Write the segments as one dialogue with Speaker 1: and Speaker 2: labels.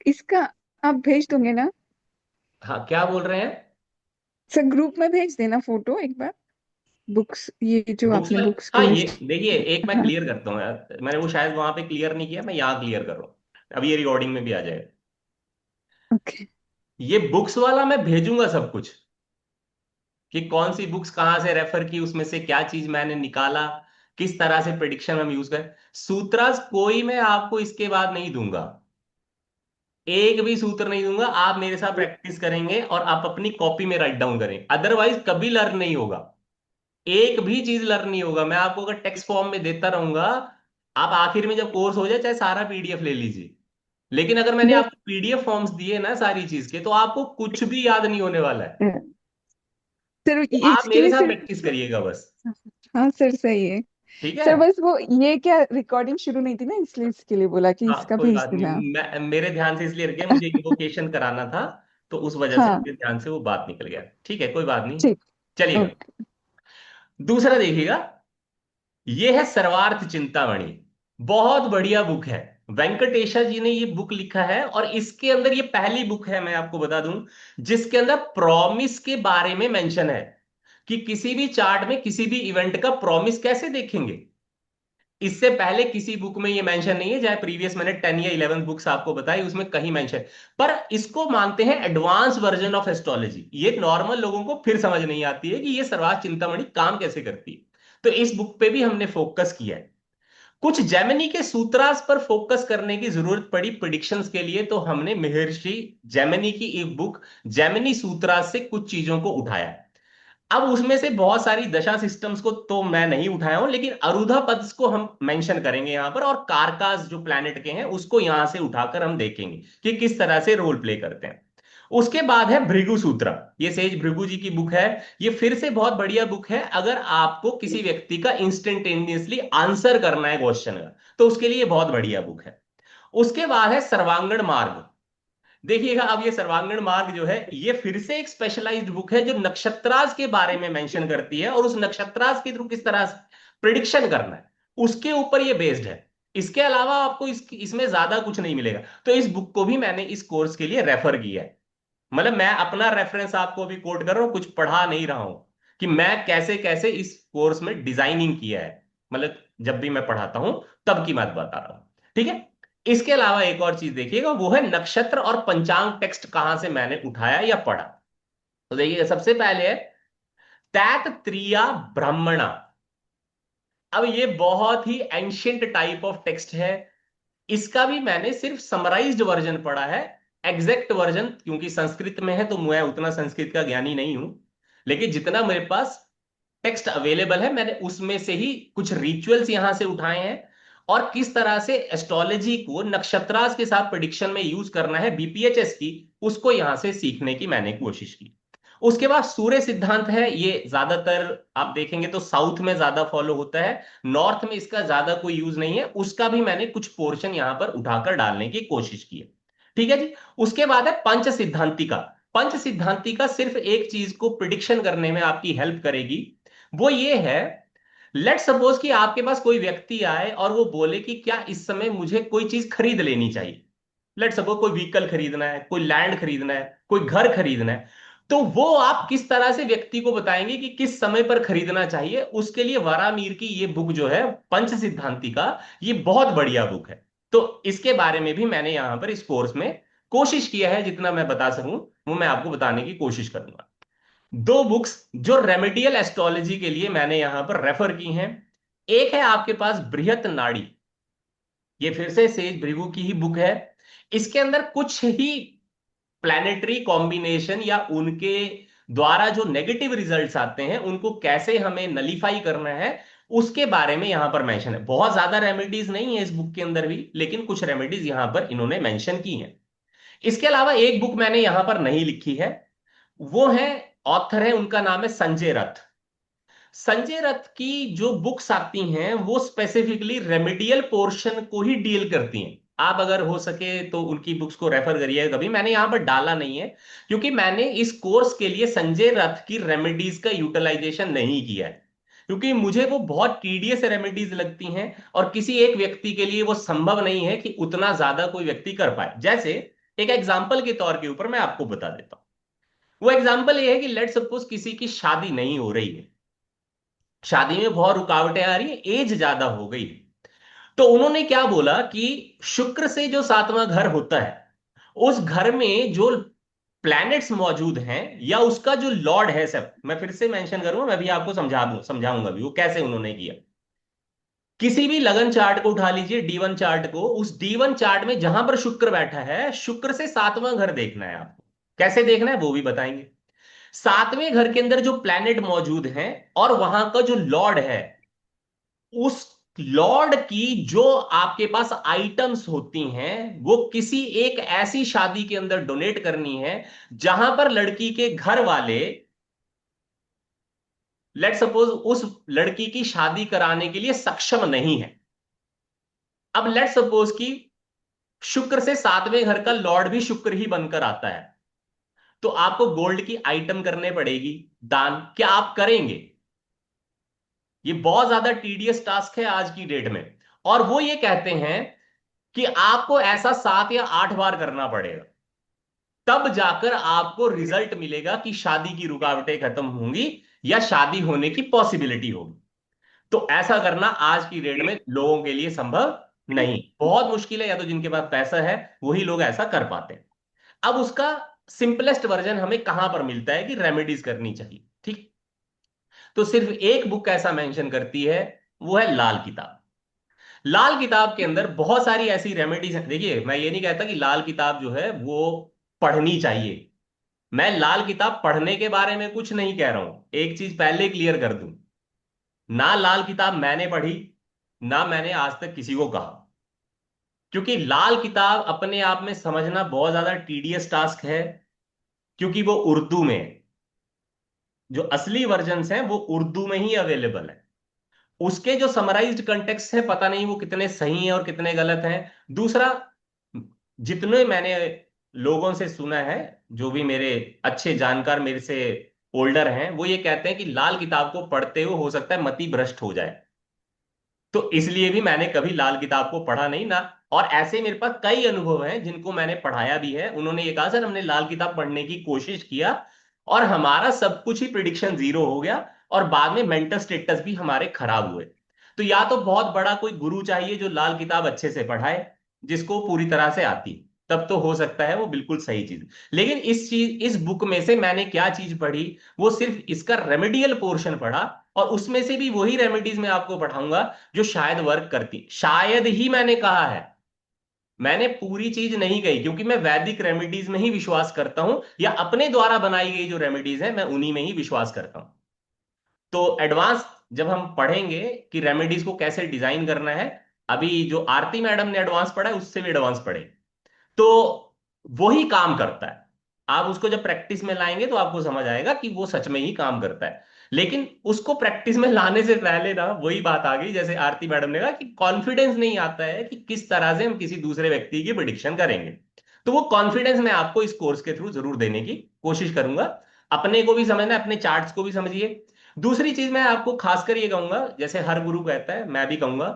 Speaker 1: इसका आप भेज दोगे ना?
Speaker 2: हाँ, क्या बोल रहे हैं?
Speaker 1: सर ग्रुप में भेज देना फोटो एक बार। बुक्स, ये जो
Speaker 2: बुक्स
Speaker 1: आपने
Speaker 2: में?
Speaker 1: बुक्स की
Speaker 2: हाँ, ये
Speaker 1: लिस्ट।
Speaker 2: देखिए, एक मैं
Speaker 1: हाँ
Speaker 2: क्लियर करता हूँ यार, मैंने वो शायद वहां पे क्लियर नहीं किया, मैं यहाँ क्लियर कर रहा हूँ। अब ये रिकॉर्डिंग में भी आ जाएगा।
Speaker 1: ओके।
Speaker 2: ये बुक्स वाला मैं भेजूंगा सब कुछ, कि कौन सी बुक्स कहाँ से रेफर की, उसमें से क्या चीज मैंने निकाला, किस तरह से प्रिडिक्शन हम यूज करें। सूत्रास कोई मैं आपको इसके बाद नहीं दूंगा। एक भी सूत्र नहीं दूंगा। आप मेरे साथ प्रैक्टिस करेंगे और आप अपनी कॉपी में राइट डाउन करें, अदरवाइज कभी लर्न नहीं होगा। एक भी चीज लर्न नहीं होगा। मैं आपको अगर टेक्स्ट फॉर्म में देता रहूंगा, आप आखिर में जब कोर्स हो जाए चाहे सारा पीडीएफ ले लीजिए, लेकिन अगर मैंने
Speaker 1: वो
Speaker 2: आपको पीडीएफ फॉर्म्स दिए ना सारी चीज के, तो आपको कुछ भी याद नहीं होने वाला है।
Speaker 1: सर
Speaker 2: तो आप
Speaker 1: इसके
Speaker 2: मेरे
Speaker 1: लिए
Speaker 2: साथ
Speaker 1: सिर्फ।
Speaker 2: प्रैक्टिस करिएगा बस।
Speaker 1: हाँ सर सही है।
Speaker 2: ठीक है।
Speaker 1: सर बस वो ये क्या रिकॉर्डिंग शुरू नहीं थी ना, इसलिए इसके लिए बोला कि
Speaker 2: हाँ,
Speaker 1: इसका
Speaker 2: कोई
Speaker 1: भेज
Speaker 2: बात नहीं।
Speaker 1: देना।
Speaker 2: मैं मेरे ध्यान से इसलिए रख गया, मुझे इन्वोकेशन कराना था, तो उस वजह से
Speaker 1: हाँ
Speaker 2: मेरे ध्यान से वो बात निकल गया। ठीक है, कोई बात नहीं।
Speaker 1: ठीक।
Speaker 2: चलिएगा।
Speaker 1: ओके।
Speaker 2: दूसरा देखिएगा। ये है सर्वार्थ चिंतामणि। बहुत बढ़िया बुक है। वेंकटेशा जी ने ये बुक लिखा है, और इसके अंदर ये पहली बुक है, मैं आपको बता दूं, जिसके अंदर प्रॉमिस के बारे में मेंशन है, कि किसी भी चार्ट में किसी भी इवेंट का प्रॉमिस कैसे देखेंगे। इससे पहले किसी बुक में ये मेंशन नहीं है, चाहे प्रीवियस मैंने 10 या 11 बुक्स आपको बताई, उसमें कहीं मेंशन। पर इसको मानते हैं एडवांस वर्जन ऑफ एस्ट्रोलॉजी। ये नॉर्मल लोगों को फिर समझ नहीं आती है कि ये सर्वार्थ चिंतामणि काम कैसे करती है। तो इस बुक पे भी हमने फोकस किया है। कुछ जेमिनी के सूत्रास पर फोकस करने की जरूरत पड़ी प्रिडिक्शंस के लिए, तो हमने महर्षि जेमिनी की एक बुक जेमिनी सूत्रास से कुछ चीजों को उठाया। अब उसमें से बहुत सारी दशा सिस्टम्स को तो मैं नहीं उठाया हूं, लेकिन अरुधा पद्स को हम मेंशन करेंगे यहां पर, और कारकास जो प्लैनेट के हैं उसको यहां से उठाकर हम देखेंगे कि किस तरह से रोल प्ले करते हैं। उसके बाद है भृगु सूत्र। ये सेज भृगु जी की बुक है। ये फिर से बहुत बढ़िया बुक है, अगर आपको किसी व्यक्ति का इंस्टेंटेनियसली आंसर करना है क्वेश्चन का, तो उसके लिए बहुत बढ़िया बुक है। उसके बाद है सर्वांगण मार्ग। देखिएगा, अब ये सर्वांगण मार्ग जो है, ये फिर से एक स्पेशलाइज्ड बुक है, जो नक्षत्रास के बारे में मेंशन करती है, और उस नक्षत्रास के थ्रू किस तरह से प्रिडिक्शन करना है, उसके ऊपर ये बेस्ड है। इसके अलावा आपको इसमें ज्यादा कुछ नहीं मिलेगा। तो इस बुक को भी मैंने इस कोर्स के लिए रेफर किया है। मतलब मैं अपना रेफरेंस आपको अभी कोट कर रहा हूं, कुछ पढ़ा नहीं रहा हूं, कि मैं कैसे कैसे इस कोर्स में डिजाइनिंग किया है। मतलब जब भी मैं पढ़ाता हूं, तब की बात बता रहा हूं। ठीक है। इसके अलावा एक और चीज देखिएगा, वो है नक्षत्र और पंचांग टेक्स्ट कहां से मैंने उठाया या पढ़ा। तो देखिएगा, सबसे पहले है तैत त्रिया ब्राह्मणा। अब ये बहुत ही एंशियंट टाइप ऑफ टेक्स्ट है। इसका भी मैंने सिर्फ समराइज्ड वर्जन पढ़ा है। एग्जैक्ट वर्जन क्योंकि संस्कृत में है, तो मैं उतना संस्कृत का ज्ञानी नहीं हूं, लेकिन जितना मेरे पास टेक्स्ट अवेलेबल है, मैंने उसमें से ही कुछ रिचुअल्स यहां से उठाए हैं, और किस तरह से एस्ट्रोलॉजी को नक्षत्रास के साथ प्रिडिक्शन में यूज करना है बीपीएचएस की, उसको यहां से सीखने की मैंने कोशिश की। उसके बाद सूर्य सिद्धांत है। ये ज्यादातर आप देखेंगे तो साउथ में ज्यादा फॉलो होता है, नॉर्थ में इसका ज्यादा कोई यूज नहीं है। उसका भी मैंने कुछ पोर्शन यहां पर उठाकर डालने की कोशिश की है। ठीक है जी। उसके बाद है पंच सिद्धांतिका। पंच सिद्धांतिका सिर्फ एक चीज को प्रिडिक्शन करने में आपकी हेल्प करेगी। वो ये है, लेट सपोज कि आपके पास कोई व्यक्ति आए और वो बोले कि क्या इस समय मुझे कोई चीज खरीद लेनी चाहिए। लेट सपोज कोई व्हीकल खरीदना है, कोई लैंड खरीदना है, कोई घर खरीदना है। तो वो आप किस तरह से व्यक्ति को बताएंगे कि किस समय पर खरीदना चाहिए, उसके लिए वारामीर की ये बुक जो है पंच सिद्धांति का, ये बहुत बढ़िया बुक है। तो इसके बारे में भी मैंने यहां पर इस कोर्स में कोशिश किया है, जितना मैं बता सकूं वो मैं आपको बताने की कोशिश करूंगा। दो बुक्स जो रेमेडियल एस्ट्रोलॉजी के लिए मैंने यहां पर रेफर की हैं, एक है आपके पास बृहत नाड़ी। ये फिर से सेज भृगु की ही बुक है। इसके अंदर कुछ ही प्लैनेटरी कॉम्बिनेशन या उनके द्वारा जो नेगेटिव रिजल्ट्स आते हैं उनको कैसे हमें नलीफाई करना है, उसके बारे में यहां पर मेंशन है। बहुत ज्यादा रेमेडीज नहीं है इस बुक के अंदर भी, लेकिन कुछ रेमेडीज यहां पर इन्होंने मेंशन की हैं। इसके अलावा एक बुक मैंने यहां पर नहीं लिखी है। वो है, ऑथर है, उनका नाम है संजय रथ। संजय रथ की जो बुक्स आती हैं वो स्पेसिफिकली रेमेडियल पोर्शन को ही डील करती हैं। आप अगर हो सके तो उनकी बुक्स को रेफर करिए। कभी मैंने यहां पर डाला नहीं है, क्योंकि मैंने इस कोर्स के लिए संजय रथ की रेमेडीज का यूटिलाइजेशन नहीं किया है, क्योंकि मुझे वो बहुत टीडियस रेमेडीज लगती हैं, और किसी एक व्यक्ति के लिए वो संभव नहीं है कि उतना ज्यादा कोई व्यक्ति कर पाए। जैसे एक एग्जाम्पल के तौर के ऊपर मैं आपको बता देता हूं। वो एग्जाम्पल ये है कि लेट सपोज किसी की शादी नहीं हो रही है, शादी में बहुत रुकावटें आ रही है, एज ज्यादा हो गई है। तो उन्होंने क्या बोला कि शुक्र से जो सातवां घर होता है, उस घर में जो प्लैनेट्स मौजूद हैं या उसका जो लॉर्ड है, सब मैं फिर से मेंशन करूंगा, मैं भी आपको समझाऊंगा भी वो कैसे उन्होंने किया। किसी भी लगन चार्ट को उठा लीजिए, D1 चार्ट को, उस D1 चार्ट में जहां पर शुक्र बैठा है, शुक्र से सातवां घर देखना है आपको। कैसे देखना है वो भी बताएंगे। सातवें घर के अंदर जो प्लैनेट मौजूद हैं और वहां का जो लॉर्ड है, उस लॉर्ड की जो आपके पास आइटम्स होती हैं, वो किसी एक ऐसी शादी के अंदर डोनेट करनी है जहां पर लड़की के घर वाले, लेट सपोज, उस लड़की की शादी कराने के लिए सक्षम नहीं है। अब लेट सपोज कि शुक्र से सातवें घर का लॉर्ड भी शुक्र ही बनकर आता है, तो आपको गोल्ड की आइटम करने पड़ेगी दान। क्या आप करेंगे? ये बहुत ज्यादा टीडियस टास्क है आज की डेट में। और वो ये कहते हैं कि आपको ऐसा 7 या 8 बार करना पड़ेगा, तब जाकर आपको रिजल्ट मिलेगा कि शादी की रुकावटें खत्म होंगी या शादी होने की पॉसिबिलिटी होगी। तो ऐसा करना आज की डेट में लोगों के लिए संभव नहीं, बहुत मुश्किल है, या तो जिनके पास पैसा है वही लोग ऐसा कर पाते हैं। अब उसका सिंपलेस्ट वर्जन हमें कहां पर मिलता है कि रेमेडीज करनी चाहिए, ठीक। तो सिर्फ एक बुक ऐसा मेंशन करती है, वो है लाल किताब। लाल किताब के अंदर बहुत सारी ऐसी रेमेडीज हैं। देखिए, मैं ये नहीं कहता कि लाल किताब जो है वो पढ़नी चाहिए, मैं लाल किताब पढ़ने के बारे में कुछ नहीं कह रहा हूं। एक चीज पहले क्लियर कर दूं, ना लाल किताब मैंने पढ़ी, ना मैंने आज तक किसी को कहा, क्योंकि लाल किताब अपने आप में समझना बहुत ज्यादा टीडियस टास्क है, क्योंकि वो उर्दू में है। जो असली वर्जन्स हैं वो उर्दू में ही अवेलेबल है। उसके जो समराइज्ड कंटेक्स्ट हैं, पता नहीं वो कितने सही हैं और कितने गलत हैं। दूसरा, जितने मैंने लोगों से सुना है, जो भी मेरे अच्छे जानकार मेरे से ओल्डर हैं, वो ये कहते हैं कि लाल किताब को पढ़ते हुए हो सकता है मति भ्रष्ट हो जाए। तो इसलिए भी मैंने कभी लाल किताब को पढ़ा नहीं ना। और ऐसे मेरे पास कई अनुभव हैं जिनको मैंने पढ़ाया भी है, उन्होंने ये कहा सर हमने लाल किताब पढ़ने की कोशिश किया और हमारा सब कुछ ही प्रिडिक्शन जीरो हो गया, और बाद में मेंटल स्टेटस भी हमारे खराब हुए। तो या तो बहुत बड़ा कोई गुरु चाहिए जो लाल किताब अच्छे से पढ़ाए, जिसको पूरी तरह से आती, तब तो हो सकता है वो बिल्कुल सही चीज। लेकिन इस बुक में से मैंने क्या चीज पढ़ी, वो सिर्फ इसका रेमेडियल पोर्शन पढ़ा, और उसमें से भी वही रेमेडीज मैं आपको पढ़ाऊंगा जो शायद वर्क करती, शायद ही मैंने कहा है, मैंने पूरी चीज नहीं कही, क्योंकि मैं वैदिक रेमेडीज में ही विश्वास करता हूं, या अपने द्वारा बनाई गई जो रेमेडीज है मैं उन्हीं में ही विश्वास करता हूं। तो एडवांस जब हम पढ़ेंगे कि रेमेडीज को कैसे डिजाइन करना है, अभी जो आरती मैडम ने एडवांस पढ़ा है उससे भी एडवांस पढ़े, तो वही काम करता है। आप उसको जब प्रैक्टिस में लाएंगे तो आपको समझ आएगा कि वो सच में ही काम करता है। लेकिन उसको प्रैक्टिस में लाने से पहले ना वही बात आ गई, जैसे आरती मैडम ने कहा कि कॉन्फिडेंस नहीं आता है कि किस तरह से हम किसी दूसरे व्यक्ति की प्रिडिक्शन करेंगे। तो वो कॉन्फिडेंस मैं आपको इस कोर्स के थ्रू जरूर देने की कोशिश करूंगा। अपने को भी समझना है, अपने चार्ट्स को भी समझिए। दूसरी चीज मैं आपको खासकर ये कहूंगा, जैसे हर गुरु कहता है मैं भी कहूंगा,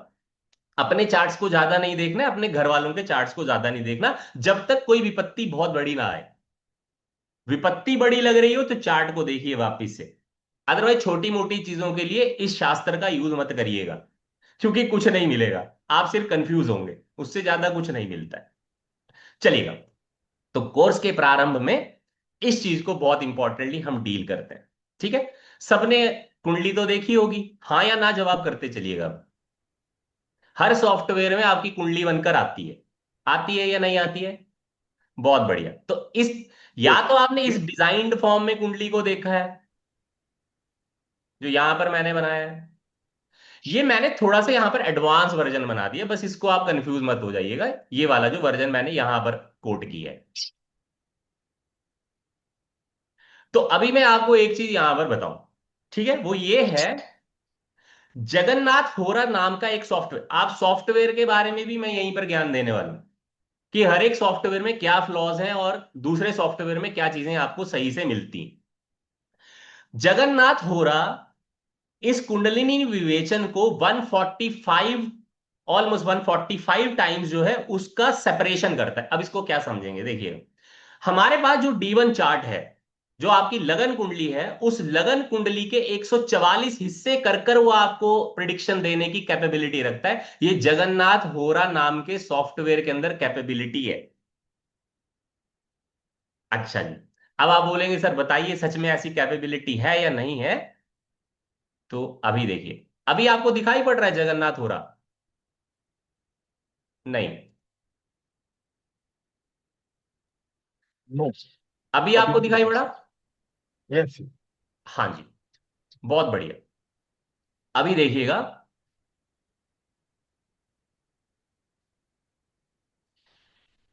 Speaker 2: अपने चार्ट्स को ज्यादा नहीं देखना है, अपने घर वालों के चार्ट्स को ज्यादा नहीं देखना, जब तक कोई विपत्ति बहुत बड़ी ना आए। विपत्ति बड़ी लग रही हो तो चार्ट को देखिए वापिस से, अदरवाइज छोटी मोटी चीजों के लिए इस शास्त्र का यूज मत करिएगा, क्योंकि कुछ नहीं मिलेगा, आप सिर्फ कंफ्यूज होंगे, उससे ज्यादा कुछ नहीं मिलता है। चलिएगा, तो कोर्स के प्रारंभ में इस चीज को बहुत इंपॉर्टेंटली हम डील करते हैं, ठीक है। सबने कुंडली तो देखी होगी, हाँ या ना जवाब करते चलिएगा। हर सॉफ्टवेयर में आपकी कुंडली बनकर आती है या नहीं आती है? बहुत बढ़िया। तो इस, या तो आपने इस डिजाइन्ड फॉर्म में कुंडली को देखा है जो यहां पर मैंने बनाया है, ये मैंने थोड़ा सा यहां पर एडवांस वर्जन बना दिया, बस इसको आप कंफ्यूज मत हो जाइएगा, ये वाला जो वर्जन मैंने यहां पर कोट किया है। तो अभी मैं आपको एक चीज यहां पर बताऊं, ठीक है, वो ये है, जगन्नाथ होरा नाम का एक सॉफ्टवेयर, आप सॉफ्टवेयर के बारे में भी मैं यहीं पर ज्ञान देने वाला हूं कि हर एक सॉफ्टवेयर में क्या फ्लॉज हैं और दूसरे सॉफ्टवेयर में क्या चीजें आपको सही से मिलती हैं। जगन्नाथ होरा इस कुंडलिनी विवेचन को 145 ऑलमोस्ट 145 टाइम्स जो है उसका सेपरेशन करता है। अब इसको क्या समझेंगे, देखिए हमारे पास जो D1 चार्ट है, जो आपकी लगन कुंडली है, उस लगन कुंडली के 144 हिस्से कर कर वो आपको प्रिडिक्शन देने की कैपेबिलिटी रखता है। ये जगन्नाथ होरा नाम के सॉफ्टवेयर के अंदर कैपेबिलिटी है। अच्छा जी, अब आप बोलेंगे सर बताइए सच में ऐसी कैपेबिलिटी है या नहीं है। तो अभी देखिए, अभी आपको दिखाई पड़ रहा है जगन्नाथ होरा? नहीं।
Speaker 3: नो,
Speaker 2: अभी
Speaker 3: अभी
Speaker 2: आपको
Speaker 3: नहीं
Speaker 2: दिखाई
Speaker 3: दिखा
Speaker 2: पड़ा?
Speaker 3: सर। यस।
Speaker 2: हाँ जी, बहुत बढ़िया। अभी देखिएगा,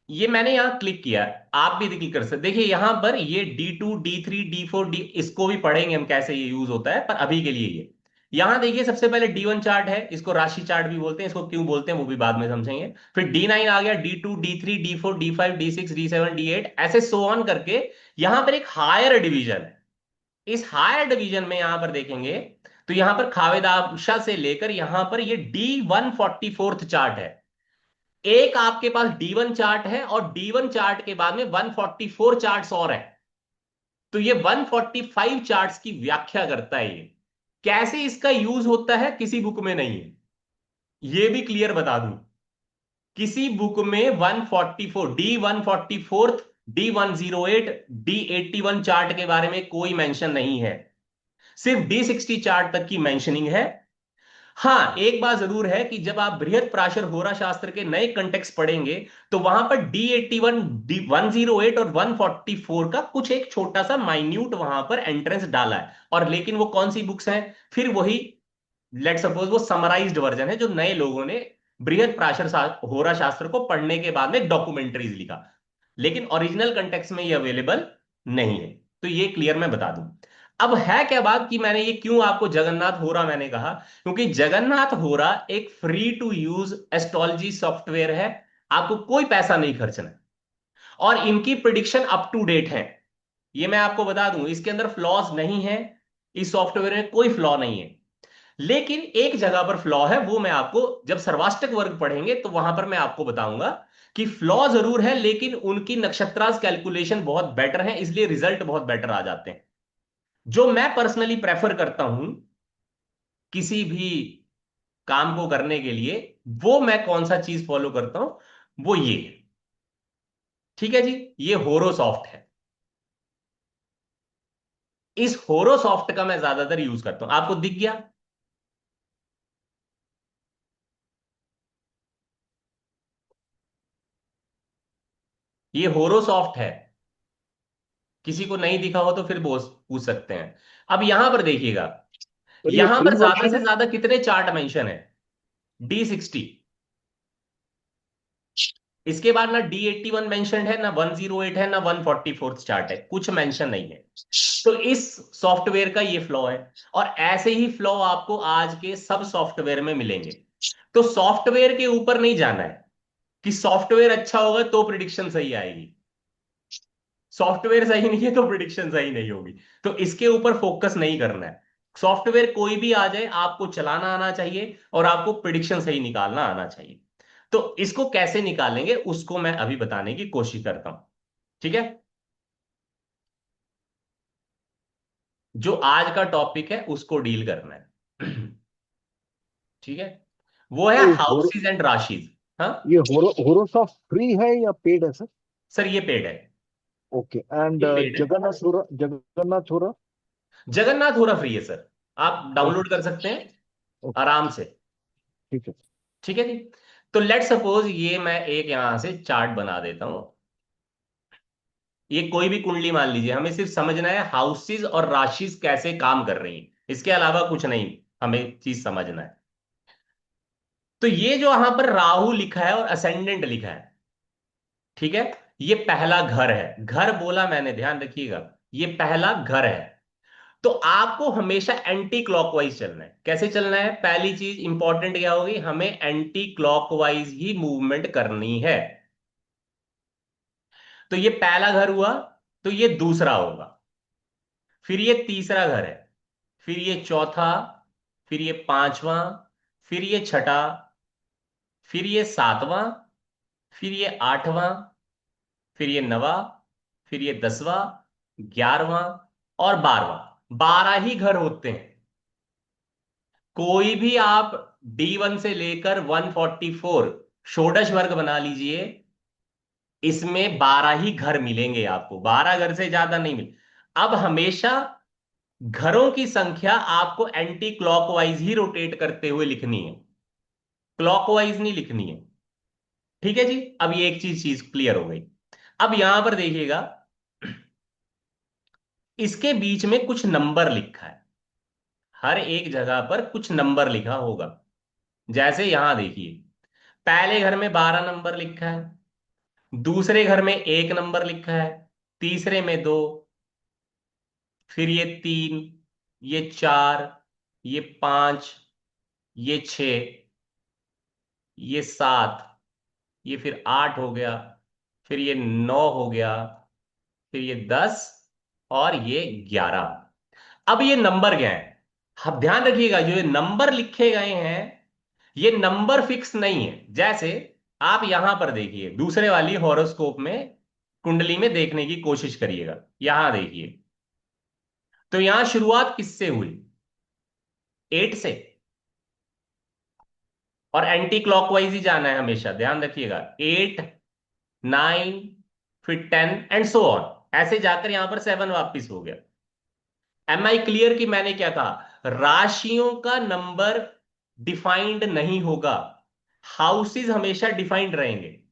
Speaker 2: ये मैंने यहां क्लिक किया है, आप भी क्लिक कर सकते। देखिए यहां पर ये D2 D3 D4 इसको भी पढ़ेंगे हम कैसे ये यूज होता है, पर अभी के लिए ये यहां देखिए सबसे पहले D1 चार्ट है, इसको राशि चार्ट भी बोलते हैं, इसको क्यों बोलते हैं वो भी बाद में समझेंगे। फिर D9 आ गया, D2 D3 D4 D5 D6 D7 D8 ऐसे सो ऑन करके यहां पर एक हायर डिवीजन है। इस हायर डिवीजन में यहां पर देखेंगे तो यहां पर खावेदाशा से लेकर यहां पर ये D144 चार्ट है। एक आपके पास D1 चार्ट है और D1 चार्ट के बाद में 144 चार्ट्स और है। तो ये 145 चार्ट्स की व्याख्या करता है। ये कैसे इसका यूज होता है किसी बुक में नहीं है, ये भी क्लियर बता दूं। किसी बुक में 144 D144 D108 D81 चार्ट के बारे में कोई मेंशन नहीं है, सिर्फ D60 चार्ट तक की मेंशनिंग है। हाँ, एक बात जरूर है कि जब आप बृहत पराशर होरा शास्त्र के नए कंटेक्स्ट पढ़ेंगे तो वहां पर D81 D108 और 144 का कुछ एक छोटा सा माइन्यूट वहां पर एंट्रेंस डाला है, और लेकिन वो कौन सी बुक्स हैं, फिर वही लेट सपोज वो समराइज्ड वर्जन है जो नए लोगों ने बृहत पराशर होरा शास्त्र को पढ़ने के बाद में डॉक्यूमेंट्रीज लिखा, लेकिन ओरिजिनल कंटेक्स्ट में ये अवेलेबल नहीं है। तो ये क्लियर मैं बता दूं। अब है क्या बात कि मैंने ये क्यों आपको जगन्नाथ होरा मैंने कहा, क्योंकि जगन्नाथ होरा एक free to use astrology software है, आपको कोई पैसा नहीं खर्चना है, और इनकी प्रिडिक्शन अप टू डेट है। ये मैं आपको बता दूं, इसके अंदर फ्लॉज नहीं है, इस सॉफ्टवेयर में कोई फ्लॉ नहीं है। लेकिन एक जगह पर फ्लॉ है, वो मैं आपको जब सर्वाष्टक वर्ग पढ़ेंगे तो वहां पर मैं आपको बताऊंगा कि फ्लॉ जरूर है, लेकिन उनकी नक्षत्रास कैलकुलेशन बहुत बेटर है, इसलिए रिजल्ट बहुत बेटर आ जाते हैं। जो मैं पर्सनली प्रेफर करता हूं किसी भी काम को करने के लिए, वो मैं कौन सा चीज फॉलो करता हूं, वो ये है। ठीक है जी, ये होरोसॉफ्ट है। इस होरोसॉफ्ट का मैं ज्यादातर यूज करता हूं, आपको दिख गया? ये होरोसॉफ्ट है, किसी को नहीं दिखा हो तो फिर पूछ सकते हैं। अब यहां पर देखिएगा,
Speaker 3: सर ये
Speaker 2: यहां
Speaker 3: फ्री
Speaker 2: पर ज्यादा
Speaker 3: वर्जन
Speaker 2: से
Speaker 3: है?
Speaker 2: ज्यादा कितने चार्ट मेंशन है? D60। इसके बाद ना D81 मेंशन है, ना 108 है, ना 144 चार्ट है, कुछ मेंशन नहीं है। तो इस सॉफ्टवेयर का ये फ्लॉ है, और ऐसे ही फ्लॉ आपको आज के सब सॉफ्टवेयर में मिलेंगे। तो सॉफ्टवेयर के ऊपर नहीं जाना है कि सॉफ्टवेयर अच्छा होगा तो प्रिडिक्शन सही आएगी, सॉफ्टवेयर सही नहीं है तो प्रिडिक्शन सही नहीं होगी। तो इसके ऊपर फोकस नहीं करना है। सॉफ्टवेयर कोई भी आ जाए, आपको चलाना आना चाहिए और आपको प्रिडिक्शन सही निकालना आना चाहिए। तो इसको कैसे निकालेंगे उसको मैं अभी बताने की कोशिश करता हूं। ठीक है, जो आज का टॉपिक है उसको डील करना है। ठीक है, वो है
Speaker 3: ये होरो
Speaker 2: हाउसेज एंड राशिज। हाँ
Speaker 3: ये होरोसॉफ्ट फ्री है या पेड है सर?
Speaker 2: सर, ये पेड है।
Speaker 3: ओके। एंड
Speaker 2: ये पेड है।
Speaker 3: जगन्नाथ होरा?
Speaker 2: जगन्नाथ होरा फ्री है सर, आप डाउनलोड
Speaker 3: ओके।
Speaker 2: कर सकते हैं
Speaker 3: ओके।
Speaker 2: आराम से।
Speaker 3: ठीक है।
Speaker 2: ठीक है जी। तो लेट सपोज ये मैं एक यहां से चार्ट बना देता हूं, ये कोई भी कुंडली मान लीजिए, हमें सिर्फ समझना है हाउसेस और राशिस कैसे काम कर रही हैं, इसके अलावा कुछ नहीं हमें चीज समझना है। तो ये जो यहां पर राहु लिखा है और असेंडेंट लिखा है, ठीक है, ये पहला घर है। घर बोला मैंने, ध्यान रखिएगा, ये पहला घर है। तो आपको हमेशा एंटी क्लॉकवाइज चलना है। कैसे चलना है? पहली चीज इंपॉर्टेंट क्या होगी, हमें एंटी क्लॉकवाइज ही मूवमेंट करनी है। तो ये पहला घर हुआ, तो ये दूसरा होगा, फिर ये तीसरा घर है, फिर ये चौथा, फिर ये पांचवा, फिर ये छठा, फिर ये 7वां, फिर ये 8वां, फिर ये 9वां, फिर ये 10वां, 11वां और 12वां। 12 ही घर होते हैं। कोई भी आप D1 से लेकर 144 षोडश वर्ग बना लीजिए, इसमें 12 ही घर मिलेंगे आपको, 12 घर से ज्यादा नहीं मिले। अब हमेशा घरों की संख्या आपको एंटी क्लॉकवाइज ही रोटेट करते हुए लिखनी है, क्लॉकवाइज नहीं लिखनी है। ठीक है जी, अब ये एक चीज क्लियर हो गई। अब यहां पर देखिएगा, इसके बीच में कुछ नंबर लिखा है, हर एक जगह पर कुछ नंबर लिखा होगा। जैसे यहां देखिए, पहले घर में 12 नंबर लिखा है, दूसरे घर में 1 नंबर लिखा है, तीसरे में 2, फिर ये 3, ये 4, ये 5, ये 6, ये 7, ये फिर 8 हो गया, फिर ये 9 हो गया, फिर ये 10 और ये 11। अब ये नंबर क्या है? अब ध्यान रखिएगा, जो ये नंबर लिखे गए हैं, ये नंबर फिक्स नहीं है। जैसे आप यहां पर देखिए, दूसरे वाली हॉरोस्कोप में, कुंडली में देखने की कोशिश करिएगा। यहां देखिए, तो यहां शुरुआत किससे हुई? 8 से। और एंटी क्लॉकवाइज ही जाना है हमेशा, ध्यान रखिएगा। 8, 9, फिर 10 एंड सो ऑन, ऐसे जाकर यहां पर 7 वापिस हो गया। एम आई क्लियर कि मैंने क्या कहा? राशियों का नंबर डिफाइंड नहीं होगा, हाउसेस हमेशा डिफाइंड रहेंगे।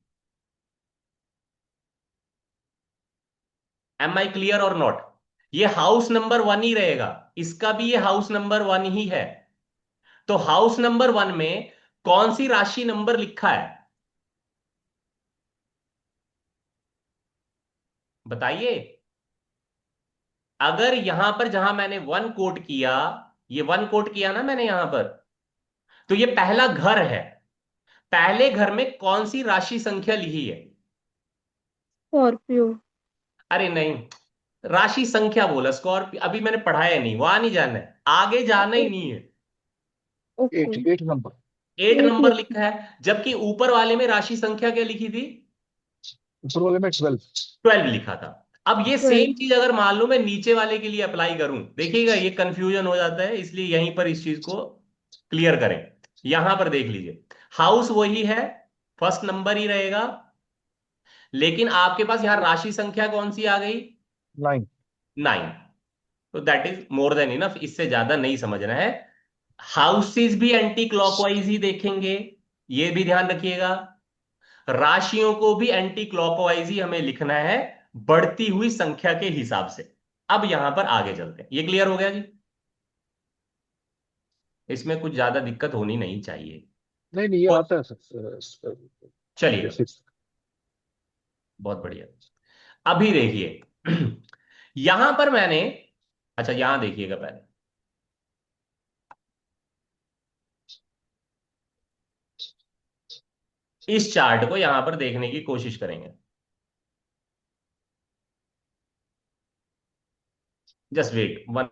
Speaker 2: एम आई क्लियर और नॉट? ये हाउस नंबर 1 ही रहेगा, इसका भी ये हाउस नंबर 1 ही है। तो हाउस नंबर 1 में कौन सी राशि नंबर लिखा है, बताइए। अगर यहां पर जहां मैंने 1 कोट किया, ये 1 कोट किया ना मैंने यहां पर, तो ये पहला घर है। पहले घर में कौन सी राशि संख्या लिखी है?
Speaker 1: स्कॉर्पियो।
Speaker 2: अरे नहीं, राशि संख्या बोला, स्कॉर्पियो अभी मैंने पढ़ाया नहीं, वहां नहीं जाना है, आगे जाना ही नहीं है।
Speaker 1: ओके।
Speaker 3: 8 नंबर।
Speaker 2: 8
Speaker 1: एट
Speaker 2: नंबर
Speaker 1: लिख।
Speaker 2: लिखा है, जबकि ऊपर वाले में राशि संख्या क्या लिखी थी?
Speaker 3: ऊपर वाले में 12।
Speaker 2: 12 लिखा था। अब ये सेम
Speaker 1: 12।
Speaker 2: चीज अगर मान लो मैं नीचे वाले के लिए अप्लाई करूं, देखिएगा ये कंफ्यूजन हो जाता है, इसलिए यहीं पर इस चीज को क्लियर करें। यहां पर देख लीजिए, हाउस वही है, फर्स्ट नंबर ही रहेगा, लेकिन आपके पास यहां राशि संख्या कौन सी आ गई?
Speaker 3: 9।
Speaker 2: 9। तो that is more than enough, इससे ज्यादा नहीं समझना है। हाउसेस भी एंटी क्लॉकवाइज ही देखेंगे, ये भी ध्यान रखिएगा। राशियों को भी एंटी क्लॉकवाइज ही हमें लिखना है, बढ़ती हुई संख्या के हिसाब से। अब यहां पर आगे चलते हैं, ये क्लियर हो गया जी? इसमें कुछ ज्यादा दिक्कत होनी नहीं चाहिए।
Speaker 3: नहीं नहीं, ये
Speaker 2: बहुत-
Speaker 3: आता है सर।
Speaker 2: चलिएगा,
Speaker 3: बेसिक्स।
Speaker 2: बहुत बढ़िया। अभी देखिए यहां पर मैंने, अच्छा यहां देखिएगा पहले, इस चार्ट को यहां पर देखने की कोशिश करेंगे। Just wait one.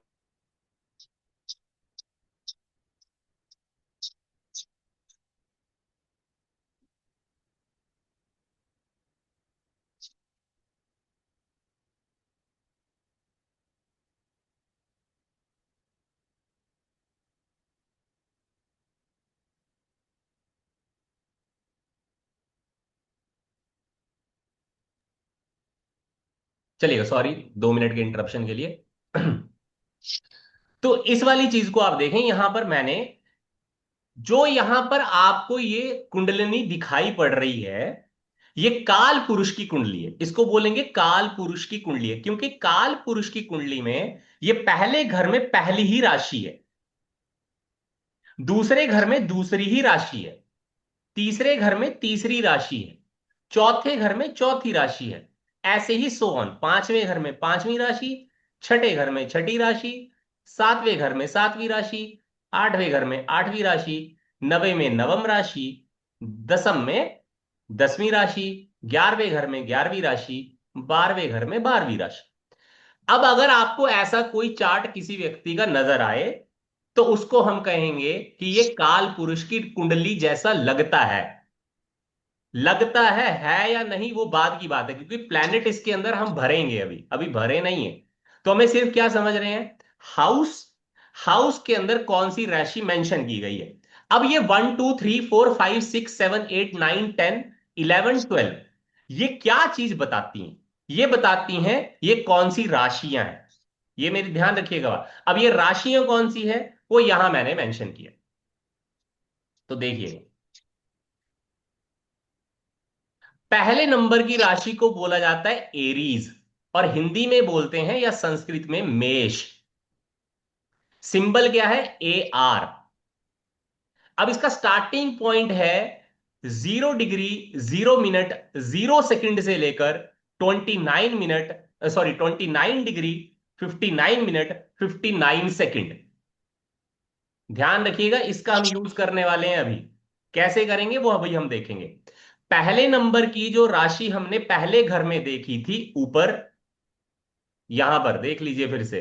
Speaker 2: चलिएगा, सॉरी 2 मिनट के इंटरप्शन के लिए तो इस वाली चीज को आप देखें, यहां पर मैंने, जो यहां पर आपको ये कुंडलिनी दिखाई पड़ रही है, ये काल पुरुष की कुंडली है, इसको बोलेंगे काल पुरुष की कुंडली है, क्योंकि काल पुरुष की कुंडली में ये पहले घर में पहली ही राशि है, दूसरे घर में दूसरी ही राशि है, तीसरे घर में तीसरी राशि है, चौथे घर में चौथी राशि है, ऐसे ही सो ऑन, पांचवें घर में पांचवी राशि, छठे घर में छठी राशि, सातवें घर में सातवीं राशि, आठवें घर में आठवीं राशि, नवे में नवम राशि, दसम में 10वीं राशि, 11वें घर में 11वीं राशि, 12वें घर में 12वीं राशि। अब अगर आपको ऐसा कोई चार्ट किसी व्यक्ति का नजर आए, तो उसको हम कहेंगे कि ये काल पुरुष की कुंडली जैसा लगता है। लगता है या नहीं वो बात की बात है, क्योंकि प्लैनेट इसके अंदर हम भरेंगे, अभी अभी भरे नहीं है। तो हमें सिर्फ क्या समझ रहे हैं, हाउस, हाउस के अंदर कौन सी राशि मेंशन की गई है। अब ये 1 2 3 4 5 6 7 8 9 10 11 12 ये क्या चीज बताती हैं, ये बताती हैं ये कौन सी राशियां हैं। ये मेरी ध्यान रखिएगा। अब ये राशियां कौन सी है वो यहां मैंने मेंशन किया। तो देखिए, पहले नंबर की राशि को बोला जाता है एरीज, और हिंदी में बोलते हैं या संस्कृत में मेष। सिंबल क्या है, ए आर। अब इसका स्टार्टिंग पॉइंट है 0 डिग्री 0 मिनट 0 सेकंड से लेकर 29 minute, sorry 29 degree 59 minute 59 second. ध्यान रखिएगा, इसका हम यूज करने वाले हैं अभी। कैसे करेंगे वो अभी हम देखेंगे। पहले नंबर की जो राशि हमने पहले घर में देखी थी ऊपर, यहां पर देख लीजिए फिर से,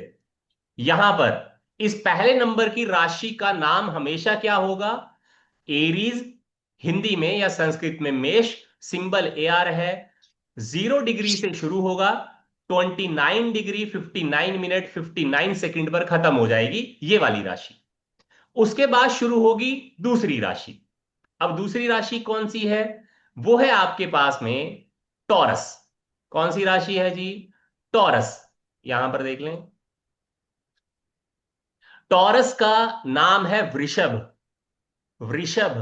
Speaker 2: यहां पर इस पहले नंबर की राशि का नाम हमेशा क्या होगा, एरीज, हिंदी में या संस्कृत में मेष, सिंबल ए आर है। 0 डिग्री से शुरू होगा, 29 डिग्री 59 मिनट 59 सेकंड पर खत्म हो जाएगी ये वाली राशि। उसके बाद शुरू होगी दूसरी राशि। अब दूसरी राशि कौन सी है, वो है आपके पास में टॉरस। कौन सी राशि है जी, टॉरस। यहां पर देख लें, टॉरस का नाम है वृषभ। वृषभ,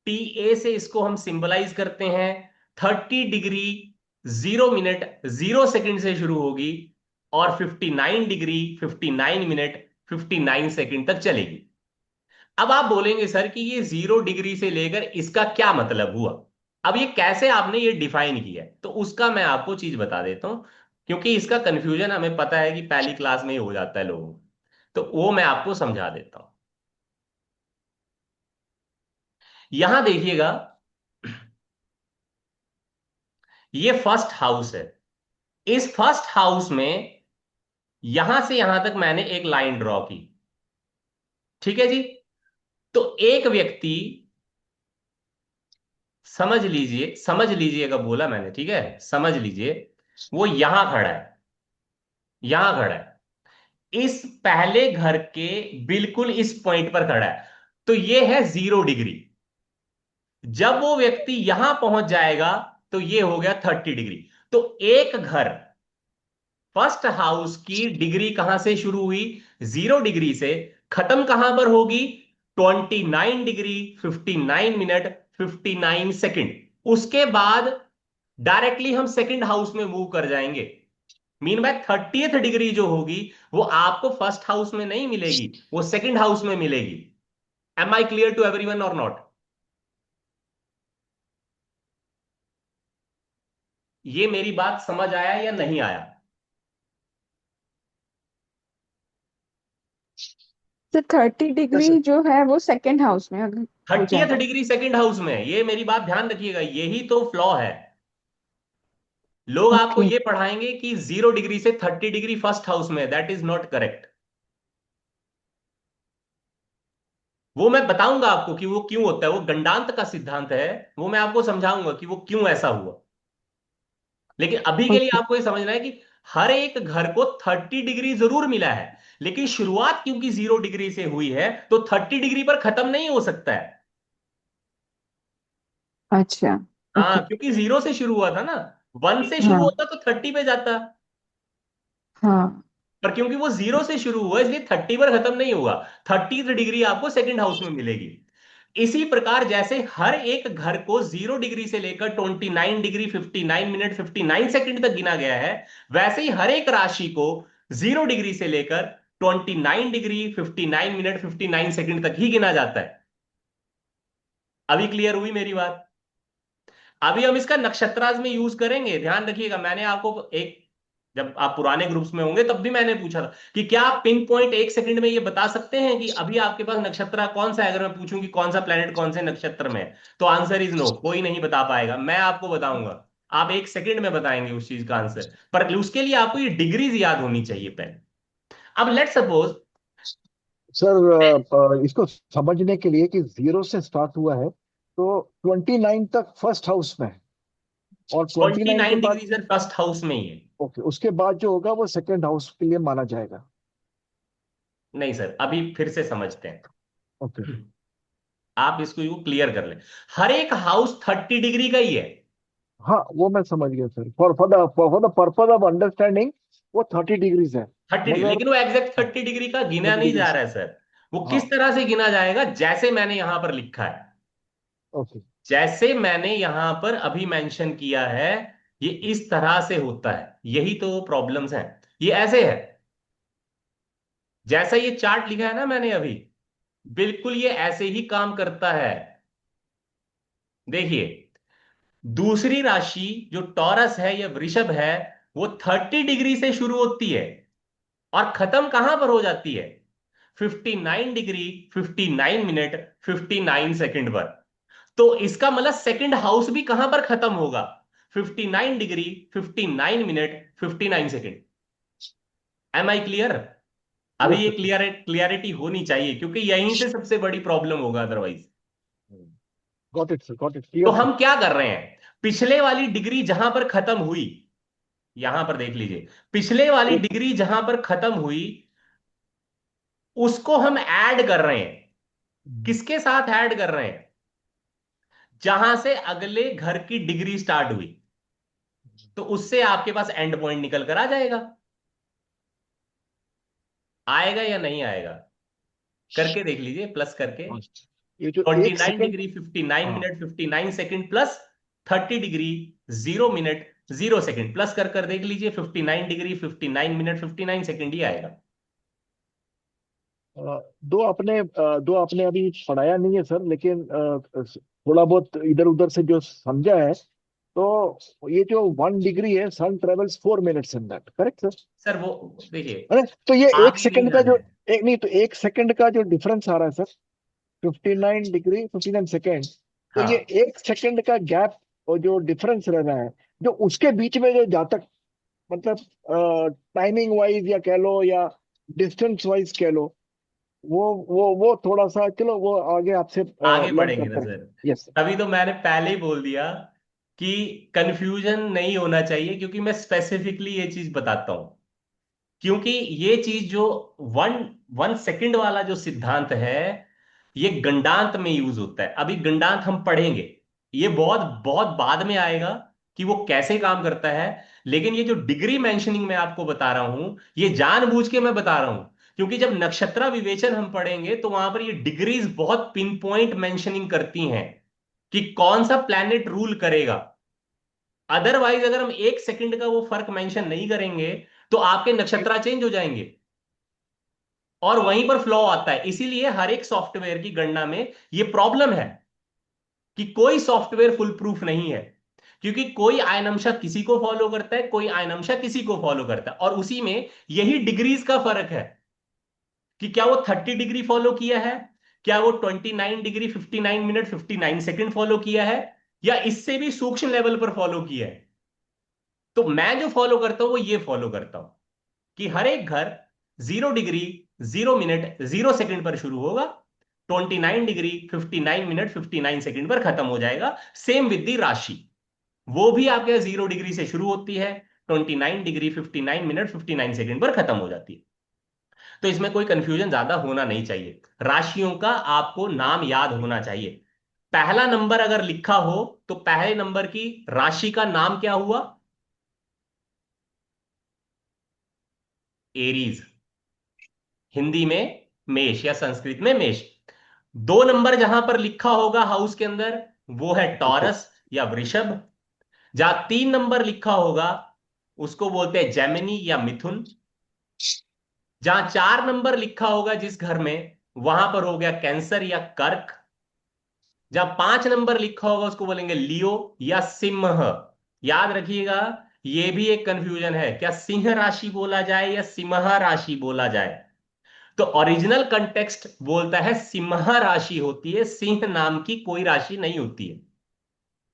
Speaker 2: टी ए से इसको हम सिंबलाइज करते हैं। 30 डिग्री 0 मिनट 0 सेकंड से शुरू होगी और 59 डिग्री 59 मिनट 59 सेकंड तक चलेगी। अब आप बोलेंगे सर कि ये 0 डिग्री से लेकर इसका क्या मतलब हुआ, अब ये कैसे आपने ये डिफाइन किया है, तो उसका मैं आपको चीज बता देता हूं, क्योंकि इसका कंफ्यूजन हमें पता है कि पहली क्लास में ही हो जाता है लोगों को। तो वो मैं आपको समझा देता हूं। यहां देखिएगा, ये फर्स्ट हाउस है। इस फर्स्ट हाउस में यहां से यहां तक मैंने एक लाइन ड्रॉ की, ठीक है जी। तो एक व्यक्ति, समझ लीजिए, समझ लीजिएगा बोला मैंने, ठीक है, समझ लीजिए, वो यहां खड़ा है, यहां खड़ा है, इस पहले घर के बिल्कुल इस पॉइंट पर खड़ा है। तो ये है 0 डिग्री। जब वो व्यक्ति यहां पहुंच जाएगा तो ये हो गया 30 डिग्री। तो एक घर, फर्स्ट हाउस की डिग्री कहां से शुरू हुई, 0 डिग्री से, खत्म कहां पर होगी, 29 डिग्री 59 मिनट 59 सेकंड। उसके बाद डायरेक्टली हम सेकंड हाउस में मूव कर जाएंगे। मीन बाय 30th डिग्री जो होगी वो आपको फर्स्ट हाउस में नहीं मिलेगी, वो सेकंड हाउस में मिलेगी। Am I clear to everyone और नॉट, ये मेरी बात समझ आया या नहीं आया।
Speaker 1: तो 30 डिग्री
Speaker 3: Yes,
Speaker 1: जो है वो सेकंड हाउस में अगर हो
Speaker 2: 30th डिग्री सेकंड हाउस में, ये मेरी बात ध्यान रखिएगा, यही तो फ्लॉ है। लोग आपको
Speaker 1: ओके।
Speaker 2: ये पढ़ाएंगे कि 0 डिग्री से 30 डिग्री फर्स्ट हाउस में, दैट इज नॉट करेक्ट। वो मैं बताऊंगा आपको कि वो क्यों होता है, वो गंडांत का सिद्धांत है, वो मैं आपको समझाऊंगा कि वो क्यों ऐसा हुआ। लेकिन अभी के लिए
Speaker 1: ओके।
Speaker 2: आपको ये समझना है कि हर एक घर को 30 डिग्री जरूर मिला है, लेकिन शुरुआत क्योंकि 0 डिग्री से हुई है तो 30 डिग्री पर खत्म नहीं हो सकता है।
Speaker 1: अच्छा। ओके।
Speaker 2: हाँ, क्योंकि 0 से शुरू हुआ था ना, 1 से शुरू
Speaker 1: हाँ।
Speaker 2: होता तो 30 पे जाता।
Speaker 1: हाँ।
Speaker 2: पर क्योंकि वो 0 से शुरू हुआ इसलिए 30 पर खत्म नहीं हुआ। 30 डिग्री आपको सेकंड हाउस में मिलेगी। इसी प्रकार जैसे हर एक घर को 0 डिग्री से लेकर 29 डिग्री 59 मिनट 59 सेकंड तक गिना गया है, वैसे ही हर एक राशि को 0 डिग्री से लेकर 29 डिग्री 59 मिनट 59 सेकंड तक ही गिना जाता है। अभी क्लियर हुई मेरी बात। अभी हम इसका नक्षत्राज में यूज करेंगे, ध्यान रखिएगा। मैंने आपको एक, जब आप पुराने ग्रुप्स में होंगे तब भी मैंने पूछा था कि क्या आप पिन पॉइंट 1 सेकंड में ये बता सकते हैं कि अभी आपके पास नक्षत्र कौन सा है। अगर मैं पूछूं कि कौन सा प्लेनेट कौन से नक्षत्र में है, तो आंसर इज नो, कोई नहीं बता पाएगा। मैं आपको बताऊंगा, आप 1 सेकंड में बताएंगे उस चीज का आंसर, पर उसके लिए आपको ये डिग्रीज याद होनी चाहिए पहले। अब लेट सपोज,
Speaker 3: सर इसको समझने के लिए कि जीरो से स्टार्ट हुआ है तो 29 तक फर्स्ट हाउस में है, और 29 के
Speaker 2: 29
Speaker 3: बाद,
Speaker 2: डिग्री सर फर्स्ट हाउस में ही है।
Speaker 3: ओके, उसके बाद जो होगा वो सेकंड हाउस के लिए माना जाएगा।
Speaker 2: नहीं सर, अभी फिर से समझते
Speaker 3: ओके।
Speaker 2: हैं। आप इसको क्लियर कर लें। हर एक हाउस 30 डिग्री का ही है।
Speaker 3: हाँ, वो मैं समझ गया sir, for the purpose of understanding वो 30 डिग्रीज है,
Speaker 2: 30,
Speaker 3: मगर
Speaker 2: लेकिन वो एग्जैक्ट
Speaker 3: हाँ,
Speaker 2: 30 डिग्री का गिना
Speaker 3: 30
Speaker 2: नहीं जा
Speaker 3: डिग्रीज।
Speaker 2: रहा है सर। वो
Speaker 3: हाँ।
Speaker 2: किस तरह से गिना जाएगा, जैसे मैंने यहां पर लिखा है,
Speaker 3: ओके।
Speaker 2: जैसे मैंने यहां पर अभी मेंशन किया है, ये इस तरह से होता है। यही तो प्रॉब्लम्स हैं। ये ऐसे है, जैसा ये चार्ट लिखा है ना मैंने अभी, बिल्कुल ये ऐसे ही काम करता है। देखिए, दूसरी राशि जो टॉरस है या वृषभ है, वो 30 डिग्री से शुरू होती है और खत्म कहां पर हो जाती है? 59 डिग्री, 59 मिनट, 59 सेकेंड पर। तो इसका मतलब सेकंड हाउस भी कहां पर खत्म होगा? 59 degree, 59 minute, 59 second. Am I clear? अभी
Speaker 3: यस
Speaker 2: ये
Speaker 3: सर।
Speaker 2: क्लियरिटी होनी चाहिए, क्योंकि यहीं से सबसे बड़ी प्रॉब्लम होगा otherwise.
Speaker 3: Got it sir, got it,
Speaker 2: तो
Speaker 3: क्लियर सर।
Speaker 2: हम क्या कर रहे हैं, पिछले वाली डिग्री जहां पर खत्म हुई, यहां पर देख लीजिए, पिछले वाली
Speaker 3: एक,
Speaker 2: डिग्री जहां पर खत्म हुई, उसको हम ऐड कर रहे हैं। किसके साथ ऐड कर रहे हैं? जहां से अगले घर की डिग्री स्टार्ट हुई, तो उससे आपके पास एंड पॉइंट निकल कर आ जाएगा। आएगा या नहीं आएगा? करके देख लीजिए, प्लस करके।
Speaker 3: ये जो
Speaker 2: ट्वेंटी
Speaker 3: एक
Speaker 2: नाइन
Speaker 3: सेकंड,
Speaker 2: डिग्री 59 मिनट,
Speaker 3: हाँ,
Speaker 2: 59 second, plus 30 degree 0 minute 0 second, plus कर कर देख लीजिए। 59 डिग्री 59 मिनट 59 सेकेंड ही आएगा।
Speaker 3: दो आपने अभी पढ़ाया नहीं है सर, लेकिन थोड़ा बहुत इधर उधर से जो समझा है, तो ये जो 1 डिग्री है, sun travels 4 minutes in that, correct sir?
Speaker 2: Sir वो देखिए,
Speaker 3: अरे, तो ये एक
Speaker 2: आगे नहीं
Speaker 3: सेकंड का
Speaker 2: जाना
Speaker 3: जो,
Speaker 2: है।
Speaker 3: एक नहीं तो एक सेकंड का जो डिफरेंस आ रहा है सर, 59 डिग्री 59 सेकेंड, तो ये
Speaker 2: हाँ,
Speaker 3: एक सेकंड का गैप और जो डिफरेंस रह रहा है, जो उसके बीच में जो जातक, मतलब टाइमिंग वाइज या कह लो, या डिस्टेंस वाइज कह लो, वो थोड़ा सा, चलो वो आगे आपसे
Speaker 2: आगे
Speaker 3: लर्न
Speaker 2: बढ़ेंगे ना
Speaker 3: करते हैं।
Speaker 2: सर।
Speaker 3: यस।
Speaker 2: तभी तो मैंने पहले ही बोल दिया कि कंफ्यूजन नहीं होना चाहिए, क्योंकि मैं स्पेसिफिकली ये चीज बताता हूं। क्योंकि ये चीज जो वन वन सेकंड वाला जो सिद्धांत है, ये गंडांत में यूज होता है। अभी गंडांत हम पढ़ेंगे, ये बहुत बहुत बाद में आएगा कि वो कैसे काम करता है। लेकिन ये जो डिग्री मेंशनिंग मैं आपको बता रहा हूं, ये जानबूझ के मैं बता रहा हूं, क्योंकि जब नक्षत्रा विवेचन हम पढ़ेंगे तो वहां पर ये डिग्रीज बहुत पिन पॉइंट मेंशनिंग करती हैं कि कौन सा प्लैनेट रूल करेगा। अदरवाइज अगर हम 1 सेकंड का वो फर्क मेंशन नहीं करेंगे, तो आपके नक्षत्रा चेंज हो जाएंगे और वहीं पर फ्लॉ आता है। इसीलिए हर एक सॉफ्टवेयर की गणना में ये प्रॉब्लम है कि कोई सॉफ्टवेयर फुल प्रूफ नहीं है, क्योंकि कोई आयनमशा किसी को फॉलो करता है, कोई आयनमशा किसी को फॉलो करता है, और उसी में यही डिग्रीज का फर्क है कि क्या वो 30 डिग्री फॉलो किया है, क्या वो 29 डिग्री 59 मिनट 59 सेकेंड फॉलो किया है, या इससे भी सूक्ष्म लेवल पर फॉलो किया है। तो मैं जो फॉलो करता हूं वो ये फॉलो करता हूं कि हर एक घर 0 डिग्री 0 मिनट 0 सेकेंड पर शुरू होगा, 29 डिग्री 59 मिनट 59 सेकेंड पर खत्म हो जाएगा। सेम विद दी राशि, वो भी आपके 0 डिग्री से शुरू होती है, 29 डिग्री 59 मिनट 59 सेकेंड पर खत्म हो जाती है। तो इसमें कोई कंफ्यूजन ज्यादा होना नहीं चाहिए। राशियों का आपको नाम याद होना चाहिए। पहला नंबर अगर लिखा हो, तो पहले नंबर की राशि का नाम क्या हुआ? एरीज, हिंदी में मेष या संस्कृत में मेष। 2 नंबर जहां पर लिखा होगा हाउस के अंदर, वो है
Speaker 3: ओके।
Speaker 2: टॉरस या वृषभ। जहां 3 नंबर लिखा होगा, उसको बोलते हैं जेमिनी या मिथुन। जहां 4 नंबर लिखा होगा जिस घर में, वहां पर हो गया कैंसर या कर्क। जहां 5 नंबर लिखा होगा उसको बोलेंगे लियो या सिंह। याद रखिएगा, यह भी एक कंफ्यूजन है, क्या सिंह राशि बोला जाए या सिंह राशि बोला जाए? तो ओरिजिनल कंटेक्स्ट बोलता है सिंह राशि होती है, सिंह नाम की कोई राशि नहीं होती है।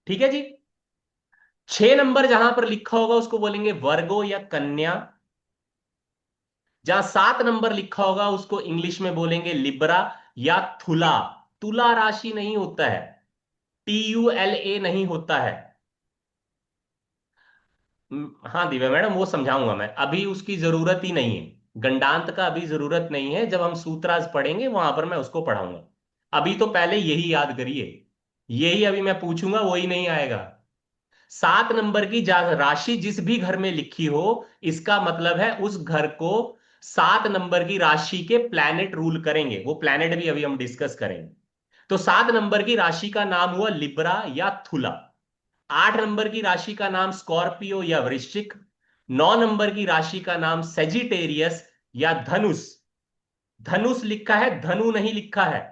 Speaker 2: ठीक है जी। 6 नंबर जहां पर लिखा होगा उसको बोलेंगे वर्गो या कन्या। जहां 7 नंबर लिखा होगा उसको इंग्लिश में बोलेंगे लिब्रा या तुला। तुला राशि नहीं होता है। TULA नहीं होता है। हाँ दिव्या मैडम, वो समझाऊंगा मैं, अभी उसकी जरूरत ही नहीं है, गंडांत का अभी जरूरत नहीं है, जब हम सूत्रास पढ़ेंगे वहां पर मैं उसको पढ़ाऊंगा। अभी तो पहले यही याद करिए, यही अभी मैं पूछूंगा वही नहीं आएगा। 7 नंबर की राशि जिस भी घर में लिखी हो, इसका मतलब है उस घर को 7 नंबर की राशि के प्लैनेट रूल करेंगे, वो प्लैनेट भी अभी हम डिस्कस करेंगे। तो 7 नंबर की राशि का नाम हुआ लिब्रा या थुला। 8 नंबर की राशि का नाम स्कॉर्पियो या वृश्चिक। 9 नंबर की राशि का नाम सेजिटेरियस या धनुष। धनुष लिखा है, धनु नहीं लिखा है।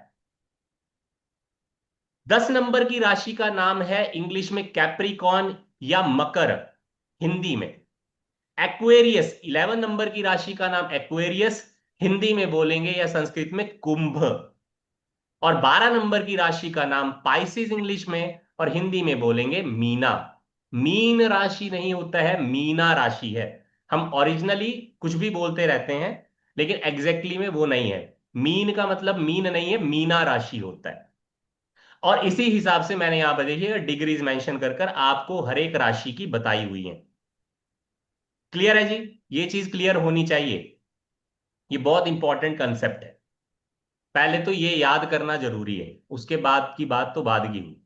Speaker 2: 10 नंबर की राशि का नाम है इंग्लिश में कैप्रिकॉन या मकर, हिंदी में। एक्वेरियस, 11 नंबर की राशि का नाम एक्वेरियस, हिंदी में बोलेंगे या संस्कृत में कुंभ। और 12 नंबर की राशि का नाम पाइसिस इंग्लिश में, और हिंदी में बोलेंगे मीना। मीन राशि नहीं होता है, मीना राशि है। हम ओरिजिनली कुछ भी बोलते रहते हैं, लेकिन एग्जैक्टली में वो नहीं है। मीन का मतलब मीन नहीं है, मीना राशि होता है। और इसी हिसाब से मैंने यहां पर देखिए डिग्रीज मेंशन कर कर आपको हर एक राशि की बताई हुई है। क्लियर है जी? ये चीज क्लियर होनी चाहिए, ये बहुत इंपॉर्टेंट कंसेप्ट है। पहले तो ये याद करना जरूरी है, उसके बाद की बात तो बाद की हुई।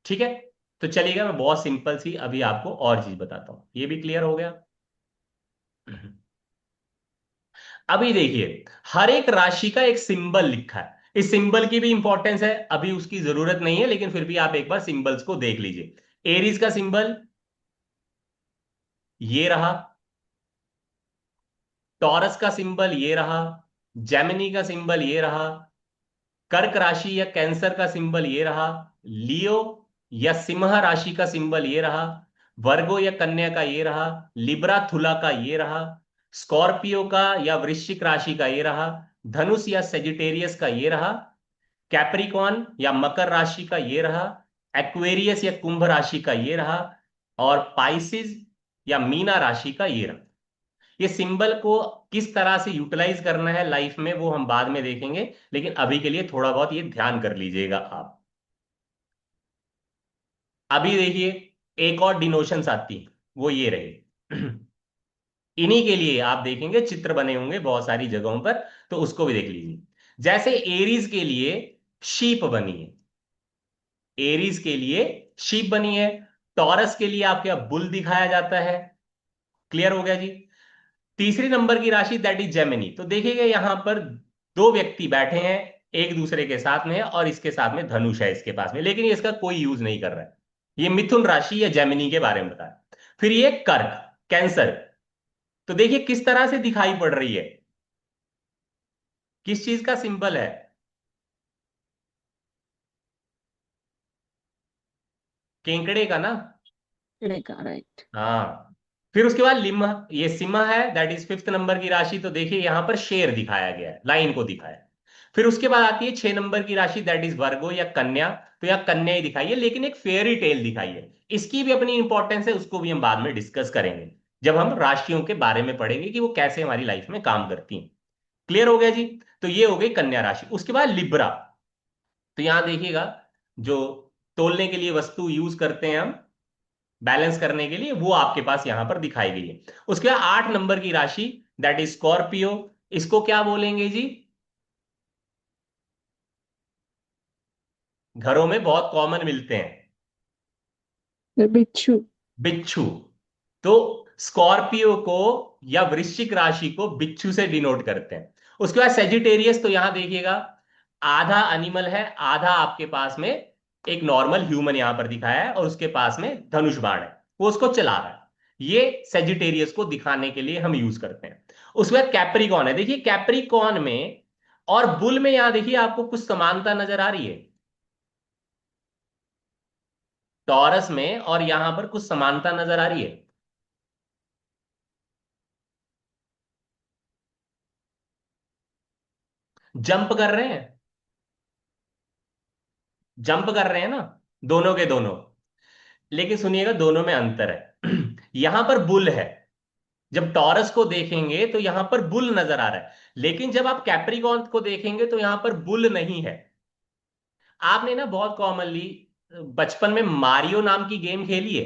Speaker 2: ठीक है, तो चलिएगा मैं बहुत सिंपल सी अभी आपको और चीज बताता हूं, ये भी क्लियर हो गया। अभी देखिए, हर एक राशि का एक सिंबल लिखा है, इस सिंबल की भी इंपॉर्टेंस है, अभी उसकी जरूरत नहीं है, लेकिन फिर भी आप एक बार सिंबल्स को देख लीजिए। एरीज का सिंबल ये रहा, टॉरस का सिंबल ये रहा, जेमिनी का सिंबल ये रहा, कर्क राशि या कैंसर का सिंबल ये रहा, लियो या सिंह राशि का सिंबल ये रहा, वर्गो या कन्या का ये रहा, लिब्रा थुला का ये रहा, स्कॉर्पियो का या वृश्चिक राशि का ये रहा, धनुष या सेजिटेरियस का ये रहा, कैप्रिकॉन या मकर राशि का ये रहा, एक्वेरियस या कुंभ राशि का ये रहा, और पाइसिस या मीना राशि का ये रहा। ये सिंबल को किस तरह से यूटिलाइज करना है लाइफ में वो हम बाद में देखेंगे, लेकिन अभी के लिए थोड़ा बहुत ये ध्यान कर लीजिएगा आप। अभी देखिए, एक और डिनोशंस आती है, वो ये रहे। इन्हीं के लिए आप देखेंगे चित्र बने होंगे बहुत सारी जगहों पर, तो उसको भी देख लीजिए। जैसे एरीज के लिए शीप बनी है, एरीज के लिए शीप बनी है। टॉरस के लिए आपके यहाँ बुल दिखाया जाता है। क्लियर हो गया जी? तीसरी नंबर की राशि दैट इज जेमिनी। तो देखिएगा यहां पर दो व्यक्ति बैठे हैं, एक दूसरे के साथ में है, और इसके साथ में धनुष है इसके पास में, लेकिन ये इसका कोई यूज नहीं कर रहा है। ये मिथुन राशि या जेमिनी के बारे में बताया। फिर ये कर्क, कैंसर। तो देखिए किस तरह से दिखाई पड़ रही है, किस चीज का सिंबल है? केंकड़े का ना?
Speaker 1: रहेगा, राइट।
Speaker 2: हाँ। फिर उसके बाद लिम, ये सिंह है, दैट इज 5th नंबर की राशि, तो देखिए यहां पर शेर दिखाया गया है, लाइन को दिखाया। फिर उसके बाद आती है 6 नंबर की राशि, दैट इज वर्गो या कन्या। तो यह कन्या ही दिखाई है, लेकिन एक फेयरी टेल दिखाई है, इसकी भी अपनी इंपॉर्टेंस है, उसको भी हम बाद में डिस्कस करेंगे जब हम राशियों के बारे में पढ़ेंगे कि वो कैसे हमारी लाइफ में काम करती हैं। क्लियर हो गया जी? तो ये हो गई कन्या राशि। उसके बाद लिब्रा। तो यहां देखिएगा, जो तोलने के लिए वस्तु यूज करते हैं हम, बैलेंस करने के लिए, वो आपके पास यहां पर दिखाई गई है। उसके बाद 8 नंबर की राशि, दैट इज स्कॉर्पियो। इसको क्या बोलेंगे जी? घरों में बहुत कॉमन मिलते हैं,
Speaker 1: बिच्छू।
Speaker 2: बिच्छू। तो स्कॉर्पियो को या वृश्चिक राशि को बिच्छू से डिनोट करते हैं। उसके बाद सेजिटेरियस, तो यहां देखिएगा आधा एनिमल है, आधा आपके पास में एक नॉर्मल ह्यूमन यहां पर दिखाया है, और उसके पास में धनुष बाण है, वो उसको चला रहा है। ये सेजिटेरियस को दिखाने के लिए हम यूज करते हैं। उसके बाद कैप्रिकॉन है, देखिए कैप्रिकॉन में और बुल में यहां देखिए आपको कुछ समानता नजर आ रही है, टॉरस में और यहां पर कुछ समानता नजर आ रही है। जंप कर रहे हैं, जंप कर रहे हैं ना, दोनों के दोनों। लेकिन सुनिएगा दोनों में अंतर है। यहां पर बुल है, जब टॉरस को देखेंगे तो यहां पर बुल नजर आ रहा है, लेकिन जब आप कैप्रिकॉन को देखेंगे तो यहां पर बुल नहीं है। आपने ना बहुत कॉमनली बचपन में मारियो नाम की गेम खेली है,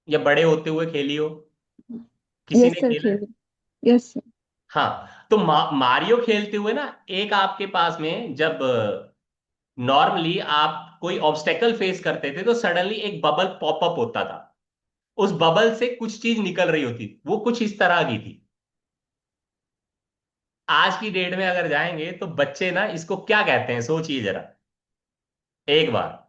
Speaker 2: या बड़े होते हुए खेली हो, किसी
Speaker 1: यस
Speaker 2: ने
Speaker 1: सर,
Speaker 2: खेला है?
Speaker 1: खेल। Yes sir.
Speaker 2: हाँ, तो मारियो खेलते हुए ना, एक आपके पास में जब नॉर्मली आप कोई ऑब्स्टेकल फेस करते थे तो सडनली एक बबल पॉपअप होता था, उस बबल से कुछ चीज निकल रही होती, वो कुछ इस तरह की थी। आज की डेट में अगर जाएंगे तो बच्चे ना इसको क्या कहते हैं, सोचिए जरा एक बार।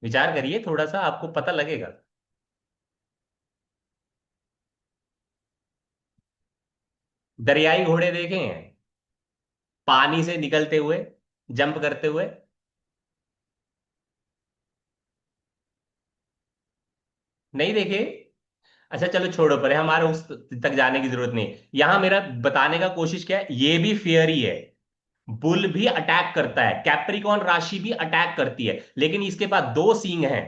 Speaker 2: विचार करिए थोड़ा सा, आपको पता लगेगा। दरियाई घोड़े देखे हैं, पानी से निकलते हुए, जंप करते हुए? नहीं देखे? अच्छा चलो छोड़ो, पर हमारे उस तक जाने की जरूरत नहीं। यहां मेरा बताने का कोशिश क्या है, ये भी फेयर ही है। बुल भी अटैक करता है, कैप्रिकॉन राशि भी अटैक करती है, लेकिन इसके पास दो सींग हैं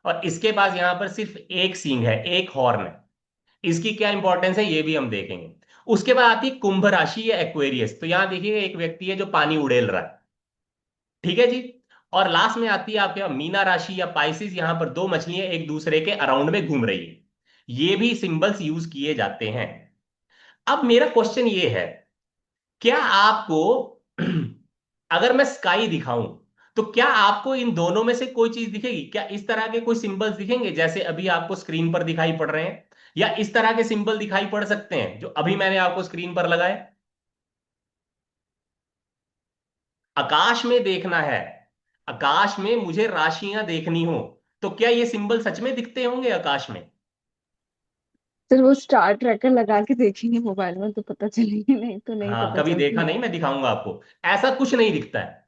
Speaker 2: और इसके पास यहां पर सिर्फ एक सींग है, एक हॉर्न है। इसकी क्या इंपॉर्टेंस है ये भी हम देखेंगे। उसके बाद आती है कुंभ राशि या एक्वेरियस। तो यहां देखिए एक व्यक्ति है जो पानी उड़ेल रहा है, ठीक है जी। और लास्ट में आती है आपके यहाँ मीना राशि या पाइसिस, यहां पर दो मछलियां एक दूसरे के अराउंड में घूम रही है। ये भी सिंबल्स यूज किए जाते हैं। अब मेरा क्वेश्चन ये है, क्या आपको अगर मैं स्काई दिखाऊं तो क्या आपको इन दोनों में से कोई चीज दिखेगी? क्या इस तरह के कोई सिंबल्स दिखेंगे जैसे अभी आपको स्क्रीन पर दिखाई पड़ रहे हैं, या इस तरह के सिंबल दिखाई पड़ सकते हैं जो अभी मैंने आपको स्क्रीन पर लगाए? आकाश में देखना है, आकाश में मुझे राशियां देखनी हो, तो क्या ये सिंबल सच में दिखते होंगे आकाश में?
Speaker 1: सर वो स्टार ट्रैकर लगा के देखेंगे मोबाइल में तो पता चलेगी, नहीं तो नहीं
Speaker 2: हाँ,
Speaker 1: पता
Speaker 2: कभी देखा
Speaker 1: चलती।
Speaker 2: नहीं, मैं दिखाऊंगा आपको। ऐसा कुछ नहीं दिखता है,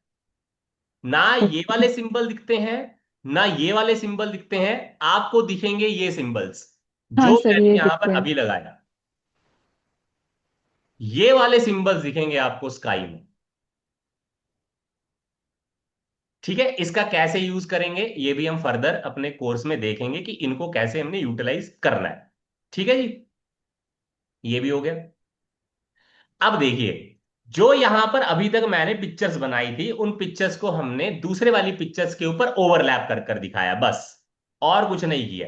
Speaker 2: ना ये
Speaker 1: ओके।
Speaker 2: वाले सिंबल दिखते हैं, ना ये वाले सिंबल दिखते हैं। आपको दिखेंगे ये सिंबल्स
Speaker 1: हाँ
Speaker 2: जो
Speaker 1: सर,
Speaker 2: मैंने
Speaker 1: ये
Speaker 2: यहां पर
Speaker 1: दिखते हैं।
Speaker 2: अभी लगाया, ये वाले सिंबल्स दिखेंगे आपको स्काई में। ठीक है, इसका कैसे यूज करेंगे ये भी हम फर्दर अपने कोर्स में देखेंगे कि इनको कैसे हमने यूटिलाइज करना है। ठीक है जी, ये भी हो गया। अब देखिए, जो यहां पर अभी तक मैंने पिक्चर्स बनाई थी उन पिक्चर्स को हमने दूसरे वाली पिक्चर्स के ऊपर ओवरलैप कर कर दिखाया, बस और कुछ नहीं किया।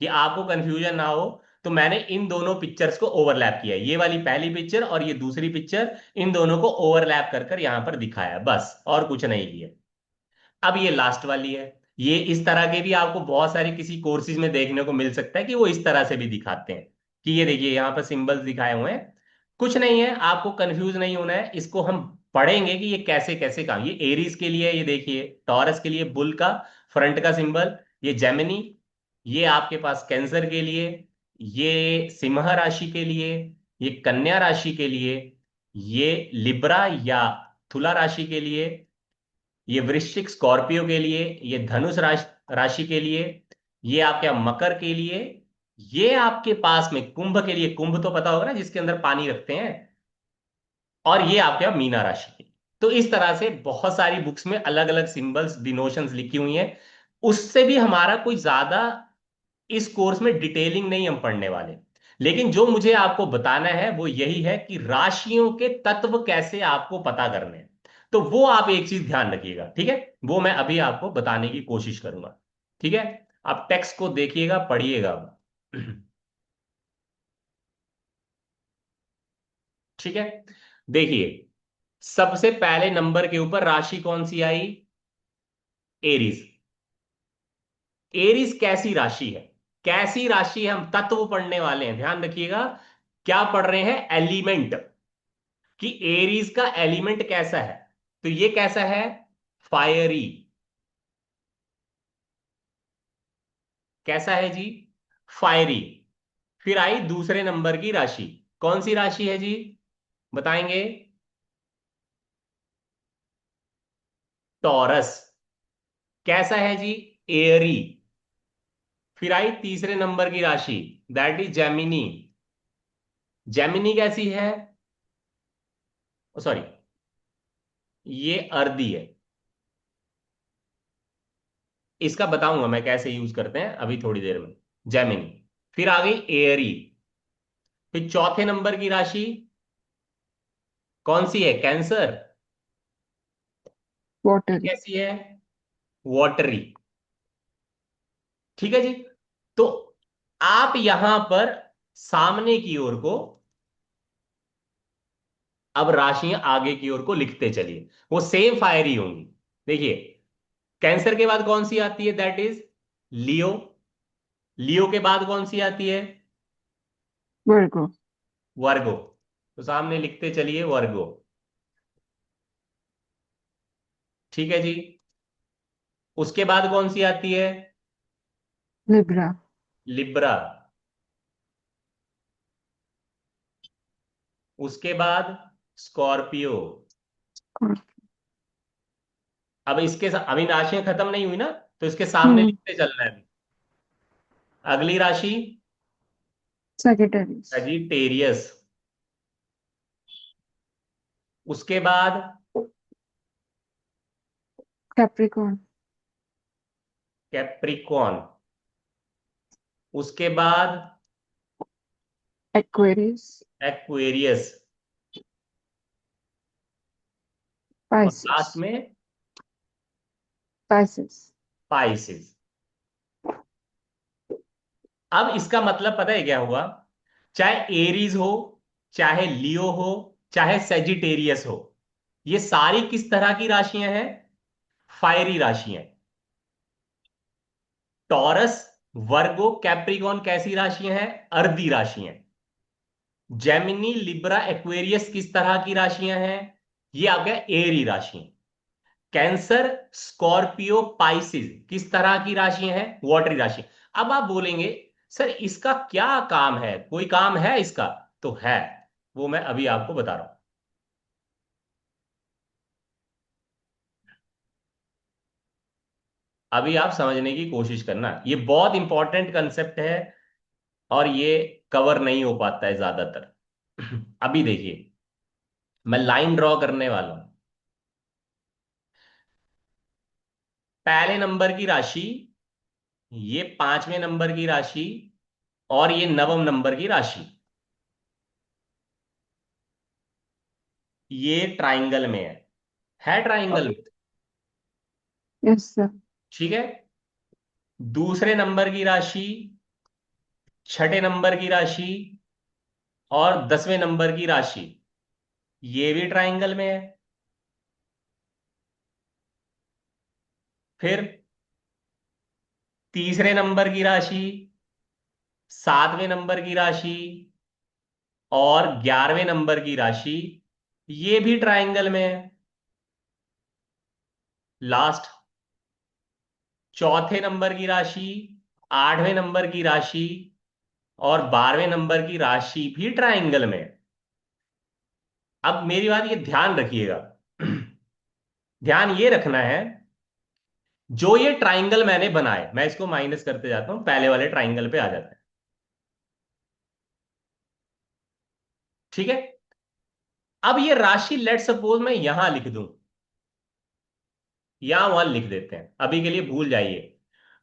Speaker 2: कि आपको कंफ्यूजन ना हो, तो मैंने इन दोनों पिक्चर्स को ओवरलैप किया, ये वाली पहली पिक्चर और ये दूसरी पिक्चर, इन दोनों को ओवरलैप कर कर यहां पर दिखाया, बस और कुछ नहीं किया। अब ये लास्ट वाली है, ये इस तरह के भी आपको बहुत सारे किसी कोर्सेज में देखने को मिल सकता है कि वो इस तरह से भी दिखाते हैं कि ये देखिए यहां पर सिंबल्स दिखाए हुए हैं। कुछ नहीं है, आपको कंफ्यूज नहीं होना है, इसको हम पढ़ेंगे कि ये कैसे कैसे काम। ये एरीज के लिए, ये देखिए टॉरस के लिए बुल का फ्रंट का सिंबल, ये जेमिनी, ये आपके पास कैंसर के लिए, ये सिंह राशि के लिए, ये कन्या राशि के लिए, ये लिब्रा या तुला राशि के लिए, ये वृश्चिक स्कॉर्पियो के लिए, ये धनुष राशि के लिए, ये आपके यहाँ मकर के लिए, ये आपके पास में कुंभ के लिए, कुंभ तो पता होगा ना जिसके अंदर पानी रखते हैं, और ये आपके यहाँ मीना राशि के लिए। तो इस तरह से बहुत सारी बुक्स में अलग अलग सिंबल्स डिनोशंस लिखी हुई हैं। उससे भी हमारा कोई ज्यादा इस कोर्स में डिटेलिंग नहीं हम पढ़ने वाले। लेकिन जो मुझे आपको बताना है वो यही है कि राशियों के तत्व कैसे आपको पता करने हैं। तो वो आप एक चीज ध्यान रखिएगा, ठीक है, वो मैं अभी आपको बताने की कोशिश करूंगा। ठीक है, आप टेक्स्ट को देखिएगा, पढ़िएगा। ठीक है, देखिए सबसे पहले नंबर के ऊपर राशि कौन सी आई? एरीज। एरीज कैसी राशि है? कैसी राशि है, हम तत्व पढ़ने वाले हैं, ध्यान रखिएगा। क्या पढ़ रहे हैं? एलिमेंट, कि एरीज का एलिमेंट कैसा है। तो ये कैसा है? फायरी। कैसा है जी? फायरी। फिर आई दूसरे नंबर की राशि, कौन सी राशि है जी, बताएंगे? टॉरस। कैसा है जी? एरी। फिर आई तीसरे नंबर की राशि, दैट इज जेमिनी। जेमिनी कैसी है? सॉरी, ये अर्दी है। इसका बताऊंगा मैं कैसे यूज करते हैं अभी थोड़ी देर में। जेमिनी। फिर आ गई एरी। फिर चौथे नंबर की राशि कौन सी है? कैंसर। ये
Speaker 1: वाटर।
Speaker 2: कैसी है? वॉटरी। ठीक है जी। तो आप यहां पर सामने की ओर को अब राशियां आगे की ओर को लिखते चलिए, वो सेम फायर ही होंगी। देखिए, कैंसर के बाद कौन सी आती है? दैट इज लियो। लियो के बाद कौन सी आती है?
Speaker 1: वर्गो।
Speaker 2: वर्गो। तो सामने लिखते चलिए वर्गो। ठीक है जी। उसके बाद कौन सी आती है?
Speaker 1: लिब्रा।
Speaker 2: लिब्रा। उसके बाद स्कॉर्पियो। अब अभी राशियां खत्म नहीं हुई ना, तो इसके सामने
Speaker 1: हम्म।
Speaker 2: लिखते चलना है। अगली राशि
Speaker 1: सजिटेरियस।
Speaker 2: सजिटेरियस। उसके बाद
Speaker 1: कैप्रिकॉर्न।
Speaker 2: कैप्रिकॉन। उसके बाद
Speaker 1: एक्वेरियस।
Speaker 2: एक्वेरियस। और
Speaker 1: पाइसेस।
Speaker 2: लास्ट में
Speaker 1: पाइसेस।
Speaker 2: पाइसिस। अब इसका मतलब पता है क्या हुआ? चाहे एरीज हो, चाहे लियो हो, चाहे सेजिटेरियस हो, ये सारी किस तरह की राशियां हैं? फायरी राशियां। टॉरस, वर्गो, कैप्रिकॉन कैसी राशियां हैं? अर्दी राशियां। जेमिनी, लिब्रा, एक्वेरियस किस तरह की राशियां हैं? ये आ गया एरी राशियां। कैंसर, स्कॉर्पियो, पाइसिस किस तरह की राशियां हैं? वाटरी राशि। अब आप बोलेंगे सर इसका क्या काम है, कोई काम है इसका? तो है, वो मैं अभी आपको बता रहा हूं। अभी आप समझने की कोशिश करना, ये बहुत इंपॉर्टेंट कंसेप्ट है और ये कवर नहीं हो पाता है ज्यादातर। अभी देखिए, मैं लाइन ड्रॉ करने वाला हूं। पहले नंबर की राशि, ये पांचवें नंबर की राशि, और ये नवम नंबर की राशि, ये ट्राइंगल में है ट्राइंगल में।
Speaker 1: Yes sir.
Speaker 2: ठीक है। दूसरे नंबर की राशि, छठे नंबर की राशि, और 10वें नंबर की राशि, ये भी ट्राइंगल में है। फिर तीसरे नंबर की राशि, 7वें नंबर की राशि, और 11वें नंबर की राशि, ये भी ट्राइंगल में है। लास्ट, चौथे नंबर की राशि, 8वें नंबर की राशि, और 12वें नंबर की राशि भी ट्राइंगल में है। अब मेरी बात ये ध्यान रखिएगा। ध्यान ये रखना है, जो ये ट्राइंगल मैंने बनाए, मैं इसको माइनस करते जाता हूं, पहले वाले ट्राइंगल पे आ जाता है। ठीक है। अब ये राशि लेट सपोज मैं यहां लिख दूं, यहां 1 लिख देते हैं, अभी के लिए भूल जाइए।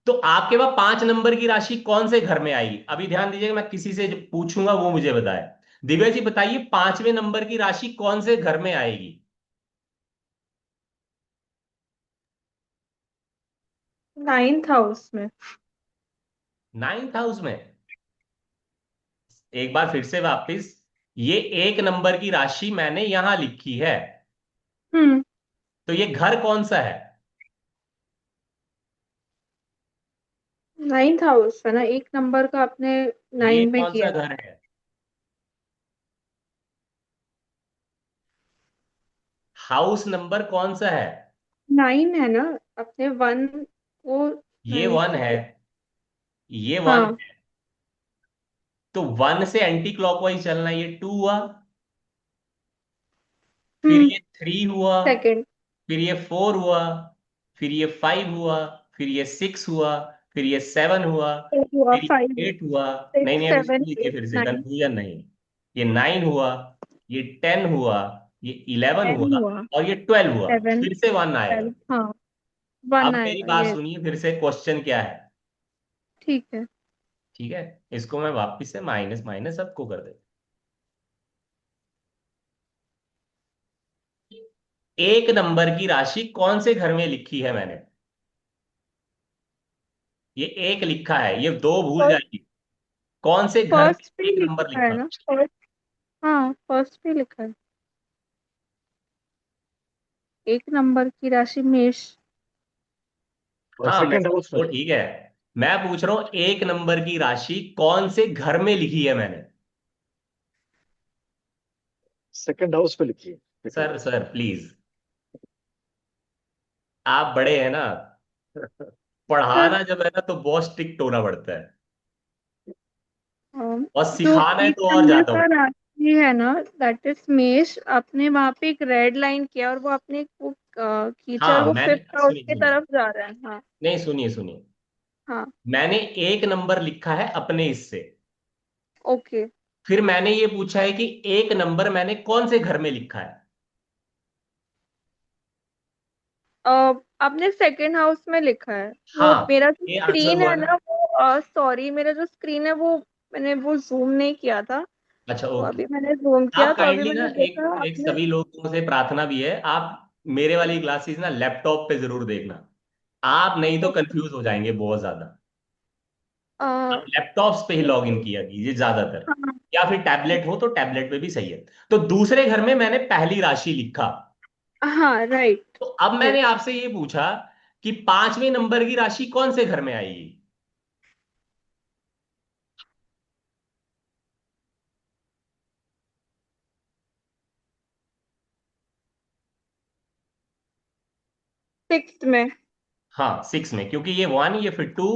Speaker 2: तो आपके पास 5 नंबर की राशि कौन से घर में आएगी? अभी ध्यान दीजिएगा, मैं किसी से जो पूछूंगा वो मुझे बताए। दिव्या जी बताइए, 5वें नंबर की राशि कौन से घर में आएगी?
Speaker 4: 9th हाउस में।
Speaker 2: 9th हाउस में। एक बार फिर से वापस, ये 1 नंबर की राशि मैंने यहां लिखी है,
Speaker 4: हम्म।
Speaker 2: तो ये घर कौन सा है?
Speaker 4: 9th हाउस है ना, एक नंबर का आपने
Speaker 2: ये
Speaker 4: 9 में
Speaker 2: कौन सा
Speaker 4: किया।
Speaker 2: घर है? हाउस नंबर कौन सा है?
Speaker 4: 9 है ना, आपने 1 को
Speaker 2: ये
Speaker 4: 9
Speaker 2: वन
Speaker 4: से
Speaker 2: है।
Speaker 4: किया।
Speaker 2: ये वन
Speaker 4: हाँ।
Speaker 2: है। तो 1 से एंटी क्लॉकवाइज चलना, ये 2 हुआ। फिर
Speaker 4: हम्म।
Speaker 2: ये 3 हुआ।
Speaker 4: सेकंड।
Speaker 2: फिर ये 4 हुआ। फिर ये 5 हुआ। फिर ये 6 हुआ। फिर ये 7 हुआ।
Speaker 4: हुआ
Speaker 2: फिर
Speaker 4: 5
Speaker 2: ये 8 हुआ। नहीं
Speaker 4: 6
Speaker 2: नहीं, अब इसको
Speaker 4: 7
Speaker 2: लिखिए
Speaker 4: 8
Speaker 2: फिर से,
Speaker 4: 9।
Speaker 2: कंफ्यूजन नहीं। ये 9 हुआ। ये 10 हुआ। ये 11
Speaker 4: 10
Speaker 2: हुआ।
Speaker 4: हुआ।
Speaker 2: और ये 12 हुआ।
Speaker 4: 7
Speaker 2: फिर से 1 आएगा।
Speaker 4: 12। हाँ, 1
Speaker 2: अब मेरी
Speaker 4: आएगा
Speaker 2: बात
Speaker 4: ये।
Speaker 2: सुनिए फिर से, क्वेश्चन क्या है?
Speaker 4: ठीक है।
Speaker 2: ठीक है। इसको मैं वापस से माइनस माइनस सबको कर देता एक नंबर की राशि कौन से घर में लिखी है मैंने? ये एक लिखा है, ये दो भूल
Speaker 4: फर्स्ट
Speaker 2: जाएगी। कौन से घर में
Speaker 4: फर्स्ट पे
Speaker 2: एक नंबर
Speaker 4: लिखा है
Speaker 2: लिखा?
Speaker 4: ना, फर्स्ट। हाँ, फर्स्ट पे लिखा है। एक नंबर की राशि मेष।
Speaker 2: हाँ मैं,
Speaker 3: सेकंड हाउस में।
Speaker 2: वो ठीक है। मैं पूछ रहा हूं एक नंबर की राशि कौन से घर में लिखी है मैंने?
Speaker 3: सेकंड हाउस पे लिखिए, second
Speaker 2: sir
Speaker 3: house.
Speaker 2: Sir please, आप बड़े हैं ना,
Speaker 4: सर,
Speaker 2: पढ़ाना जब है ना तो बहुत स्ट्रिक्ट होना पड़ता है, और
Speaker 4: जो
Speaker 2: सिखाना है
Speaker 4: एक
Speaker 2: तो और
Speaker 4: नंबर
Speaker 2: ज्यादा
Speaker 4: का
Speaker 2: होता
Speaker 4: राशि है ना, दैट इज मेष। आपने वहां पे एक रेड लाइन किया और वो अपने वो
Speaker 2: है।
Speaker 4: खींचा और
Speaker 2: हाँ
Speaker 4: वो
Speaker 2: मैंने,
Speaker 4: फिफ्थ हाउस
Speaker 2: सुनिए
Speaker 4: की
Speaker 2: सुनिए,
Speaker 4: तरफ जा रहा है। हाँ।
Speaker 2: नहीं सुनिए सुनिए,
Speaker 4: हाँ।
Speaker 2: मैंने एक नंबर लिखा है अपने इससे।
Speaker 4: ओके।
Speaker 2: फिर मैंने ये पूछा है कि एक नंबर मैंने कौन से घर में लिखा है?
Speaker 4: आपने सेकंड हाउस में लिखा है। वो
Speaker 2: हाँ,
Speaker 4: मेरा जो
Speaker 2: ये आंसर
Speaker 4: स्क्रीन
Speaker 2: हुआ
Speaker 4: है
Speaker 2: ना।
Speaker 4: ना, वो सॉरी, मेरा जो स्क्रीन है वो मैंने वो जूम नहीं किया था।
Speaker 2: अच्छा
Speaker 4: तो
Speaker 2: ओके।
Speaker 4: अभी मैंने जूम किया
Speaker 2: आप
Speaker 4: तो अभी
Speaker 2: काइंडली ना,
Speaker 4: मैंने
Speaker 2: एक
Speaker 4: देखा
Speaker 2: एक
Speaker 4: आपने।
Speaker 2: सभी लोगों से प्रार्थना भी है, आप मेरे वाली क्लासेस ना लैपटॉप पे जरूर देखना। आप नहीं तो कंफ्यूज हो जाएंगे बहुत ज्यादा। आप लैपटॉप्स पे ही लॉग इन किया कीजिए ज्यादातर,
Speaker 4: हाँ।
Speaker 2: या फिर टैबलेट हो तो टैबलेट पे भी सही है। तो दूसरे घर में मैंने पहली राशि लिखा।
Speaker 4: हाँ, राइट।
Speaker 2: तो अब
Speaker 4: यस।
Speaker 2: मैंने आपसे ये पूछा कि पांचवें नंबर की राशि कौन से घर में आएगी?
Speaker 4: सिक्स्थ में।
Speaker 2: हाँ सिक्स में, क्योंकि ये वन, ये फिर टू,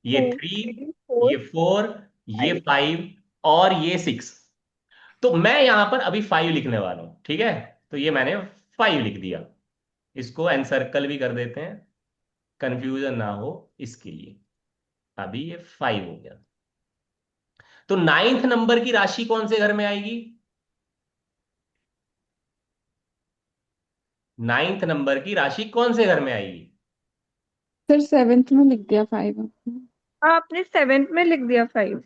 Speaker 2: ये
Speaker 4: टू,
Speaker 2: थ्री,
Speaker 4: थ्री, फोर,
Speaker 2: ये फोर, ये
Speaker 4: फाइव।
Speaker 2: फाइव, और ये सिक्स। तो मैं यहां पर अभी फाइव लिखने वाला हूं, ठीक है? तो ये मैंने फाइव लिख दिया। इसको एनसर्कल भी कर देते हैं, कंफ्यूजन ना हो इसके लिए। अभी ये फाइव हो गया। तो नाइन्थ नंबर की राशि कौन से घर में आएगी? नाइन्थ नंबर की राशि कौन से घर में आएगी?
Speaker 1: सर सेवेंथ में लिख दिया 5।
Speaker 4: हाँ, आपने सेवेंथ में लिख दिया 5।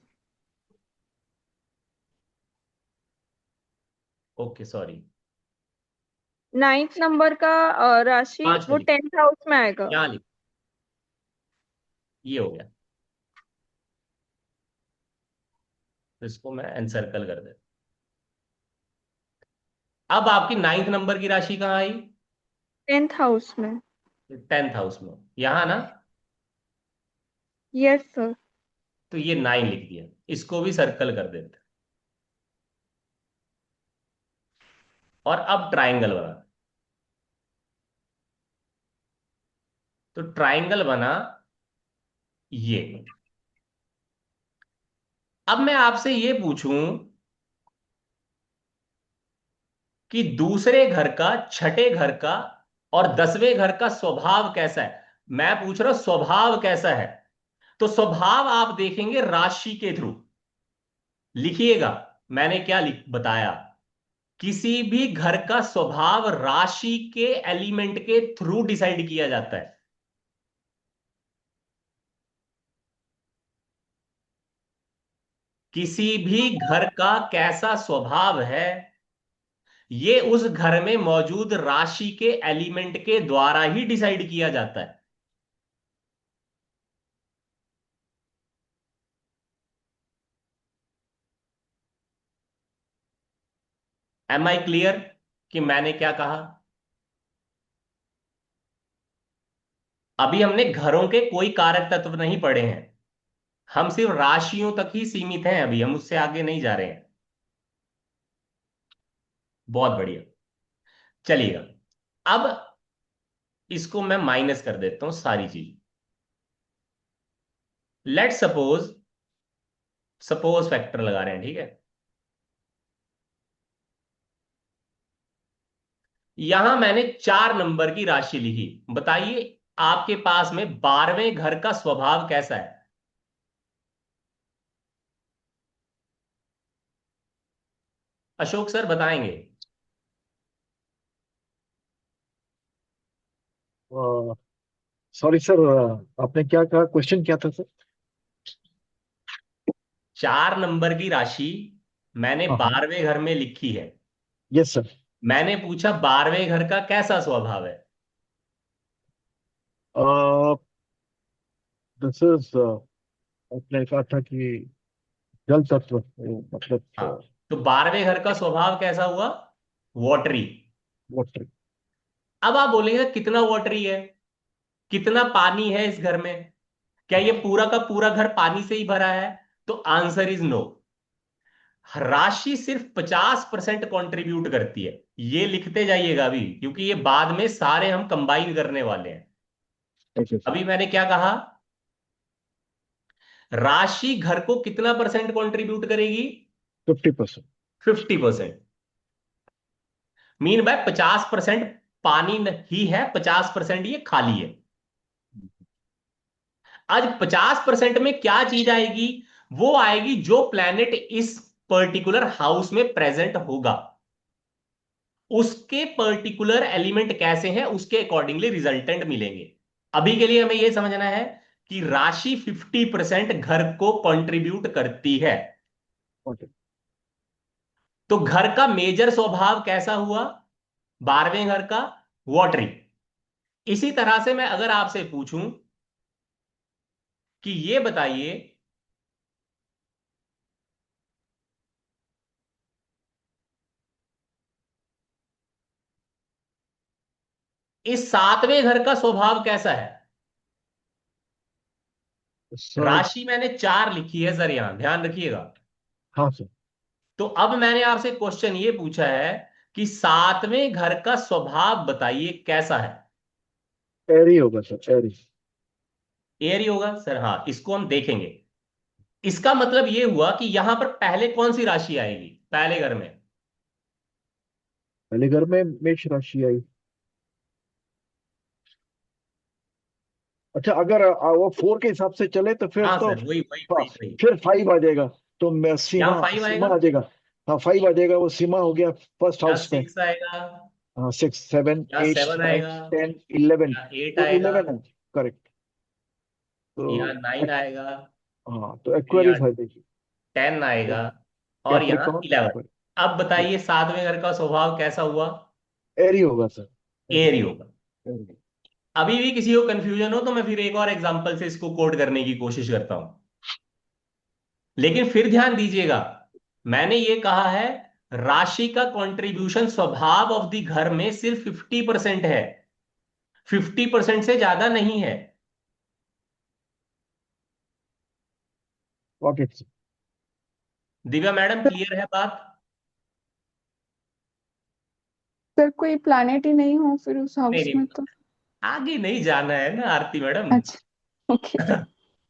Speaker 2: Okay sorry.
Speaker 4: नाइन्थ नंबर का राशि
Speaker 2: पांच में
Speaker 4: वो
Speaker 2: लिख,
Speaker 4: 10th हाउस में आएगा।
Speaker 2: यहां लिख, ये हो गया। तो इसको मैं एनसर्कल कर देता। अब आपकी नाइन्थ नंबर की राशि कहाँ आई?
Speaker 4: 10th हाउस में।
Speaker 2: टेंथ हाउस में, यहां ना।
Speaker 4: Yes sir.
Speaker 2: तो ये नाइन लिख दिया, इसको भी सर्कल कर देते। और अब ट्राइंगल बना। तो ट्राइंगल बना ये। अब मैं आपसे ये पूछूं कि दूसरे घर का, छठे घर का और 10वें घर का स्वभाव कैसा है। मैं पूछ रहा हूं स्वभाव कैसा है। तो स्वभाव आप देखेंगे राशि के थ्रू। लिखिएगा, मैंने क्या बताया। किसी भी घर का स्वभाव राशि के एलिमेंट के थ्रू डिसाइड किया जाता है। किसी भी घर का कैसा स्वभाव है, ये उस घर में मौजूद राशि के एलिमेंट के द्वारा ही डिसाइड किया जाता है। एम आई क्लियर कि मैंने क्या कहा? अभी हमने घरों के कोई कारक तत्व नहीं पढ़े हैं, हम सिर्फ राशियों तक ही सीमित हैं, अभी हम उससे आगे नहीं जा रहे हैं। बहुत बढ़िया। चलिएगा, अब इसको मैं माइनस कर देता हूं सारी चीज। लेट सपोज, सपोज फैक्टर लगा रहे हैं, ठीक है? यहां मैंने चार नंबर की राशि लिखी। बताइए आपके पास में 12वें घर का स्वभाव कैसा है? अशोक सर बताएंगे।
Speaker 3: सॉरी सर, आपने क्या कहा, क्वेश्चन क्या था सर?
Speaker 2: चार नंबर की राशि मैंने
Speaker 3: हाँ हाँ।
Speaker 2: 12वें घर में लिखी है।
Speaker 3: Yes sir.
Speaker 2: मैंने पूछा 12वें घर का कैसा स्वभाव है।
Speaker 3: दिस इज, आपने कहा था कि जल तत्व, मतलब
Speaker 2: हाँ, तो 12वें घर का स्वभाव कैसा हुआ? वॉटरी।
Speaker 3: वाटर।
Speaker 2: अब आप बोलेंगे कितना वॉटरी है, कितना पानी है इस घर में, क्या ये पूरा का पूरा घर पानी से ही भरा है? तो आंसर इज नो। राशि सिर्फ 50% कंट्रीब्यूट करती है। ये लिखते जाइएगा अभी, क्योंकि ये बाद में सारे हम कंबाइन करने वाले हैं।
Speaker 3: Okay sir.
Speaker 2: अभी मैंने क्या कहा? राशि घर को कितना परसेंट कंट्रीब्यूट करेगी?
Speaker 3: 50%।
Speaker 2: 50%। मीन बाय 50% पानी ही है, 50% ये खाली है। आज 50% में क्या चीज आएगी? वो आएगी जो प्लैनेट इस पर्टिकुलर हाउस में प्रेजेंट होगा, उसके पर्टिकुलर एलिमेंट कैसे हैं, उसके अकॉर्डिंगली रिजल्टेंट मिलेंगे। अभी के लिए हमें यह समझना है कि राशि 50% घर को कंट्रीब्यूट करती है।
Speaker 3: ओके।
Speaker 2: तो घर का मेजर स्वभाव कैसा हुआ? 12वें घर का वॉटरी। इसी तरह से मैं अगर आपसे पूछूं कि ये बताइए, इस 7वें घर का स्वभाव कैसा है?
Speaker 3: सर।
Speaker 2: राशि मैंने 4 लिखी है सर, यहां ध्यान रखिएगा।
Speaker 3: हाँ सर।
Speaker 2: तो अब मैंने आपसे क्वेश्चन ये पूछा है कि 7वें घर का स्वभाव बताइए कैसा है।
Speaker 3: एरी होगा सर, एरी।
Speaker 2: एयर ही होगा सर, हाँ, इसको हम देखेंगे। इसका मतलब ये हुआ कि यहां पर पहले कौन सी राशि आएगी पहले घर में?
Speaker 3: पहले घर में मेष राशि आई। अच्छा, अगर वो 4 के हिसाब से चले तो फिर
Speaker 2: हाँ
Speaker 3: तो
Speaker 2: सर, वही वही वही वही।
Speaker 3: फिर 5 आ जाएगा। तो
Speaker 2: यहां
Speaker 3: सीमा
Speaker 2: 5
Speaker 3: सीमा
Speaker 2: आएगा
Speaker 3: आ जाएगा। हाँ, 5 आ जाएगा, वो सीमा हो गया फर्स्ट
Speaker 2: या
Speaker 3: हाउस में।
Speaker 2: 6 आएगा
Speaker 3: हाँ, 6, 7,
Speaker 2: या
Speaker 3: 8,
Speaker 2: 7
Speaker 3: 9,
Speaker 2: आएगा
Speaker 3: 10, 11।
Speaker 2: या 8
Speaker 3: तो
Speaker 2: आएगा
Speaker 3: 11 है। करेक्ट।
Speaker 2: या
Speaker 3: तो
Speaker 2: 9 आएगा
Speaker 3: हाँ, तो
Speaker 2: या
Speaker 3: एक्वेरियस है, देखिए।
Speaker 2: 10 आएगा और यहाँ
Speaker 3: कैप्रिकॉर्न।
Speaker 2: 11। अब बताइए 7वें घर का स्वभाव कैसा हुआ?
Speaker 3: एरी होगा सर, एरी।
Speaker 2: एयर ही होगा।
Speaker 3: एरी।
Speaker 2: अभी भी किसी को कंफ्यूजन हो तो मैं फिर एक और एग्जांपल से इसको कोड करने की कोशिश करता हूं। लेकिन फिर ध्यान दीजिएगा, मैंने ये कहा है राशि का कंट्रीब्यूशन स्वभाव ऑफ द घर में सिर्फ 50% है, 50% से ज्यादा नहीं है।
Speaker 3: Okay sir.
Speaker 2: Divya madam, clear है बात?
Speaker 1: सर कोई प्लानेट ही नहीं हो फिर उस
Speaker 2: नहीं
Speaker 1: हाउस
Speaker 2: नहीं,
Speaker 1: में तो।
Speaker 2: आगे नहीं जाना है ना आरती मैडम।
Speaker 1: अच्छा। ओके।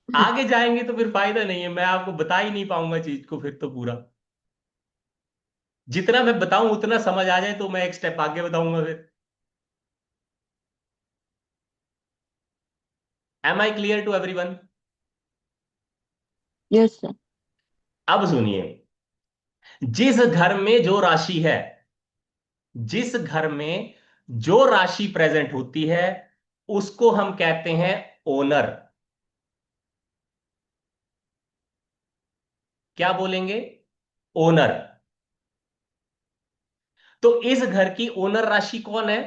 Speaker 2: आगे जाएंगे तो फिर फायदा नहीं है, मैं आपको बता ही नहीं पाऊंगा चीज को फिर तो पूरा। जितना मैं बताऊं उतना समझ आ जाए तो मैं एक स्टेप आगे बताऊंगा फिर। Am I clear to everyone?
Speaker 1: Yes sir.
Speaker 2: अब सुनिए, जिस घर में जो राशि है, जिस घर में जो राशि प्रेजेंट होती है, उसको हम कहते हैं ओनर। क्या बोलेंगे? ओनर। तो इस घर की ओनर राशि कौन है?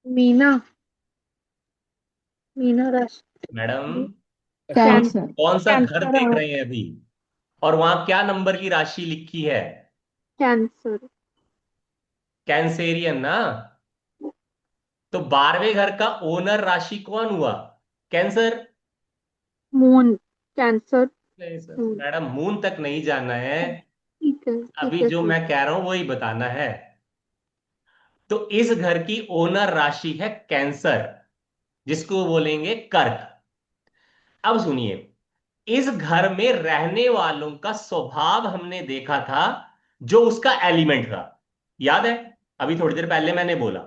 Speaker 4: मीना। मीना
Speaker 2: मैडम,
Speaker 4: राशि। कैं,
Speaker 1: कैंसर।
Speaker 2: कौन सा घर
Speaker 4: कैंसर
Speaker 2: देख
Speaker 4: है।
Speaker 2: रहे हैं अभी? और वहां क्या नंबर की राशि लिखी है?
Speaker 4: कैंसर।
Speaker 2: कैंसेरियन ना? तो 12वें घर का ओनर राशि कौन हुआ? कैंसर।
Speaker 4: मून। कैंसर।
Speaker 2: नहीं सर
Speaker 4: मून।
Speaker 2: मैडम, मून तक नहीं जाना है।
Speaker 4: ठीक
Speaker 2: अभी
Speaker 4: है
Speaker 2: जो
Speaker 4: सर।
Speaker 2: मैं कह रहा हूं वही बताना है। तो इस घर की ओनर राशि है कैंसर, जिसको बोलेंगे कर्क। अब सुनिए, इस घर में रहने वालों का स्वभाव हमने देखा था, जो उसका एलिमेंट था, याद है? अभी थोड़ी देर पहले मैंने बोला।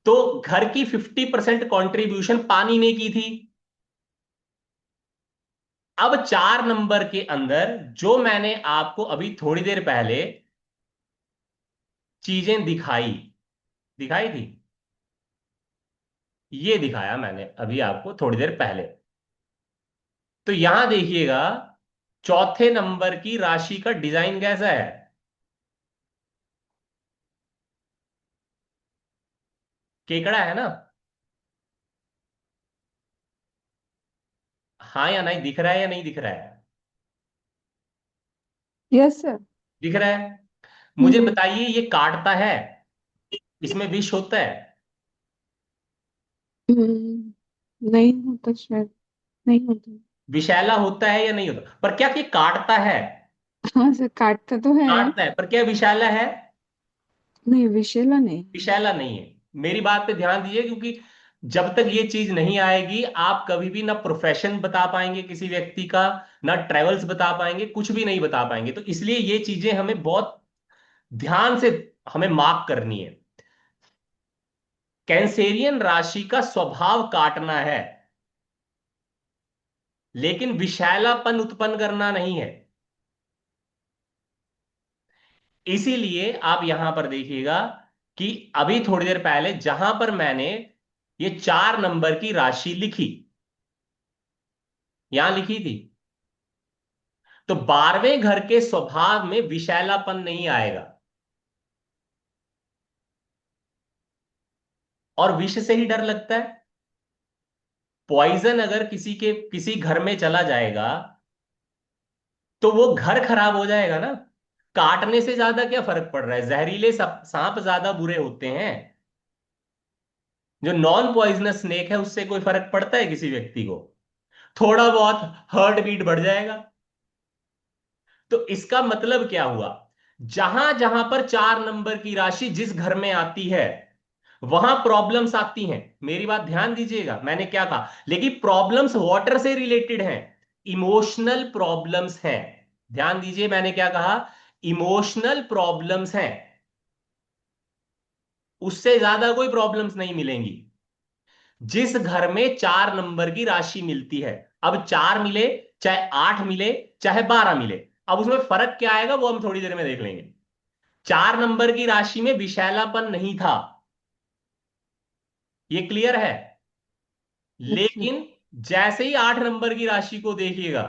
Speaker 2: तो घर की 50% कंट्रीब्यूशन पानी ने की थी। अब 4 नंबर के अंदर जो मैंने आपको अभी थोड़ी देर पहले चीजें दिखाई, दिखाई थी, ये दिखाया मैंने अभी आपको थोड़ी देर पहले। तो यहां देखिएगा, चौथे नंबर की राशि का डिजाइन कैसा है? केकड़ा है ना? हाँ या नहीं, दिख रहा है या नहीं दिख रहा है?
Speaker 1: Yes sir.
Speaker 2: दिख रहा है। मुझे
Speaker 1: हम्म।
Speaker 2: बताइए, ये काटता है? इसमें विष होता है?
Speaker 1: नहीं होता शायद। नहीं होता।
Speaker 2: विषैला होता है या नहीं होता? पर क्या ये काटता है?
Speaker 1: हाँ सर, काटता तो है।
Speaker 2: काटता है, पर क्या विषैला है?
Speaker 1: नहीं, विषैला नहीं।
Speaker 2: विषैला नहीं है। मेरी बात पे ध्यान दीजिए, क्योंकि जब तक ये चीज नहीं आएगी, आप कभी भी ना प्रोफेशन बता पाएंगे किसी व्यक्ति का, ना ट्रेवल्स बता पाएंगे, कुछ भी नहीं बता पाएंगे। तो इसलिए ये चीजें हमें बहुत ध्यान से हमें मार्क करनी है। कैंसेरियन राशि का स्वभाव काटना है, लेकिन विषैलापन उत्पन्न करना नहीं है। इसीलिए आप यहां पर देखिएगा कि अभी थोड़ी देर पहले जहां पर मैंने ये 4 नंबर की राशि लिखी, यहां लिखी थी, तो 12वें घर के स्वभाव में विषैलापन नहीं आएगा। और विष से ही डर लगता है। पॉइजन अगर किसी घर में चला जाएगा, तो वो घर खराब हो जाएगा ना। काटने से ज्यादा क्या फर्क पड़ रहा है? जहरीले सांप ज्यादा बुरे होते हैं। जो नॉन पॉइजनस स्नेक है, उससे कोई फर्क पड़ता है किसी व्यक्ति को? थोड़ा बहुत हार्ट बीट बढ़ जाएगा। तो इसका मतलब क्या हुआ? जहां जहां पर 4 नंबर की राशि जिस घर में आती है, वहां प्रॉब्लम्स आती हैं। मेरी बात ध्यान दीजिएगा, मैंने क्या कहा। लेकिन प्रॉब्लम्स वाटर से रिलेटेड हैं, इमोशनल प्रॉब्लम्स हैं। ध्यान दीजिए, मैंने क्या कहा? इमोशनल प्रॉब्लम्स हैं। उससे ज्यादा कोई प्रॉब्लम्स नहीं मिलेंगी। जिस घर में 4 नंबर की राशि मिलती है, अब 4 मिले, चाहे 8 मिले, चाहे 12 मिले, अब उसमें फर्क क्या आएगा वो हम थोड़ी देर में देख लेंगे। 4 नंबर की राशि में विषैलापन नहीं था, ये क्लियर है।
Speaker 1: अच्छा।
Speaker 2: लेकिन जैसे ही 8 नंबर की राशि को देखिएगा,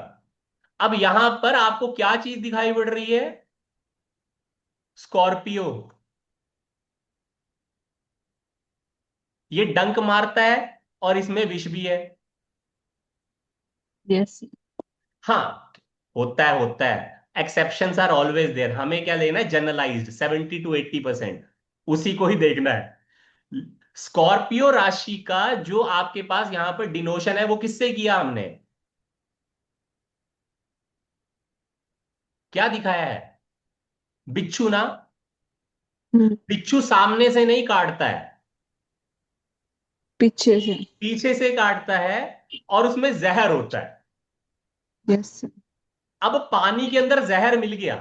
Speaker 2: अब यहां पर आपको क्या चीज दिखाई पड़ रही है? स्कॉर्पियो। ये डंक मारता है, और इसमें विष भी है।
Speaker 1: यस।
Speaker 2: हाँ, होता है। Exceptions are always there. हमें क्या लेना है? जनरलाइज्ड 70 to 80%, उसी को ही देखना है। स्कॉर्पियो राशि का जो आपके पास यहां पर डिनोशन है, वो किससे किया हमने? क्या दिखाया है? बिच्छू ना?
Speaker 1: हम्म।
Speaker 2: बिच्छू सामने से नहीं काटता है,
Speaker 1: पीछे से।
Speaker 2: पीछे से काटता है, और उसमें जहर होता है।
Speaker 1: यस।
Speaker 2: अब पानी के अंदर जहर मिल गया।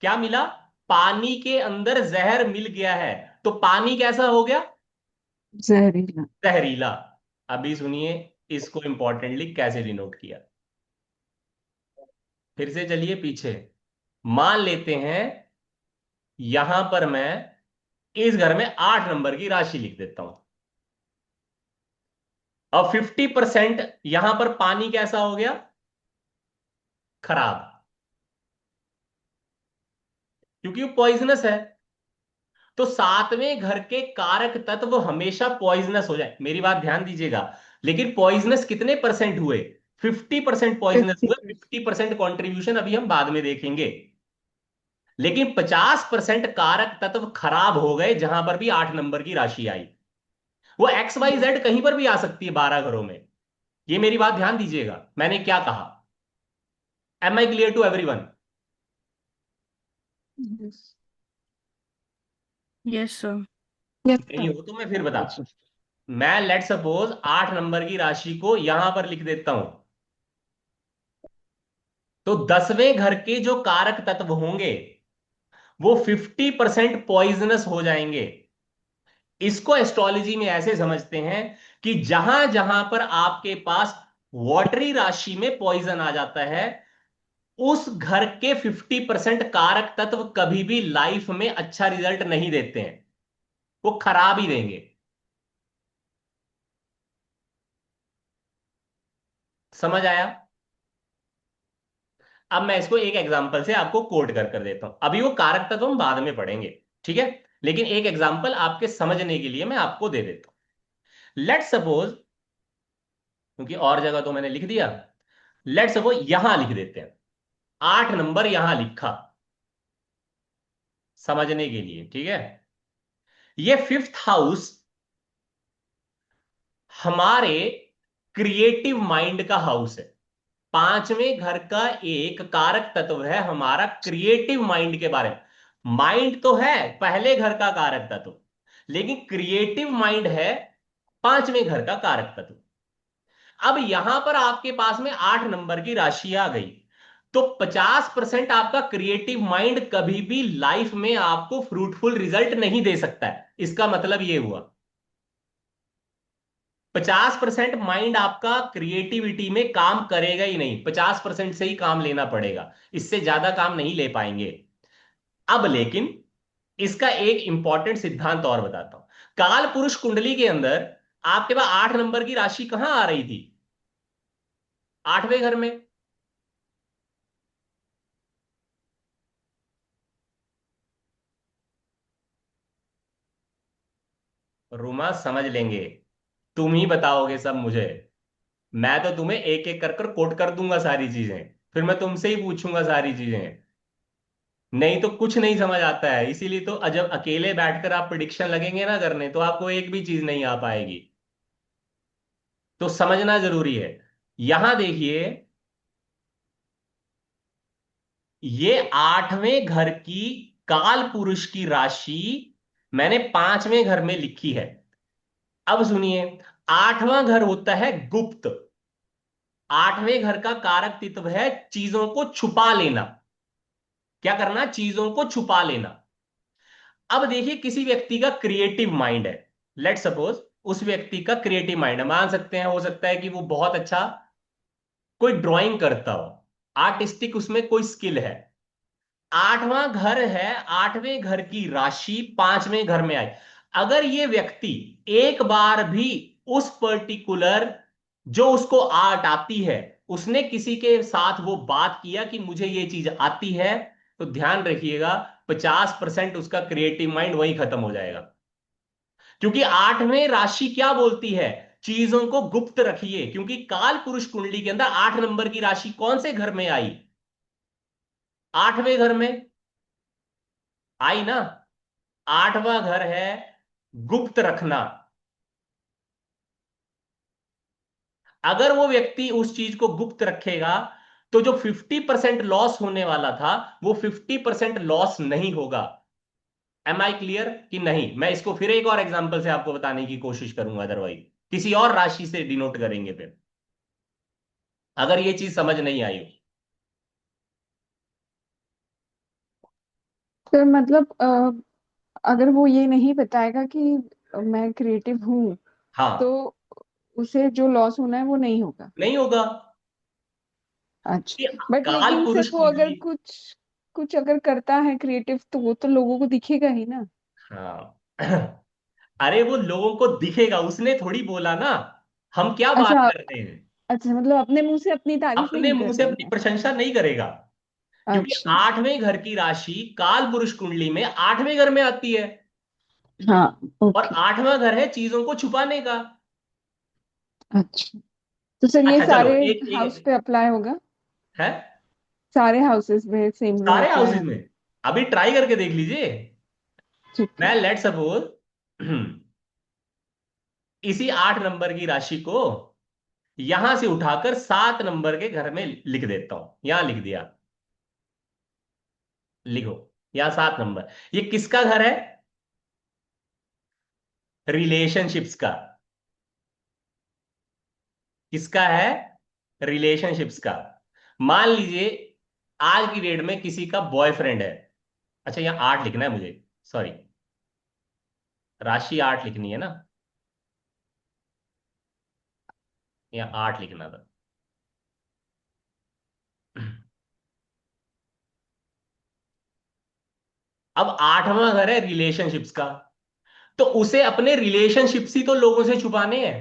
Speaker 2: क्या मिला? पानी के अंदर जहर मिल गया है। तो पानी कैसा हो गया?
Speaker 1: जहरीला।
Speaker 2: जहरीला। अभी सुनिए, इसको इंपॉर्टेंटली कैसे डिनोट किया। फिर से चलिए पीछे। मान लेते हैं, यहां पर मैं इस घर में 8 नंबर की राशि लिख देता हूं। अब 50% यहां पर पानी कैसा हो गया? खराब, क्योंकि वो पॉइजनस है। तो 7वें घर के कारक तत्व हमेशा पॉइजनस हो जाए, मेरी बात ध्यान दीजिएगा। लेकिन पॉइजनस कितने परसेंट हुए? 50% पॉइजनस हुए।
Speaker 1: 50।
Speaker 2: 50% कॉन्ट्रीब्यूशन अभी हम बाद में देखेंगे। लेकिन 50% कारक तत्व खराब हो गए जहां पर भी 8 नंबर की राशि आई। वो XYZ कहीं पर भी आ सकती है 12 घरों में। ये मेरी बात ध्यान दीजिएगा, मैंने क्या कहा। Am I clear to everyone?
Speaker 1: Yes.
Speaker 4: Yes sir.
Speaker 1: Yes
Speaker 2: नहीं
Speaker 1: सर।
Speaker 2: हो तो मैं फिर बता।
Speaker 3: अच्छा।
Speaker 2: मैं लेट सपोज 8 नंबर की राशि को यहां पर लिख देता हूं। तो 10वें घर के जो कारक तत्व होंगे, वो 50% पॉइजनस हो जाएंगे। इसको एस्ट्रोलॉजी में ऐसे समझते हैं कि जहां जहां पर आपके पास वॉटरी राशि में पॉइजन आ जाता है, उस घर के 50% कारक तत्व कभी भी लाइफ में अच्छा रिजल्ट नहीं देते हैं, वो खराब ही देंगे। समझ आया? अब मैं इसको एक एग्जांपल से आपको कोट कर देता हूं। अभी वो कारक तत्व हम बाद में पढ़ेंगे, ठीक है, लेकिन एक एग्जांपल आपके समझने के लिए मैं आपको दे देता हूं। लेट सपोज, क्योंकि और जगह तो मैंने लिख दिया, लेट सपोज यहां लिख देते हैं, 8 नंबर यहां लिखा समझने के लिए, ठीक है। ये फिफ्थ हाउस हमारे क्रिएटिव माइंड का हाउस है। पांचवें घर का एक कारक तत्व है हमारा क्रिएटिव माइंड के बारे में। माइंड तो है पहले घर का कारक तत्व, लेकिन क्रिएटिव माइंड है पांचवें घर का कारक तत्व। अब यहां पर आपके पास में 8 नंबर की राशि आ गई, तो 50% आपका क्रिएटिव माइंड कभी भी लाइफ में आपको फ्रूटफुल रिजल्ट नहीं दे सकता है। इसका मतलब यह हुआ 50% माइंड आपका क्रिएटिविटी में काम करेगा ही नहीं, 50% से ही काम लेना पड़ेगा, इससे ज्यादा काम नहीं ले पाएंगे। अब लेकिन इसका एक इंपॉर्टेंट सिद्धांत और बताता हूं। काल पुरुष कुंडली के अंदर आपके पास 8 नंबर की राशि कहां आ रही थी? 8वें घर में। रोमा समझ लेंगे, तुम ही बताओगे सब मुझे। मैं तो तुम्हें एक एक कर कर कोट कर दूंगा सारी चीजें, फिर मैं तुमसे ही पूछूंगा सारी चीजें। नहीं तो कुछ नहीं समझ आता है, इसीलिए तो जब अकेले बैठकर आप प्रिडिक्शन लगेंगे ना करने, तो आपको एक भी चीज नहीं आ पाएगी। तो समझना जरूरी है। यहां देखिए, ये 8वें घर की काल पुरुष की राशि मैंने 5वें घर में लिखी है। अब सुनिए, 8वां घर होता है गुप्त। 8वें घर का कारक तत्व है चीजों को छुपा लेना। क्या करना? चीजों को छुपा लेना। अब देखिए, किसी व्यक्ति का क्रिएटिव माइंड है, लेट सपोज उस व्यक्ति का क्रिएटिव माइंड है, मान सकते हैं, हो सकता है कि वो बहुत अच्छा कोई ड्राइंग करता हो, आर्टिस्टिक उसमें कोई स्किल है। 8वां घर है, 8वें घर की राशि 5वें घर में आई। अगर ये व्यक्ति एक बार भी उस पर्टिकुलर जो उसको आर्ट आती है, उसने किसी के साथ वो बात किया कि मुझे ये चीज आती है, तो ध्यान रखिएगा 50% उसका क्रिएटिव माइंड वही खत्म हो जाएगा। क्योंकि 8वें राशि क्या बोलती है? चीजों को गुप्त रखिए। क्योंकि काल पुरुष कुंडली के अंदर 8 नंबर की राशि कौन से घर में आई? 8वें घर में आई ना। 8वां घर है गुप्त रखना। अगर वो व्यक्ति उस चीज को गुप्त रखेगा, तो जो 50% लॉस होने वाला था, वो 50% लॉस नहीं होगा। एम आई क्लियर कि नहीं? मैं इसको फिर एक और एग्जांपल से आपको बताने की कोशिश करूंगा, अदरवाइज किसी और राशि से डिनोट करेंगे फिर, अगर ये चीज समझ नहीं आई हो।
Speaker 1: तो मतलब अगर वो ये नहीं बताएगा कि मैं क्रिएटिव हूँ, तो
Speaker 2: हाँ,
Speaker 1: उसे जो लॉस होना है वो नहीं होगा।
Speaker 2: नहीं होगा।
Speaker 1: अच्छा,
Speaker 2: कि
Speaker 1: बट
Speaker 2: काल
Speaker 1: लेकिन
Speaker 2: पुरुष
Speaker 1: सिर्फ वो अगर
Speaker 2: कुंडली।
Speaker 1: कुछ कुछ अगर करता है क्रिएटिव, तो वो तो लोगों को दिखेगा ही ना।
Speaker 2: हाँ अरे वो लोगों को दिखेगा, उसने थोड़ी बोला ना। हम क्या बात
Speaker 1: अच्छा।
Speaker 2: करते हैं?
Speaker 1: अच्छा, मतलब अपने मुंह से अपनी तारीफ
Speaker 2: अपने
Speaker 1: नहीं
Speaker 2: मुंह से
Speaker 1: करनी
Speaker 2: अपनी
Speaker 1: है।
Speaker 2: प्रशंसा नहीं करेगा। क्योंकि
Speaker 1: अच्छा।
Speaker 2: 8वें घर की राशि काल पुरुष कुंडली में 8वें घर में आती है,
Speaker 1: हाँ।
Speaker 2: और
Speaker 1: ओके।
Speaker 2: 8वां घर है चीजों को छुपाने का।
Speaker 1: अच्छा, तो सर ये
Speaker 2: अच्छा चलो,
Speaker 1: सारे
Speaker 2: एक
Speaker 1: हाउस
Speaker 2: एक
Speaker 1: पे अप्लाई होगा?
Speaker 2: है,
Speaker 1: सारे हाउसेस में सेम रूल
Speaker 2: सारे
Speaker 1: अप्लाई
Speaker 2: हाउसेज
Speaker 1: होगा?
Speaker 2: में। अभी ट्राई करके देख लीजिए।
Speaker 1: ठीक है।
Speaker 2: मैं लेट सपोज इसी 8 नंबर की राशि को यहां से उठाकर 7 नंबर के घर में लिख देता हूं। यहां लिख दिया, लिखो, यहां 7 नंबर। ये किसका घर है? रिलेशनशिप्स का। किसका है? रिलेशनशिप्स का। मान लीजिए आज की डेट में किसी का बॉयफ्रेंड है। अच्छा, यहां 8 लिखना है मुझे, सॉरी, राशि 8 लिखनी है ना, यहां 8 लिखना था। अब 8वां घर है रिलेशनशिप्स का, तो उसे अपने रिलेशनशिप्स ही तो लोगों से छुपाने हैं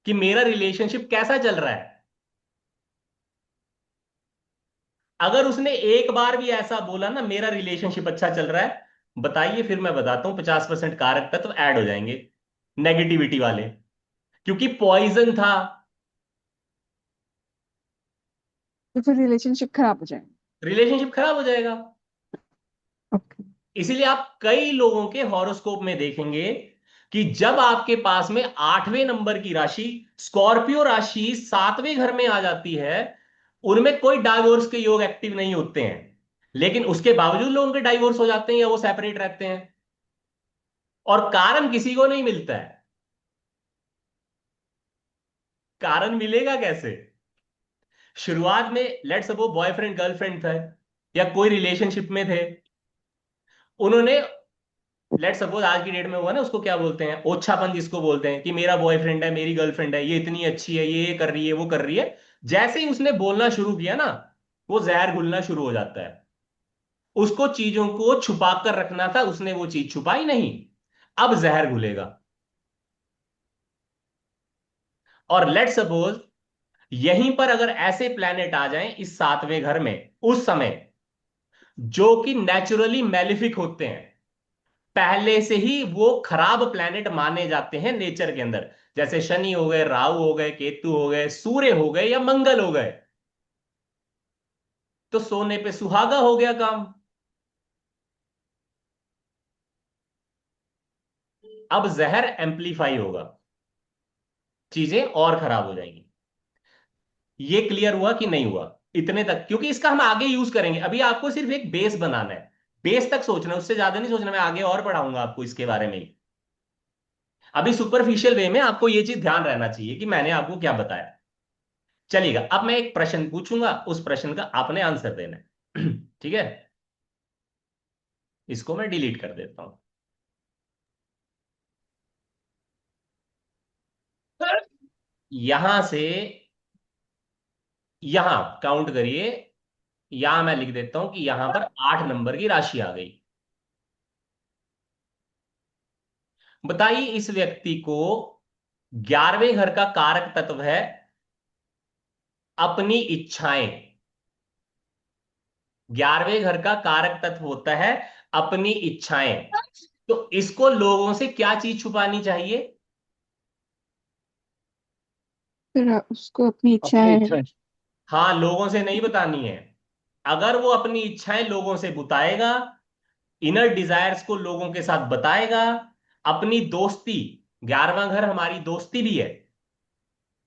Speaker 2: कि मेरा रिलेशनशिप कैसा चल रहा है। अगर उसने एक बार भी ऐसा बोला ना मेरा रिलेशनशिप अच्छा चल रहा है, बताइए, फिर मैं बताता हूं 50% कारक तत्व ऐड हो जाएंगे, नेगेटिविटी वाले, क्योंकि पॉइजन था।
Speaker 1: तो फिर रिलेशनशिप खराब हो जाएगा।
Speaker 2: रिलेशनशिप खराब हो जाएगा।
Speaker 1: ओके।
Speaker 2: इसीलिए आप कई लोगों के हॉरोस्कोप में देखेंगे कि जब आपके पास में 8वें नंबर की राशि, स्कॉर्पियो राशि 7वें घर में आ जाती है, उनमें कोई डाइवोर्स के योग एक्टिव नहीं होते हैं, लेकिन उसके बावजूद लोगों के डाइवोर्स हो जाते हैं या वो सेपरेट रहते हैं, और कारण किसी को नहीं मिलता है। कारण मिलेगा कैसे? शुरुआत में लेट्स सपोज बॉयफ्रेंड गर्लफ्रेंड था, या कोई रिलेशनशिप में थे, उन्होंने, लेट सपोज आज की डेट में हुआ ना, उसको क्या बोलते हैं, ओछापन जिसको बोलते हैं, कि मेरा बॉयफ्रेंड है, मेरी गर्लफ्रेंड है, ये इतनी अच्छी है, ये कर रही है, वो कर रही है। जैसे ही उसने बोलना शुरू किया ना, वो जहर घुलना शुरू हो जाता है। उसको चीजों को छुपा कर रखना था, उसने वो चीज छुपाई नहीं, अब जहर घुलेगा। और लेट सपोज यहीं पर अगर ऐसे प्लैनेट आ जाएं इस 7वें घर में उस समय, जो कि नेचुरली मैलिफिक होते हैं, पहले से ही वो खराब प्लैनेट माने जाते हैं नेचर के अंदर, जैसे शनि हो गए, राहु हो गए, केतु हो गए, सूर्य हो गए, या मंगल हो गए, तो सोने पे सुहागा हो गया काम। अब जहर एम्पलीफाई होगा, चीजें और खराब हो जाएंगी। ये क्लियर हुआ कि नहीं हुआ? इतने तक, क्योंकि इसका हम आगे यूज करेंगे, अभी आपको सिर्फ एक बेस बनाना है, बेस तक सोचना है, उससे ज्यादा नहीं सोचना, मैं आगे और पढ़ाऊंगा आपको इसके बारे में ही। अभी सुपरफिशियल वे में आपको ये चीज ध्यान रहना चाहिए कि मैंने आपको क्या बताया। चलिएगा, अब मैं एक प्रश्न पूछूंगा, उस प्रश्न का आपने आंसर देना है। ठीक है, इसको मैं डिलीट कर देता हूं। यहां से यहां काउंट करिए, यहां मैं लिख देता हूं कि यहां पर 8 नंबर की राशि आ गई। बताइए, इस व्यक्ति को 11वें घर का कारक तत्व है अपनी इच्छाएं। 11वें घर का कारक तत्व होता है अपनी इच्छाएं, तो इसको लोगों से क्या चीज छुपानी चाहिए?
Speaker 1: फिर उसको अपनी
Speaker 3: अपनी
Speaker 1: इच्छाएं।
Speaker 3: इच्छा है।
Speaker 2: हाँ, लोगों से नहीं बतानी है। अगर वो अपनी इच्छाएं लोगों से बताएगा, इनर डिजायर्स को लोगों के साथ बताएगा, अपनी दोस्ती, 11वां घर हमारी दोस्ती भी है,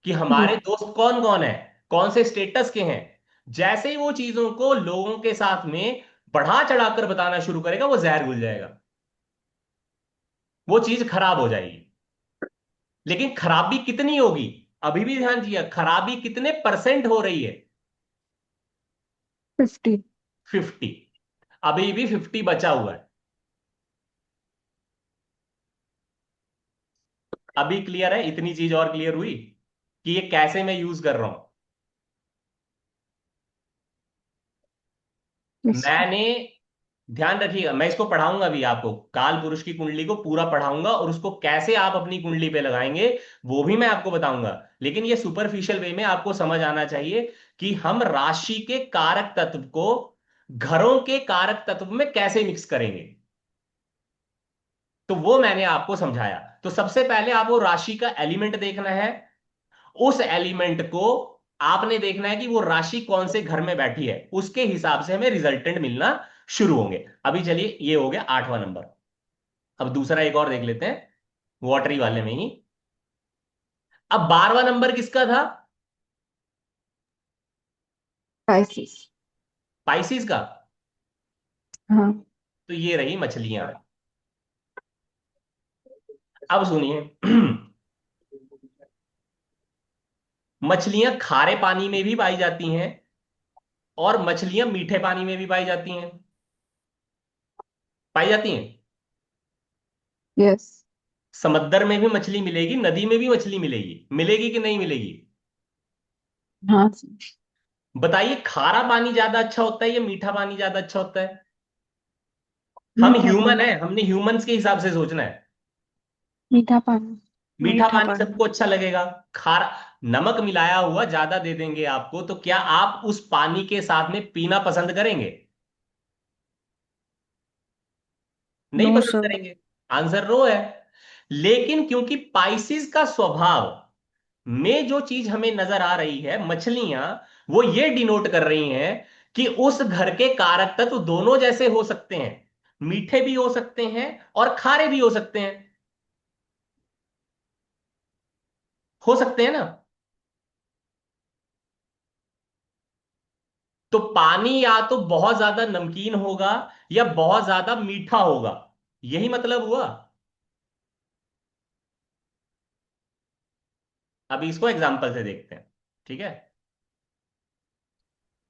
Speaker 2: कि
Speaker 1: जी।
Speaker 2: हमारे दोस्त कौन कौन है, कौन से स्टेटस के हैं, जैसे ही वो चीजों को लोगों के साथ में बढ़ा चढ़ाकर बताना शुरू करेगा, वो जहर घुल जाएगा, वो चीज खराब हो जाएगी। लेकिन खराबी कितनी होगी? अभी भी ध्यान दिया, खराबी कितने परसेंट हो रही है?
Speaker 1: 50।
Speaker 2: 50। अभी भी 50 बचा हुआ है। अभी क्लियर है? इतनी चीज और क्लियर हुई कि ये कैसे मैं यूज कर रहा हूं।
Speaker 1: यस।
Speaker 2: मैंने, ध्यान रखिएगा, मैं इसको पढ़ाऊंगा भी आपको, काल पुरुष की कुंडली को पूरा पढ़ाऊंगा, और उसको कैसे आप अपनी कुंडली पे लगाएंगे वो भी मैं आपको बताऊंगा। लेकिन ये सुपरफिशियल वे में आपको समझ आना चाहिए कि हम राशि के कारक तत्व को घरों के कारक तत्व में कैसे मिक्स करेंगे, तो वो मैंने आपको समझाया। तो सबसे पहले आपको राशि का एलिमेंट देखना है, उस एलिमेंट को आपने देखना है कि वो राशि कौन से घर में बैठी है, उसके हिसाब से हमें रिजल्टेंट मिलना शुरू होंगे। अभी चलिए, ये हो गया 8वां नंबर। अब दूसरा एक और देख लेते हैं, वॉटरी वाले में ही। अब 12वां नंबर किसका था?
Speaker 1: स्पाइसेस।
Speaker 2: पाइसिस का।
Speaker 1: हाँ।
Speaker 2: तो ये रही मछलियां। अब सुनिए। मछलियां खारे पानी में भी पाई जाती हैं, और मछलियां मीठे पानी में भी पाई जाती हैं, पाई जाती हैं।
Speaker 1: यस।
Speaker 2: समंदर में भी मछली मिलेगी, नदी में भी मछली मिलेगी, मिलेगी कि नहीं मिलेगी?
Speaker 1: हाँ।
Speaker 2: बताइए, खारा पानी ज्यादा अच्छा होता है या मीठा पानी ज्यादा अच्छा होता है? हम
Speaker 1: मीठा
Speaker 2: ह्यूमन
Speaker 1: पानी।
Speaker 2: है, हमने ह्यूमंस के हिसाब से सोचना है।
Speaker 1: मीठा पानी।
Speaker 2: मीठा
Speaker 4: मीठा
Speaker 2: पानी
Speaker 4: पानी।
Speaker 2: सबको अच्छा लगेगा। खारा, नमक मिलाया हुआ ज्यादा दे देंगे आपको तो क्या आप उस पानी के साथ में पीना पसंद करेंगे? नहीं
Speaker 4: नो
Speaker 2: पसंद
Speaker 4: सर।
Speaker 2: करेंगे। आंसर नो है। लेकिन क्योंकि पाइसिस का स्वभाव में जो चीज हमें नजर आ रही है, मछलियां, वो ये डिनोट कर रही हैं कि उस घर के कारक तत्व दोनों जैसे हो सकते हैं, मीठे भी हो सकते हैं और खारे भी हो सकते हैं। हो सकते हैं ना? तो पानी या तो बहुत ज्यादा नमकीन होगा या बहुत ज्यादा मीठा होगा, यही मतलब हुआ। अभी इसको एग्जाम्पल से देखते हैं, ठीक है?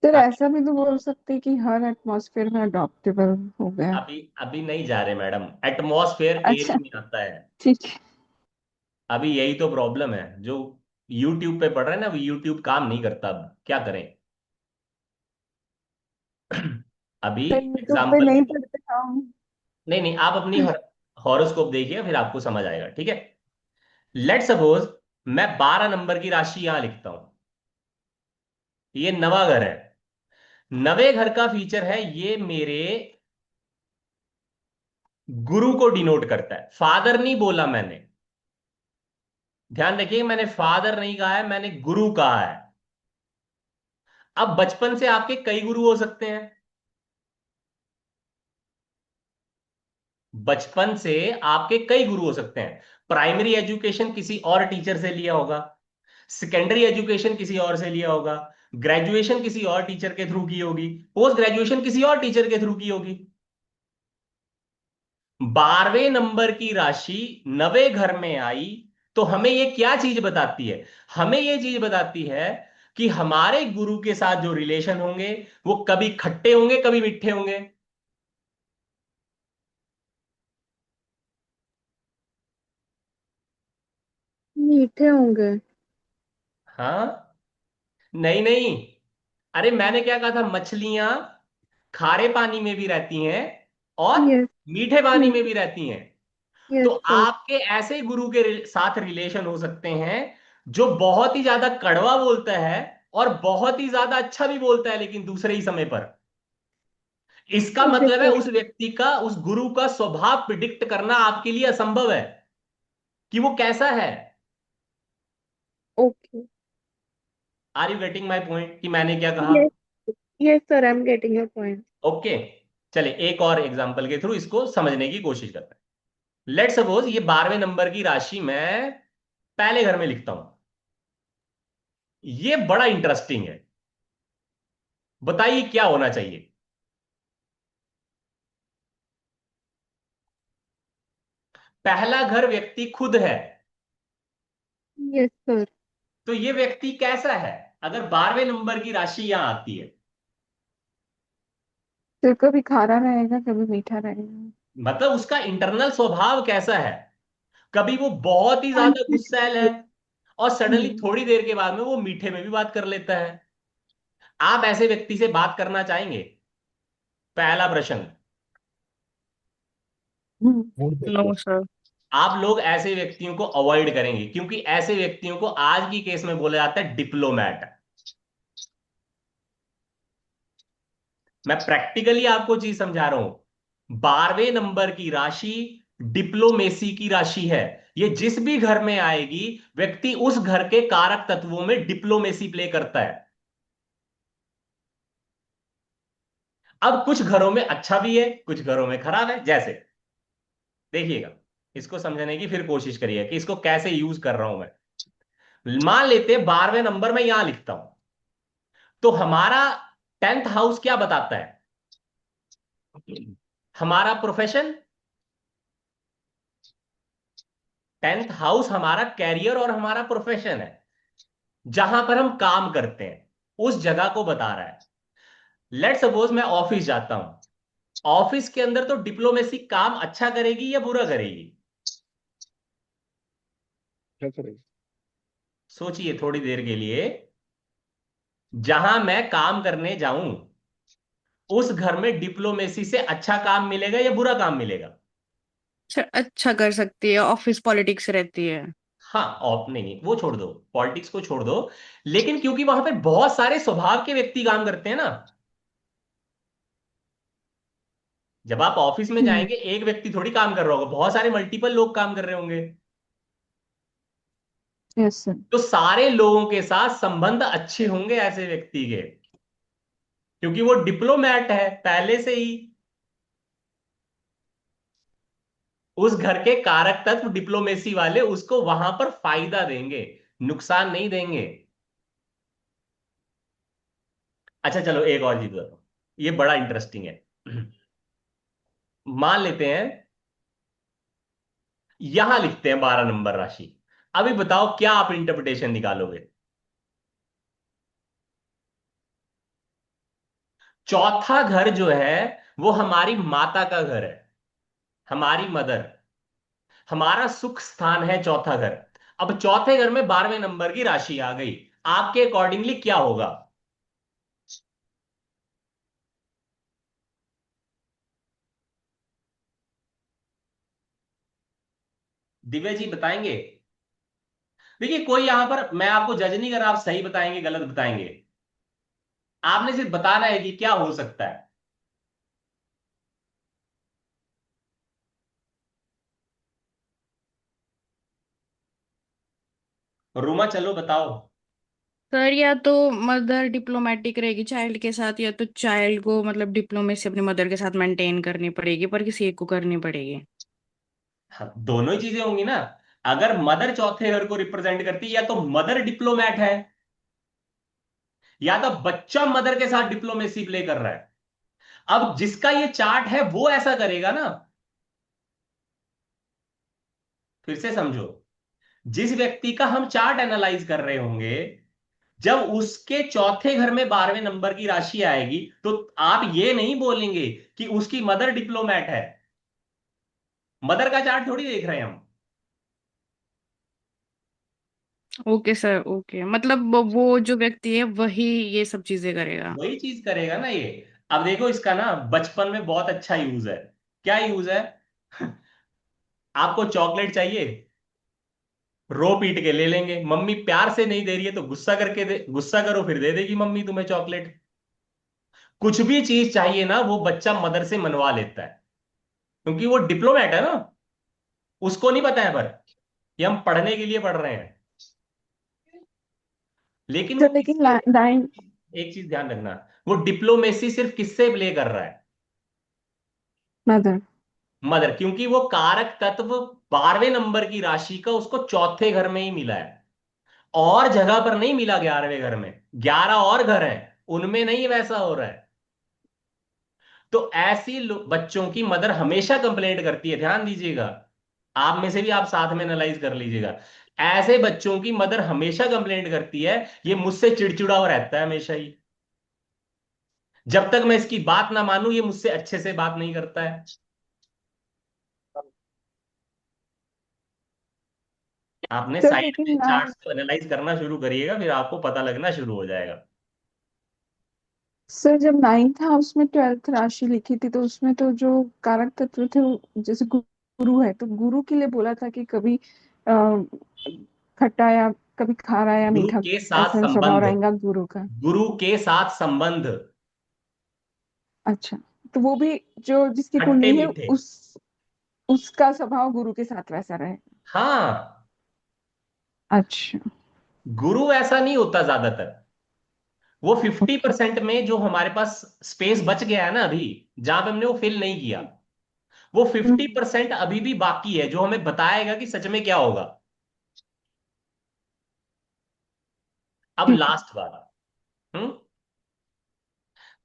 Speaker 1: सर ऐसा भी तो बोल सकते कि हर एटमॉस्फेयर में अडॉप्टेबल हो गया।
Speaker 2: अभी अभी नहीं जा रहे मैडम, एटमॉस्फेयर
Speaker 1: अच्छा,
Speaker 2: एयर में आता है।
Speaker 1: ठीक है।
Speaker 2: अभी यही तो प्रॉब्लम है, जो यूट्यूब पे पढ़ रहे हैं ना, वो यूट्यूब काम नहीं करता, अब क्या करें? अभी
Speaker 1: सर यूट्यूब पे
Speaker 2: एग्जाम्पल,
Speaker 1: नहीं पढ़ते हम।
Speaker 2: नहीं नहीं, आप अपनी हॉरोस्कोप देखिए फिर आपको समझ आएगा, ठीक है? लेट सपोज मैं 12 नंबर की राशि यहां लिखता हूं। ये नवा घर है। नवे घर का फीचर है, ये मेरे गुरु को डिनोट करता है। फादर नहीं बोला मैंने, ध्यान रखिए, मैंने फादर नहीं कहा है, मैंने गुरु कहा है। अब बचपन से आपके कई गुरु हो सकते हैं। बचपन से आपके कई गुरु हो सकते हैं। प्राइमरी एजुकेशन किसी और टीचर से लिया होगा, सेकेंडरी एजुकेशन किसी और से लिया होगा, ग्रेजुएशन किसी और टीचर के थ्रू की होगी, पोस्ट ग्रेजुएशन किसी और टीचर के थ्रू की होगी। 12वें नंबर की राशि नवे घर में आई तो हमें यह क्या चीज बताती है? हमें यह चीज बताती है कि हमारे गुरु के साथ जो रिलेशन होंगे वो कभी खट्टे होंगे कभी मीठे होंगे।
Speaker 4: मीठे होंगे।
Speaker 2: हाँ, नहीं नहीं, अरे मैंने क्या कहा था, मछलियां खारे पानी में भी रहती हैं और
Speaker 4: यस।
Speaker 2: मीठे पानी में भी रहती हैं। तो
Speaker 4: यस सर।
Speaker 2: आपके ऐसे गुरु के साथ रिलेशन हो सकते हैं जो बहुत ही ज्यादा कड़वा बोलता है और बहुत ही ज्यादा अच्छा भी बोलता है, लेकिन दूसरे ही समय पर। इसका
Speaker 4: ओके
Speaker 2: मतलब है
Speaker 4: सर।
Speaker 2: उस व्यक्ति का, उस गुरु का स्वभाव प्रिडिक्ट करना आपके लिए असंभव है कि वो कैसा है।
Speaker 4: Okay.
Speaker 2: Are you getting my point कि मैंने क्या कहा?
Speaker 4: Yes. Yes sir, I am getting your point.
Speaker 2: Okay, चलिए एक और एग्जांपल के थ्रू इसको समझने की कोशिश करते हैं। लेट सपोज ये 12वें नंबर की राशि मैं पहले घर में लिखता हूं। ये बड़ा इंटरेस्टिंग है, बताइए क्या होना चाहिए? पहला घर व्यक्ति खुद है,
Speaker 4: यस सर।
Speaker 2: तो ये व्यक्ति कैसा है अगर 12वें नंबर की राशि यहां आती है?
Speaker 1: फिर कभी खारा रहेगा कभी मीठा रहेगा।
Speaker 2: मतलब उसका इंटरनल स्वभाव कैसा है? कभी वो बहुत ही ज्यादा गुस्सैल है और सडनली
Speaker 1: हम्म।
Speaker 2: थोड़ी देर के बाद में वो मीठे में भी बात कर लेता है। आप ऐसे व्यक्ति से बात करना चाहेंगे? पहला प्रश्न।
Speaker 1: हम्म।
Speaker 3: मूड
Speaker 4: नो
Speaker 3: देखो।
Speaker 4: सर।
Speaker 2: आप लोग ऐसे व्यक्तियों को अवॉइड करेंगे क्योंकि ऐसे व्यक्तियों को आज की केस में बोला जाता है डिप्लोमैट। मैं प्रैक्टिकली आपको चीज समझा रहा हूं। 12वें नंबर की राशि डिप्लोमेसी की राशि है। ये जिस भी घर में आएगी, व्यक्ति उस घर के कारक तत्वों में डिप्लोमेसी प्ले करता है। अब कुछ घरों में अच्छा भी है, कुछ घरों में खराब है। जैसे देखिएगा, इसको समझने की फिर कोशिश करिए कि इसको कैसे यूज कर रहा हूं मैं। मान लेते हैं 12वें नंबर में यहां लिखता हूं, तो हमारा 10th हाउस क्या बताता है? हमारा प्रोफेशन। 10th हाउस हमारा कैरियर और हमारा प्रोफेशन है, जहां पर हम काम करते हैं, उस जगह को बता रहा है। लेट सपोज मैं ऑफिस जाता हूं। ऑफिस के अंदर तो डिप्लोमेसी काम अच्छा करेगी या बुरा करेगी?
Speaker 3: क्या करेंगे?
Speaker 2: सोचिए थोड़ी देर के लिए। जहां मैं काम करने जाऊं, उस घर में डिप्लोमेसी से अच्छा काम मिलेगा या बुरा काम मिलेगा?
Speaker 4: अच्छा, अच्छा कर सकती है, ऑफिस पॉलिटिक्स रहती है।
Speaker 2: हाँ, ऑप नहीं नहीं, वो छोड़ दो, पॉलिटिक्स को छोड़ दो। लेकिन क्योंकि वहां पे बहुत सारे स्वभाव के व्यक्ति काम करते हैं ना, जब आप ऑफिस में
Speaker 1: हम्म।
Speaker 2: जाएंगे एक व्यक्ति थोड़ी काम कर रहा होगा, बहुत सारे मल्टीपल लोग काम कर रहे होंगे।
Speaker 1: Yes sir.
Speaker 2: तो सारे लोगों के साथ संबंध अच्छे होंगे ऐसे व्यक्ति के, क्योंकि वो डिप्लोमैट है पहले से ही। उस घर के कारक तत्व डिप्लोमेसी वाले उसको वहां पर फायदा देंगे, नुकसान नहीं देंगे। अच्छा चलो एक और चीज बताओ, ये बड़ा इंटरेस्टिंग है। मान लेते हैं, यहां लिखते हैं 12 नंबर राशि। अभी बताओ क्या आप इंटरप्रिटेशन निकालोगे। चौथा घर जो है वो हमारी माता का घर है, हमारी मदर, हमारा सुख स्थान है चौथा घर। अब चौथे घर में 12वें नंबर की राशि आ गई, आपके अकॉर्डिंगली क्या होगा। दिव्या जी बताएंगे। देखिए कोई यहां पर, मैं आपको जज नहीं कर रहा, आप सही बताएंगे गलत बताएंगे, आपने सिर्फ बताना है कि क्या हो सकता है। रूमा चलो बताओ।
Speaker 5: सर या तो मदर डिप्लोमेटिक रहेगी चाइल्ड के साथ, या तो चाइल्ड को मतलब डिप्लोमेसी अपनी मदर के साथ मेंटेन करनी पड़ेगी, पर किसी एक को करनी पड़ेगी।
Speaker 2: हाँ, दोनों ही चीजें होंगी ना। अगर मदर चौथे घर को रिप्रेजेंट करती है, या तो मदर डिप्लोमैट है, या तो बच्चा मदर के साथ डिप्लोमेसी प्ले कर रहा है। अब जिसका ये चार्ट है वो ऐसा करेगा ना। फिर से समझो, जिस व्यक्ति का हम चार्ट एनालाइज कर रहे होंगे, जब उसके चौथे घर में 12वें नंबर की राशि आएगी, तो आप ये नहीं बोलेंगे कि उसकी मदर डिप्लोमैट है। मदर का चार्ट थोड़ी देख रहे हैं हम।
Speaker 5: ओके सर, ओके, मतलब वो जो व्यक्ति है वही ये सब चीजें करेगा।
Speaker 2: वही चीज करेगा ना ये। अब देखो इसका ना बचपन में बहुत अच्छा यूज है। क्या यूज है। आपको चॉकलेट चाहिए, रो पीट के ले लेंगे, मम्मी प्यार से नहीं दे रही है तो गुस्सा करके दे, गुस्सा करो फिर दे देगी मम्मी तुम्हें चॉकलेट। कुछ भी चीज चाहिए ना वो बच्चा मदर से मनवा लेता है, क्योंकि वो डिप्लोमेट है ना। उसको नहीं पता है पर ये हम पढ़ने के लिए पढ़ रहे हैं। लेकिन वो
Speaker 1: सर लेकिन
Speaker 2: किससे,
Speaker 1: लाइन।
Speaker 2: एक चीज ध्यान रखना, वो डिप्लोमेसी सिर्फ किससे प्ले कर रहा है।
Speaker 1: मदर।
Speaker 2: मदर, क्योंकि वो कारक तत्व 12वें नंबर की राशि का उसको चौथे घर में ही मिला है, और जगह पर नहीं मिला। 11वें घर में 11 और घर हैं, उनमें नहीं वैसा हो रहा है। तो ऐसी बच्चों की मदर हमेशा कंप्लेंट करती है, ध्यान दीजिएगा। आप में से भी आप साथ में एनालाइज कर लीजिएगा। ऐसे बच्चों की मदर हमेशा कंप्लेंट करती है, ये मुझसे चिड़चिड़ा हुआ रहता है हमेशा ही। जब तक मैं इसकी बात ना मानूं ये मुझसे अच्छे से बात नहीं करता है। आपने
Speaker 1: सर
Speaker 2: साइड
Speaker 1: लेकिन
Speaker 2: में चार्ट्स को एनालाइज करना शुरू करिएगा, फिर आपको पता लगना शुरू हो जाएगा।
Speaker 1: सर जब नाइन्थ हाउस में 12th राशि लिखी थी तो उसमें तो जो कारक तत्व थे जैसे गुरु है, तो गुरु के लिए बोला था कि कभी आ, खट्टा या कभी खारा या
Speaker 2: गुरु
Speaker 1: मीठा
Speaker 2: के साथ
Speaker 1: ऐसा स्वभाव
Speaker 2: संबंध,
Speaker 1: रहेगा गुरु का।
Speaker 2: गुरु के साथ संबंध,
Speaker 1: अच्छा, तो वो भी जो जिसकी
Speaker 2: खट्टे
Speaker 1: कुंडली है
Speaker 2: मीठे।
Speaker 1: उसका स्वभाव गुरु के साथ वैसा रहे।
Speaker 2: हाँ,
Speaker 1: अच्छा।
Speaker 2: गुरु ऐसा नहीं होता ज्यादातर। वो फिफ्टी
Speaker 1: ओके।
Speaker 2: परसेंट में जो हमारे पास स्पेस बच गया है ना अभी, जहां पे हमने वो फिल नहीं किया, वो 50% अभी भी बाकी है जो हमें बताएगा कि सच में क्या होगा। अब
Speaker 1: ठीक है।
Speaker 2: लास्ट बात। हम्म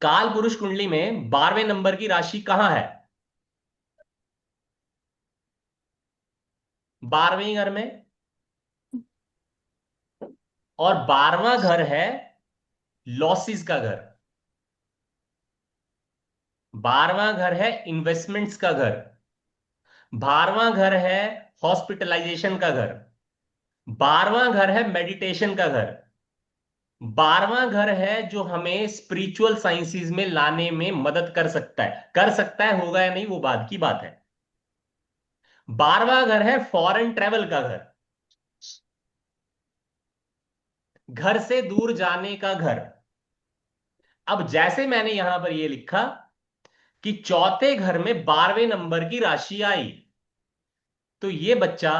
Speaker 2: काल पुरुष कुंडली में 12वें नंबर की राशि कहां है। 12वें घर में। और 12वां घर है लॉसेस का घर। 12वां घर है इन्वेस्टमेंट्स का घर। 12वां घर है हॉस्पिटलाइजेशन का घर। 12वां घर है मेडिटेशन का घर। 12वां घर है जो हमें स्पिरिचुअल साइंसेस में लाने में मदद कर सकता है। कर सकता है, होगा या नहीं वो बात की बात है। 12वां घर है फॉरेन ट्रेवल का घर। घर से दूर जाने का घर। अब जैसे मैंने यहां पर ये लिखा कि चौथे घर में 12वें नंबर की राशि आई, तो ये बच्चा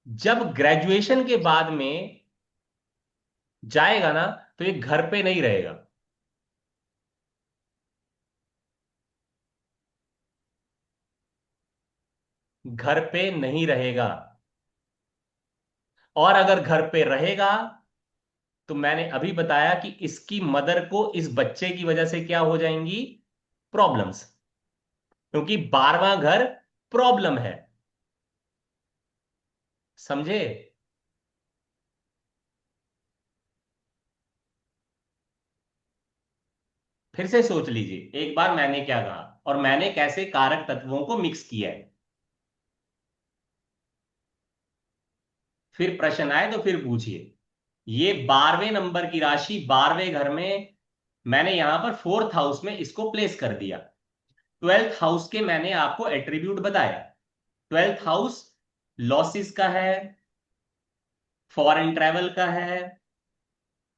Speaker 2: जब ग्रेजुएशन के बाद में जाएगा ना, तो ये घर पे नहीं रहेगा। घर पे नहीं रहेगा। और अगर घर पे रहेगा, तो मैंने अभी बताया कि इसकी मदर को इस बच्चे की वजह से क्या हो जाएंगी? प्रॉब्लम्स। क्योंकि 12वां घर प्रॉब्लम है। समझे? फिर से सोच लीजिए एक बार मैंने क्या कहा और मैंने कैसे कारक तत्वों को मिक्स किया है। फिर प्रश्न आए तो फिर पूछिए। ये 12वें नंबर की राशि 12वें घर में, मैंने यहां पर फोर्थ हाउस में इसको प्लेस कर दिया। 12th हाउस के मैंने आपको एट्रीब्यूट बताया। 12th हाउस लॉसेस का है, फॉरेन ट्रैवल का है,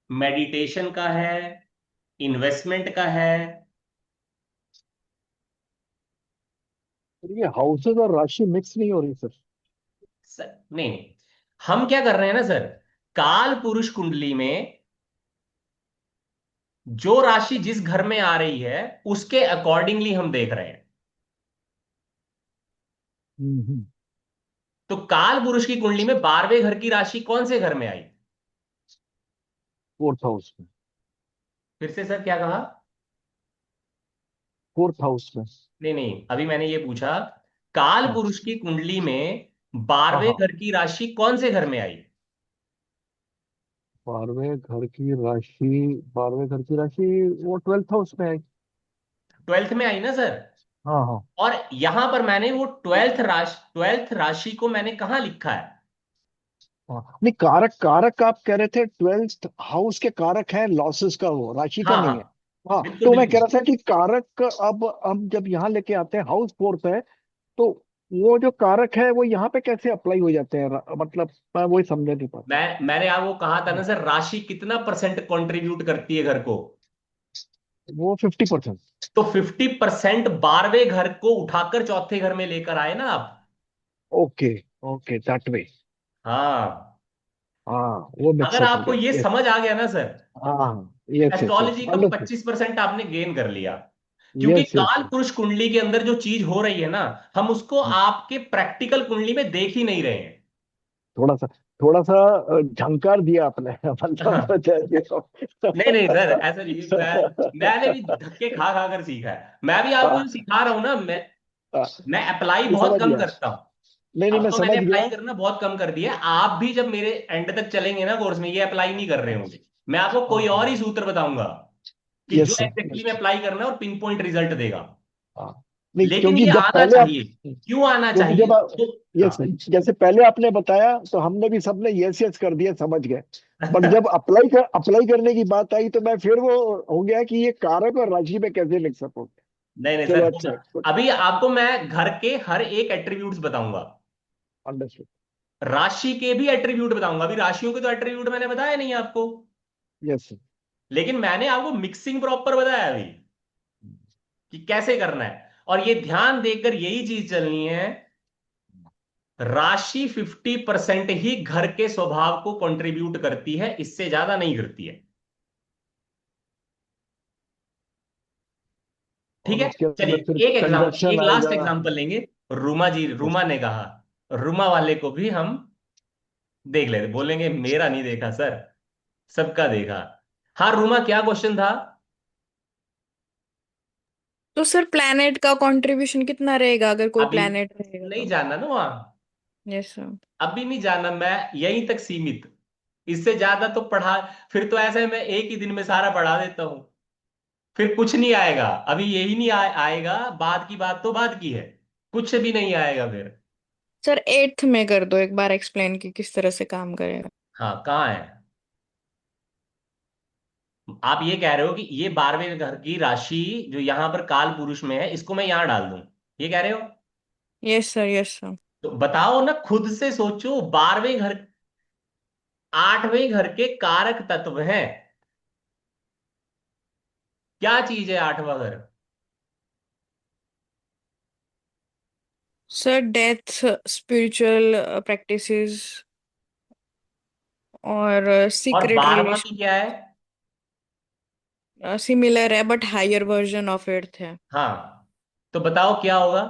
Speaker 2: मेडिटेशन का है, इन्वेस्टमेंट का है।
Speaker 3: ये हाउसेस और राशि मिक्स नहीं हो रही सर?
Speaker 2: सर नहीं नहीं, हम क्या कर रहे हैं ना सर, काल पुरुष कुंडली में जो राशि जिस घर में आ रही है उसके अकॉर्डिंगली हम देख रहे हैं।
Speaker 3: हम्म।
Speaker 2: तो काल पुरुष की कुंडली में 12वें घर की राशि कौन से घर में आई?
Speaker 3: फोर्थ हाउस में।
Speaker 2: फिर से सर क्या कहा?
Speaker 3: फोर्थ हाउस में।
Speaker 2: नहीं नहीं, अभी मैंने ये पूछा काल
Speaker 3: हाँ
Speaker 2: पुरुष की कुंडली में
Speaker 3: हाँ
Speaker 2: 12वें
Speaker 3: हाँ।
Speaker 2: घर की राशि कौन से घर में आई?
Speaker 3: 12वें घर की राशि, 12वें घर की राशि वो ट्वेल्थ हाउस में है।
Speaker 2: 12th में आई ना सर।
Speaker 3: हाँ हाँ
Speaker 2: और यहां पर मैंने वो 12th राशि को मैंने कहां लिखा है?
Speaker 3: हाँ। नहीं, कारक कारक आप कह रहे थे ट्वेल्थ हाउस के कारक है लॉसेस का, वो राशि का
Speaker 2: हाँ
Speaker 3: नहीं
Speaker 2: हाँ,
Speaker 3: है। हाँ,
Speaker 2: बिल्कुल
Speaker 3: तो मैं कह
Speaker 2: बिल्कुल।
Speaker 3: रहा था कि कारक अब जब यहाँ लेके आते हैं हाउस फोर्थ है, तो वो जो कारक है वो यहाँ पे कैसे अप्लाई हो जाते हैं, मतलब मैं वही समझ नहीं पाता।
Speaker 2: मैंने आपको कहा था ना
Speaker 3: हाँ,
Speaker 2: सर, राशि कितना परसेंट कंट्रीब्यूट करती है घर को?
Speaker 3: वो 50%।
Speaker 2: तो 50% 12वें घर को उठाकर चौथे घर में लेकर आए ना आप।
Speaker 3: Okay, okay that way.
Speaker 2: हाँ।
Speaker 3: हाँ, वो
Speaker 2: अगर
Speaker 3: मिक्सअप हो
Speaker 2: आपको
Speaker 3: गया,
Speaker 2: ये
Speaker 3: यस।
Speaker 2: समझ आ गया ना सर,
Speaker 3: हाँ, यस यस यस,
Speaker 2: एस्ट्रोलॉजी का
Speaker 3: अंडरस्टूड।
Speaker 2: 25% आपने गेन कर लिया। क्योंकि
Speaker 3: यस यस
Speaker 2: काल
Speaker 3: यस।
Speaker 2: पुरुष कुंडली के अंदर जो चीज हो रही है ना, हम उसको आपके प्रैक्टिकल कुंडली में देख ही नहीं रहे
Speaker 3: थोड़ा सा, थोड़ा सा झंकार दिया आपने
Speaker 2: हैं।
Speaker 3: मतलब जैसे
Speaker 2: नहीं नहीं सर, ऐसा नहीं। मैंने भी धक्के खा खा कर सीखा है। मैं भी आपको जो सिखा रहा हूं ना, मैं अप्लाई
Speaker 3: मैं
Speaker 2: बहुत
Speaker 3: समझ
Speaker 2: कम
Speaker 3: गया।
Speaker 2: करता हूँ।
Speaker 3: नहीं नहीं,
Speaker 2: अब
Speaker 3: मैं
Speaker 2: तो मैंने
Speaker 3: समझ
Speaker 2: अप्लाई
Speaker 3: गया।
Speaker 2: करना बहुत कम कर दिया है। आप भी जब मेरे एंड तक चलेंगे ना कोर्स में, ये अप्लाई नहीं कर रहे होंगे, मैं आपको
Speaker 3: हाँ
Speaker 2: कोई और
Speaker 3: हाँ।
Speaker 2: ही सूत्र बताऊंगा कि जो
Speaker 3: यस सर,
Speaker 2: एग्जैक्टली में
Speaker 3: यस।
Speaker 2: अप्लाई करना है और पिन पॉइंट रिजल्ट देगा।
Speaker 3: हाँ, नहीं
Speaker 2: लेकिन
Speaker 3: क्योंकि
Speaker 2: ये
Speaker 3: जब
Speaker 2: आना
Speaker 3: पहले आप,
Speaker 2: चाहिए। क्यों आना
Speaker 3: क्योंकि
Speaker 2: चाहिए
Speaker 3: जब आप,
Speaker 2: तो?
Speaker 3: यस,
Speaker 2: हाँ।
Speaker 3: जैसे पहले आपने बताया तो हमने भी सबने यस यस कर दिया, समझ गए। बट जब अप्लाई करने की बात आई तो मैं फिर वो हो गया कि ये कारक और राशि में कैसे मिक्सअप हो
Speaker 2: नहीं नहीं
Speaker 3: गया।
Speaker 2: सर,
Speaker 3: चलो
Speaker 2: होगा।
Speaker 3: अच्छा है,
Speaker 2: अभी आपको मैं घर के हर एक एट्रीब्यूट्स बताऊंगा,
Speaker 3: अंडरस्टूड।
Speaker 2: राशि के भी एट्रीब्यूट बताऊंगा। अभी राशियों के तो एट्रीब्यूट मैंने बताया नहीं आपको,
Speaker 3: यस।
Speaker 2: लेकिन मैंने आपको मिक्सिंग प्रॉपर बताया अभी कि कैसे करना है। और ये ध्यान देकर यही चीज चलनी है, राशि 50% ही घर के स्वभाव को कंट्रीब्यूट करती है, इससे ज्यादा नहीं करती है। ठीक
Speaker 3: और
Speaker 2: है।
Speaker 3: उसके अंदर फिर
Speaker 2: चलिए एक एग्जांपल,
Speaker 3: कंजक्शन
Speaker 2: एक लास्ट
Speaker 3: आएगा।
Speaker 2: एग्जांपल लेंगे। रूमा जी,
Speaker 3: यस।
Speaker 2: रूमा ने कहा, रूमा वाले को भी हम देख लेते, बोलेंगे मेरा नहीं देखा सर, सबका देखा। हाँ रूमा, क्या क्वेश्चन था?
Speaker 5: तो सर प्लैनेट का कंट्रीब्यूशन कितना रहेगा अगर कोई
Speaker 2: अभी
Speaker 5: प्लैनेट रहेगा
Speaker 2: नहीं
Speaker 5: तो?
Speaker 2: जाना ना वहां,
Speaker 5: यस सर।
Speaker 2: अभी नहीं जाना, मैं यहीं तक सीमित। इससे ज्यादा तो पढ़ा, फिर तो ऐसा है मैं एक ही दिन में सारा पढ़ा देता हूं, फिर कुछ नहीं आएगा। अभी यही नहीं आएगा, बाद की बात तो बाद की है, कुछ भी नहीं आएगा फिर।
Speaker 5: सर एट्थ में कर दो एक बार एक्सप्लेन कि किस तरह से काम करेगा।
Speaker 2: हाँ कहाँ है? आप ये कह रहे हो कि ये 12वें घर की राशि जो यहां पर काल पुरुष में है, इसको मैं यहां डाल दूं, ये कह रहे हो?
Speaker 5: Yes sir, yes sir.
Speaker 2: तो बताओ ना, खुद से सोचो। 12वें घर, 8वें घर के कारक तत्व हैं। क्या चीज है 8वां घर?
Speaker 5: सर डेथ, स्पिरिचुअल प्रैक्टिसेस और
Speaker 2: और
Speaker 5: सीक्रेट
Speaker 2: 12वां की
Speaker 5: रिलेशन।
Speaker 2: क्या है?
Speaker 5: सिमिलर है but higher version of it है।
Speaker 2: हाँ, तो बताओ क्या होगा?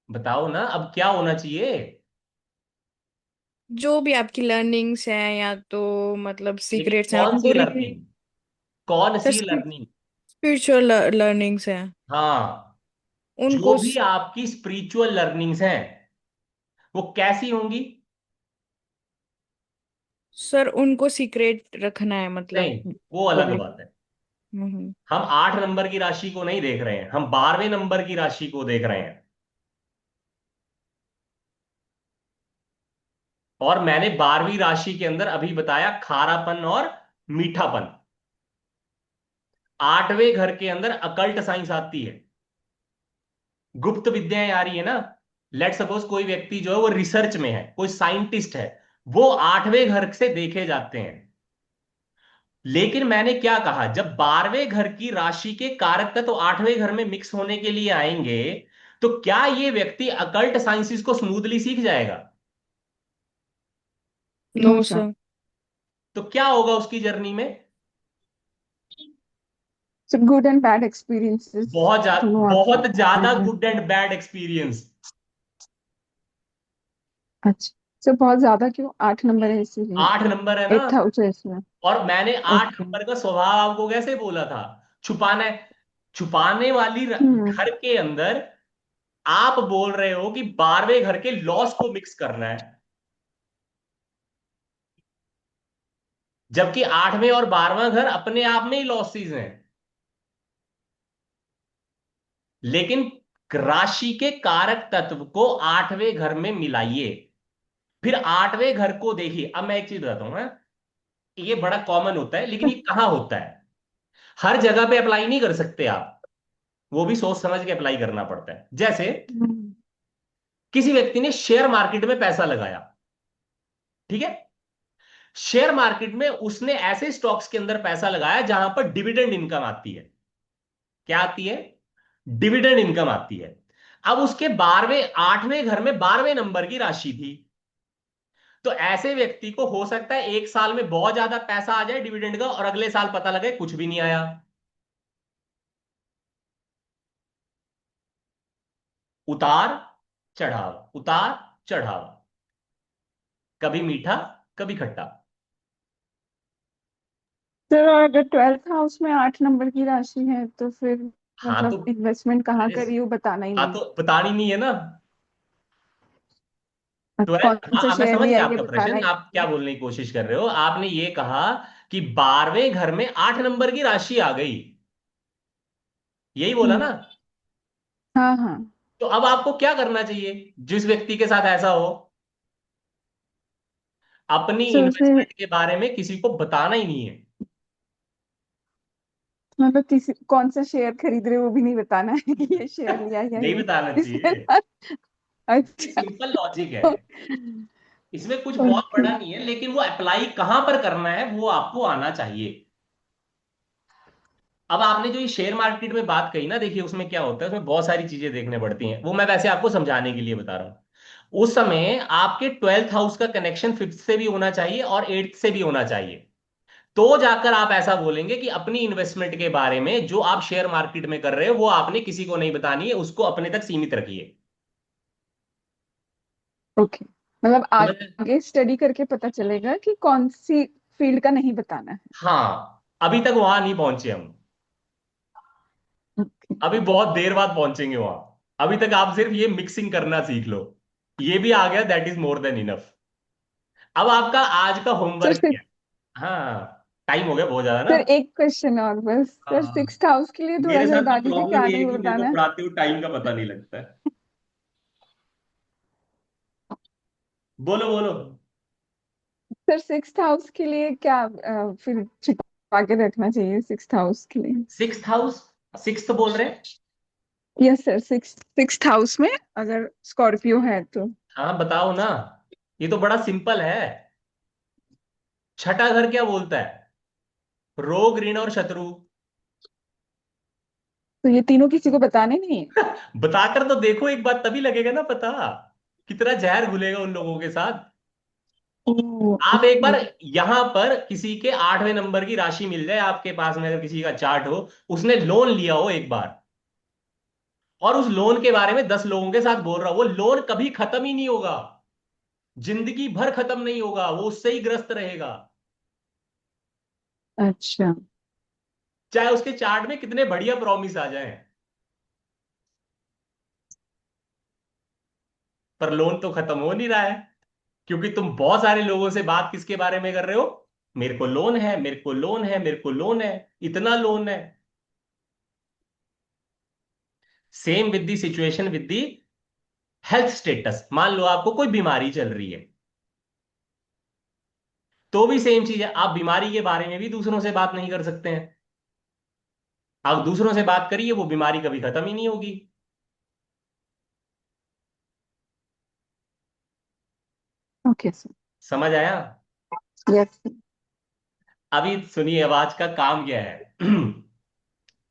Speaker 2: बताओ ना, अब क्या होना चाहिए?
Speaker 5: जो भी आपकी लर्निंग्स हैं या तो मतलब
Speaker 2: लेकिन
Speaker 5: सीक्रेट्स हैं
Speaker 2: कौन सी
Speaker 5: उनको
Speaker 2: लर्निंग? कौन सी लर्निंग?
Speaker 5: स्पिरिचुअल लर्निंग्स हैं
Speaker 2: हाँ, जो
Speaker 5: उनको
Speaker 2: भी आपकी स्पिरिचुअल लर्निंग्स हैं वो कैसी होंगी?
Speaker 5: सर उनको सीक्रेट रखना है मतलब
Speaker 2: नहीं, वो अलग
Speaker 5: पब्लिक।
Speaker 2: बात है।
Speaker 5: हम्म।
Speaker 2: हम 8 नंबर की राशि को नहीं देख रहे हैं, हम 12वें नंबर की राशि को देख रहे हैं। और मैंने 12वीं राशि के अंदर अभी बताया खारापन और मीठापन। 8वें घर के अंदर अकल्ट साइंस आती है, गुप्त विद्याएं आ रही है ना। लेट सपोज कोई व्यक्ति जो है वो रिसर्च में है, कोई साइंटिस्ट है, वो 8वें घर से देखे जाते हैं। लेकिन मैंने क्या कहा, जब 12वें घर की राशि के कारक तत्व 8वें घर में मिक्स होने के लिए आएंगे, तो क्या ये व्यक्ति अकल्ट साइंसेस को स्मूथली सीख जाएगा?
Speaker 5: No
Speaker 1: no sir.
Speaker 5: सर।
Speaker 2: तो क्या होगा उसकी जर्नी में?
Speaker 1: So good and bad experiences दोनों
Speaker 2: बहुत ज्यादा
Speaker 1: आएंगे।
Speaker 2: Good and bad experience.
Speaker 1: अच्छा, सो बहुत ज्यादा क्यों? 8 नंबर है इसीलिए।
Speaker 2: 8 नंबर है ना।
Speaker 1: 8 हाउस है इसमें।
Speaker 2: और मैंने आठ
Speaker 1: ओके।
Speaker 2: नंबर का स्वभाव आपको कैसे बोला था? छुपाना है। छुपाने वाली
Speaker 1: हम्म।
Speaker 2: घर के अंदर आप बोल रहे हो कि 12वें घर के लॉस को मिक्स करना है, जबकि 8वें और 12वां घर अपने आप में ही लॉसेस हैं। लेकिन राशि के कारक तत्व को 8वें घर में मिलाइए, फिर 8वें घर को देखिए। अब मैं एक चीज बताता हूं, हाँ? ये बड़ा कॉमन होता है, लेकिन ये कहां होता है? हर जगह पे अप्लाई नहीं कर सकते आप, वो भी सोच समझ के अप्लाई करना पड़ता है। जैसे
Speaker 1: हम्म।
Speaker 2: किसी व्यक्ति ने शेयर मार्केट में पैसा लगाया, ठीक है। शेयर मार्केट में उसने ऐसे स्टॉक्स के अंदर पैसा लगाया जहां पर डिविडेंड इनकम आती है। क्या आती है? डिविडेंड इनकम आती है। अब उसके 8वें घर में 12वें नंबर की राशि थी। तो ऐसे व्यक्ति को हो सकता है एक साल में बहुत ज्यादा पैसा आ जाए डिविडेंड का, और अगले साल पता लगे कुछ भी नहीं आया। उतार चढ़ाव, उतार चढ़ाव, कभी मीठा कभी खट्टा।
Speaker 1: सर, और अगर 12th हाउस में 8 नंबर की राशि है तो फिर
Speaker 2: हाँ तो,
Speaker 1: मतलब इन्वेस्टमेंट कहाँ
Speaker 2: अरे,
Speaker 1: करी वो बताना ही
Speaker 2: हाँ
Speaker 1: नहीं।
Speaker 2: तो बतानी नहीं है ना।
Speaker 1: कौन सा
Speaker 2: हाँ, मैं
Speaker 1: शेयर
Speaker 2: समझ
Speaker 1: लिया
Speaker 2: गया
Speaker 1: ये
Speaker 2: आपका
Speaker 1: बताना
Speaker 2: प्रश्न।
Speaker 1: ही
Speaker 2: आप क्या
Speaker 1: नहीं।
Speaker 2: बोलने की कोशिश कर रहे हो? आपने ये कहा कि 12वें घर में 8 नंबर की राशि आ गई, यही बोला
Speaker 1: हम्म।
Speaker 2: ना?
Speaker 1: हाँ हाँ।
Speaker 2: तो अब आपको क्या करना चाहिए जिस व्यक्ति के साथ ऐसा हो? अपनी
Speaker 1: सो फिर
Speaker 2: इन्वेस्टमेंट के बारे में किसी को बताना ही नहीं है।
Speaker 1: मतलब किसी कौन सा शेयर खरीद रहे हो वो भी नहीं बताना है कि ये शेयर लिया या
Speaker 2: नहीं
Speaker 1: ये
Speaker 2: बताना
Speaker 1: इसमें
Speaker 2: चाहिए।
Speaker 1: अच्छा।
Speaker 2: सिंपल लॉजिक है, इसमें कुछ बहुत
Speaker 1: ओके।
Speaker 2: बड़ा नहीं है, लेकिन वो अप्लाई कहां पर करना है वो आपको आना चाहिए। अब आपने जो ये शेयर मार्केट में बात कही ना, देखिए उसमें क्या होता है, उसमें बहुत सारी चीजें देखने पड़ती हैं। वो मैं वैसे आपको समझाने के लिए बता रहा हूं। उस समय आपके 12th हाउस का कनेक्शन 5th से भी होना चाहिए और 8th से भी होना चाहिए। तो जाकर आप ऐसा बोलेंगे कि अपनी इन्वेस्टमेंट के बारे में जो आप शेयर मार्केट में कर रहे हो वो आपने किसी को नहीं बतानी है, उसको अपने तक सीमित रखिए।
Speaker 1: ओके, मतलब
Speaker 2: समझ?
Speaker 1: आगे स्टडी करके पता चलेगा कि कौन सी फील्ड का नहीं बताना है।
Speaker 2: हाँ, अभी तक वहां नहीं पहुंचे हम।
Speaker 1: ओके।
Speaker 2: अभी बहुत देर बाद पहुंचेंगे वहां। अभी तक आप सिर्फ ये मिक्सिंग करना सीख लो, ये भी आ गया, that is more than enough. अब आपका आज का
Speaker 1: सर
Speaker 2: होमवर्क
Speaker 1: फिर
Speaker 2: क्या है? हाँ, टाइम हो गया बहुत ज्यादा ना।
Speaker 1: सर एक क्वेश्चन और बस। सर
Speaker 2: हाँ,
Speaker 1: 6th हाउस के लिए थोड़ा
Speaker 2: मेरे
Speaker 1: सा
Speaker 2: साथ
Speaker 1: बता
Speaker 2: तो
Speaker 1: दीजिए,
Speaker 2: प्रॉब्लम
Speaker 1: क्या
Speaker 2: ये है
Speaker 1: नहीं
Speaker 2: कि मेरे को
Speaker 1: बताना है।
Speaker 2: पढ़ाते हुए टाइम का पता नहीं लगता है। बोलो बोलो।
Speaker 1: सर 6th हाउस के लिए क्या फिर छिपा के रखना चाहिए 6th हाउस के लिए?
Speaker 2: 6th हाउस, सिक्स्थ बोल रहे हैं?
Speaker 1: यस सर, सिक्स हाउस में अगर स्कॉर्पियो है तो।
Speaker 2: हाँ बताओ ना, ये तो बड़ा सिंपल है। छठा घर क्या बोलता है? रोग, ऋण और शत्रु।
Speaker 1: तो ये तीनों किसी को बताने नहीं है?
Speaker 2: बताकर तो देखो एक बार, तभी लगेगा ना पता। कितना जहर घुलेगा उन लोगों के साथ।
Speaker 1: ओह,
Speaker 2: आप एक बार
Speaker 1: ओके।
Speaker 2: यहां पर किसी के 8वें नंबर की राशि मिल जाए आपके पास में, अगर किसी का चार्ट हो, उसने लोन लिया हो एक बार, और उस लोन के बारे में 10 लोगों के साथ बोल रहा हो, वो लोन कभी खत्म ही नहीं होगा, जिंदगी भर खत्म नहीं होगा, वो उससे ही ग्रस्त रहेगा।
Speaker 1: अच्छा।
Speaker 2: चाहे उसके चार्ट में कितने बढ़िया प्रॉमिस आ जाएं, पर लोन तो खत्म हो नहीं रहा है। क्योंकि तुम बहुत सारे लोगों से बात किसके बारे में कर रहे हो? मेरे को लोन है, मेरे को लोन है, मेरे को लोन है, इतना लोन है। Same with the situation with the health status. मान लो आपको कोई बीमारी चल रही है, तो भी सेम चीज है, आप बीमारी के बारे में भी दूसरों से बात नहीं कर सकते हैं। आप दूसरों से बात करिए, वो बीमारी कभी खत्म ही नहीं होगी।
Speaker 1: Okay sir.
Speaker 2: समझ आया?
Speaker 1: यस।
Speaker 2: अभी सुनिए, अब आज का काम क्या है।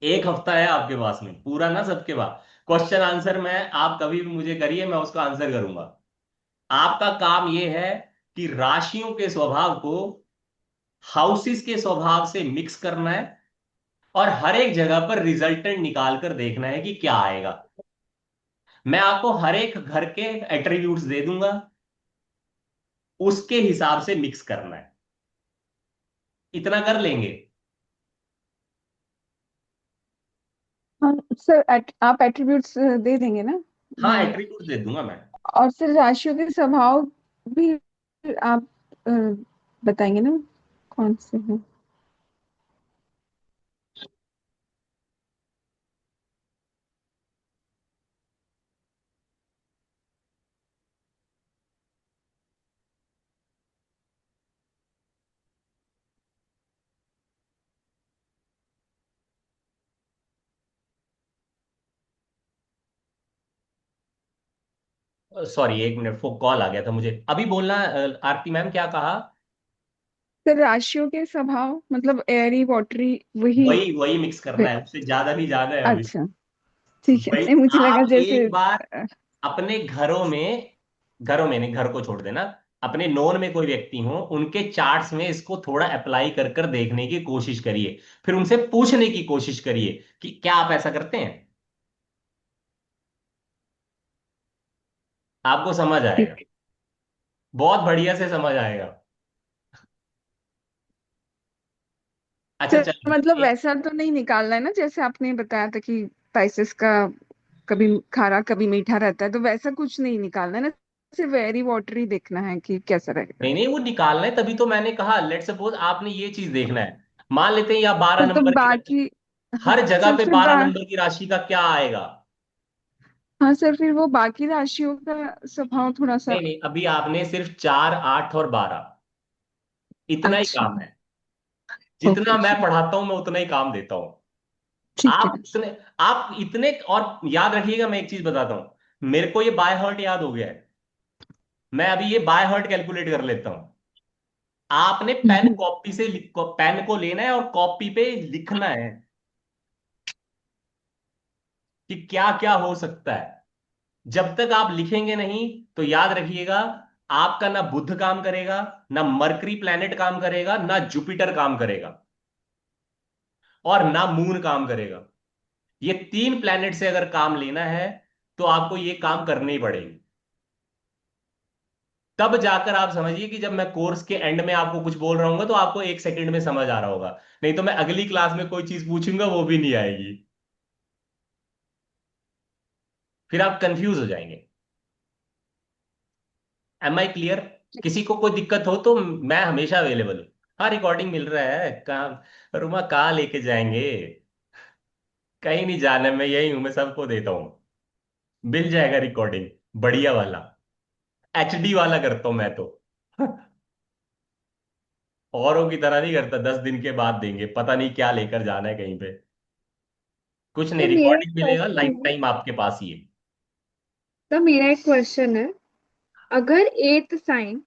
Speaker 2: एक हफ्ता है आपके पास में पूरा ना, सबके पास क्वेश्चन आंसर, मैं आप कभी भी मुझे करिए, मैं उसका आंसर करूंगा। आपका काम यह है कि राशियों के स्वभाव को हाउसेस के स्वभाव से मिक्स करना है, और हर एक जगह पर रिजल्टेंट निकाल कर देखना है कि क्या आएगा। मैं आपको हर एक घर के एट्रीब्यूट्स दे दूंगा, उसके हिसाब से मिक्स करना है। इतना कर लेंगे?
Speaker 1: हाँ सर, आप एट्रीब्यूट्स दे देंगे ना?
Speaker 2: हाँ,
Speaker 1: मैं।
Speaker 2: एट्रीब्यूट्स दे दूंगा मैं।
Speaker 1: और फिर राशियों के स्वभाव भी आप बताएंगे ना, कौन से हैं?
Speaker 2: सॉरी, एक मिनट, वो कॉल आ गया था मुझे अभी बोलना। आरती मैम क्या कहा?
Speaker 1: सर राशियों के स्वभाव मतलब एयरी वाटरी, वही।
Speaker 2: वही वही मिक्स करना है, उससे ज्यादा नहीं जाना है अभी।
Speaker 1: अच्छा, ठीक है।
Speaker 2: भाई,
Speaker 1: नहीं, मुझे लगा
Speaker 2: आप
Speaker 1: जैसे
Speaker 2: एक बार अपने घरों में नहीं, घर को छोड़ देना, अपने नोन में कोई व्यक्ति हो, उनके चार्ट्स में इसको थोड़ा अप्लाई कर कर देखने की कोशिश करिए। फिर उनसे पूछने की कोशिश करिए कि क्या आप ऐसा करते हैं। आपको समझ आएगा,
Speaker 1: ठीक।
Speaker 2: बहुत बढ़िया से समझ आएगा। अच्छा
Speaker 1: सर
Speaker 2: चलो
Speaker 1: मतलब वैसा तो नहीं निकालना है ना, जैसे आपने बताया था कि स्पाइसेस का कभी खारा कभी मीठा रहता है, तो वैसा कुछ नहीं निकालना है ना? सिर्फ एयरी वाटरी देखना है कि कैसा रहेगा।
Speaker 2: नहीं नहीं, वो निकालना है, तभी तो मैंने कहा लेट सपोज आपने ये चीज देखना है। मान लेते हैं या 12
Speaker 1: सर तो
Speaker 2: नंबर की राशि,
Speaker 1: बाकी। हाँ
Speaker 2: हर जगह
Speaker 1: सर,
Speaker 2: पे
Speaker 1: फिर
Speaker 2: 12 नंबर की राशि का क्या आएगा?
Speaker 1: हाँ सर, फिर वो बाकी राशियों का स्वभाव थोड़ा सा।
Speaker 2: नहीं नहीं, अभी आपने सिर्फ 4, 8 और 12, इतना ही
Speaker 1: अच्छा।
Speaker 2: काम है। जितना
Speaker 1: ओके
Speaker 2: मैं
Speaker 1: सर।
Speaker 2: पढ़ाता हूं मैं उतना ही काम देता हूं।
Speaker 1: ठीक है।
Speaker 2: आप इतने और याद रखिएगा, मैं एक चीज बताता हूं, मेरे को ये बाय हार्ट याद हो गया है। मैं अभी ये बाय हार्ट कैलकुलेट कर लेता हूं। आपने पेन
Speaker 1: हम्म।
Speaker 2: कॉपी से पेन को लेना है और कॉपी पे लिखना है कि क्या क्या हो सकता है। जब तक आप लिखेंगे नहीं, तो याद रखिएगा, आपका ना बुध काम करेगा, ना मरकरी प्लैनेट काम करेगा, ना जुपिटर काम करेगा, और ना मून काम करेगा। ये 3 प्लैनेट से अगर काम लेना है, तो आपको ये काम करने ही पड़ेंगे। तब जाकर आप समझिए कि जब मैं कोर्स के एंड में आपको कुछ बोल रहा हूँ तो आपको 1 सेकंड में समझ आ रहा होगा। नहीं तो मैं अगली क्लास में कोई चीज पूछूंगा, वो भी नहीं आएगी, फिर आप कंफ्यूज हो जाएंगे। Am I clear? किसी को कोई दिक्कत हो तो मैं हमेशा अवेलेबल हूँ। हाँ, रिकॉर्डिंग मिल रहा है, कहाँ रुमा, कहाँ लेके जाएंगे? कहीं नहीं जाना, मैं यही हूं, मैं सबको देता हूँ। मिल जाएगा रिकॉर्डिंग, बढ़िया वाला, एचडी वाला करता हूं मैं तो। औरों की तरह नहीं करता, 10 दिन के बाद देंगे, पता नहीं क्या लेकर जाना है कहीं पे। कुछ
Speaker 4: तो
Speaker 2: नहीं,
Speaker 4: मेरा एक
Speaker 2: रिकॉर्डिंग मिलेगा
Speaker 4: क्वेश्चन
Speaker 2: लाइफ
Speaker 4: है
Speaker 2: टाइम आपके पास ही है।
Speaker 4: मेरा एक क्वेश्चन है, अगर एथ साइन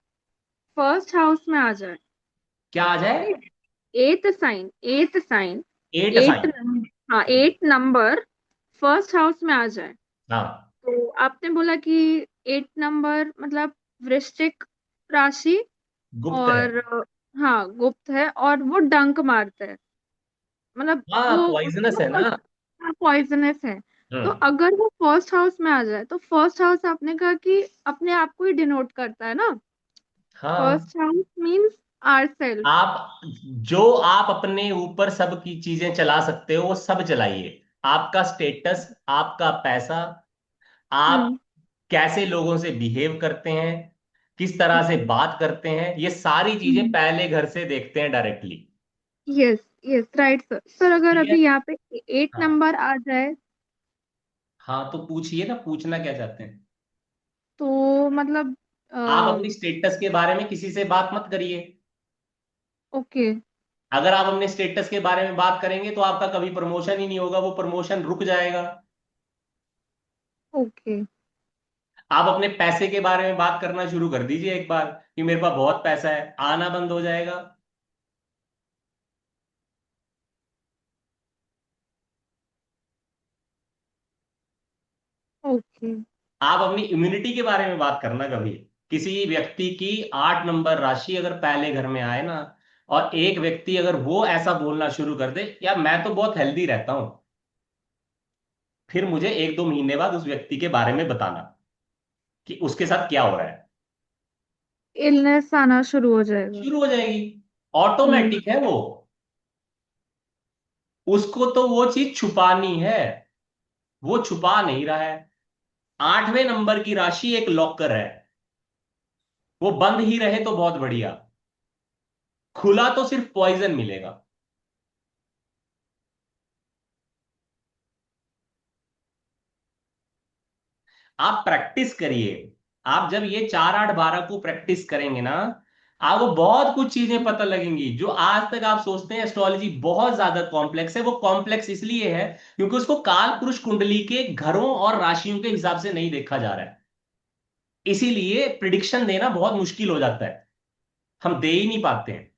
Speaker 4: फर्स्ट हाउस में आ जाए,
Speaker 2: क्या आ जाए?
Speaker 4: ठीक, एथ साइन
Speaker 2: एट
Speaker 4: एट,
Speaker 2: साइन।
Speaker 4: हाँ 8 नंबर फर्स्ट हाउस में आ जाए,
Speaker 2: हाँ,
Speaker 4: तो आपने बोला कि 8 नंबर मतलब वृश्चिक राशि,
Speaker 2: गुप्त है।
Speaker 4: और हाँ गुप्त है, और वो डंक मारता है, मतलब
Speaker 2: हाँ,
Speaker 4: वो
Speaker 2: पॉइजनस है ना।
Speaker 4: पॉइजनस है। तो
Speaker 2: हम्म।
Speaker 4: अगर वो फर्स्ट हाउस में आ जाए, तो फर्स्ट हाउस आपने कहा कि अपने आप को ही डिनोट करता है ना,
Speaker 2: हाँ,
Speaker 4: first house means our self.
Speaker 2: आप जो आप अपने ऊपर सब की चीजें चला सकते हो वो सब चलाइए। आपका स्टेटस, आपका पैसा, आप
Speaker 4: हम्म।
Speaker 2: कैसे लोगों से बिहेव करते हैं, किस तरह से बात करते हैं, ये सारी चीजें पहले घर से देखते हैं directly.
Speaker 4: Yes, yes, right sir. Sir अगर
Speaker 2: ठीक है।
Speaker 4: अभी यहाँ पे एट
Speaker 2: हाँ,
Speaker 4: नंबर आ जाए,
Speaker 2: हाँ, तो पूछिए ना, पूछना क्या चाहते हैं?
Speaker 4: तो मतलब
Speaker 2: आप अपनी स्टेटस के बारे में किसी से बात मत करिए।
Speaker 4: ओके।
Speaker 2: अगर आप अपने स्टेटस के बारे में बात करेंगे तो आपका कभी प्रमोशन ही नहीं होगा, वो प्रमोशन रुक जाएगा।
Speaker 4: ओके।
Speaker 2: आप अपने पैसे के बारे में बात करना शुरू कर दीजिए एक बार कि मेरे पास बहुत पैसा है, आना बंद हो जाएगा।
Speaker 4: ओके।
Speaker 2: आप अपनी इम्यूनिटी के बारे में बात करना कभी। किसी व्यक्ति की 8 नंबर राशि अगर पहले घर में आए ना, और एक व्यक्ति अगर वो ऐसा बोलना शुरू कर दे, या मैं तो बहुत हेल्दी रहता हूं, फिर मुझे 1-2 महीने बाद उस व्यक्ति के बारे में बताना कि उसके साथ क्या हो रहा है।
Speaker 4: इलनेस आना शुरू हो जाएगा।
Speaker 2: शुरू हो जाएगी।
Speaker 4: हम्म।
Speaker 2: ऑटोमेटिक है वो। उसको तो वो चीज छुपानी है, वो छुपा नहीं रहा है। 8वें नंबर की राशि एक लॉकर है, वो बंद ही रहे तो बहुत बढ़िया। खुला तो सिर्फ पॉइजन मिलेगा। आप प्रैक्टिस करिए। आप जब ये 4-8-12 को प्रैक्टिस करेंगे ना, आपको बहुत कुछ चीजें पता लगेंगी जो आज तक आप सोचते हैं एस्ट्रोलॉजी बहुत ज्यादा कॉम्प्लेक्स है। वो कॉम्प्लेक्स इसलिए है क्योंकि उसको काल पुरुष कुंडली के घरों और राशियों के हिसाब से नहीं देखा जा रहा है। इसीलिए प्रिडिक्शन देना बहुत मुश्किल हो जाता है, हम दे ही नहीं पाते हैं।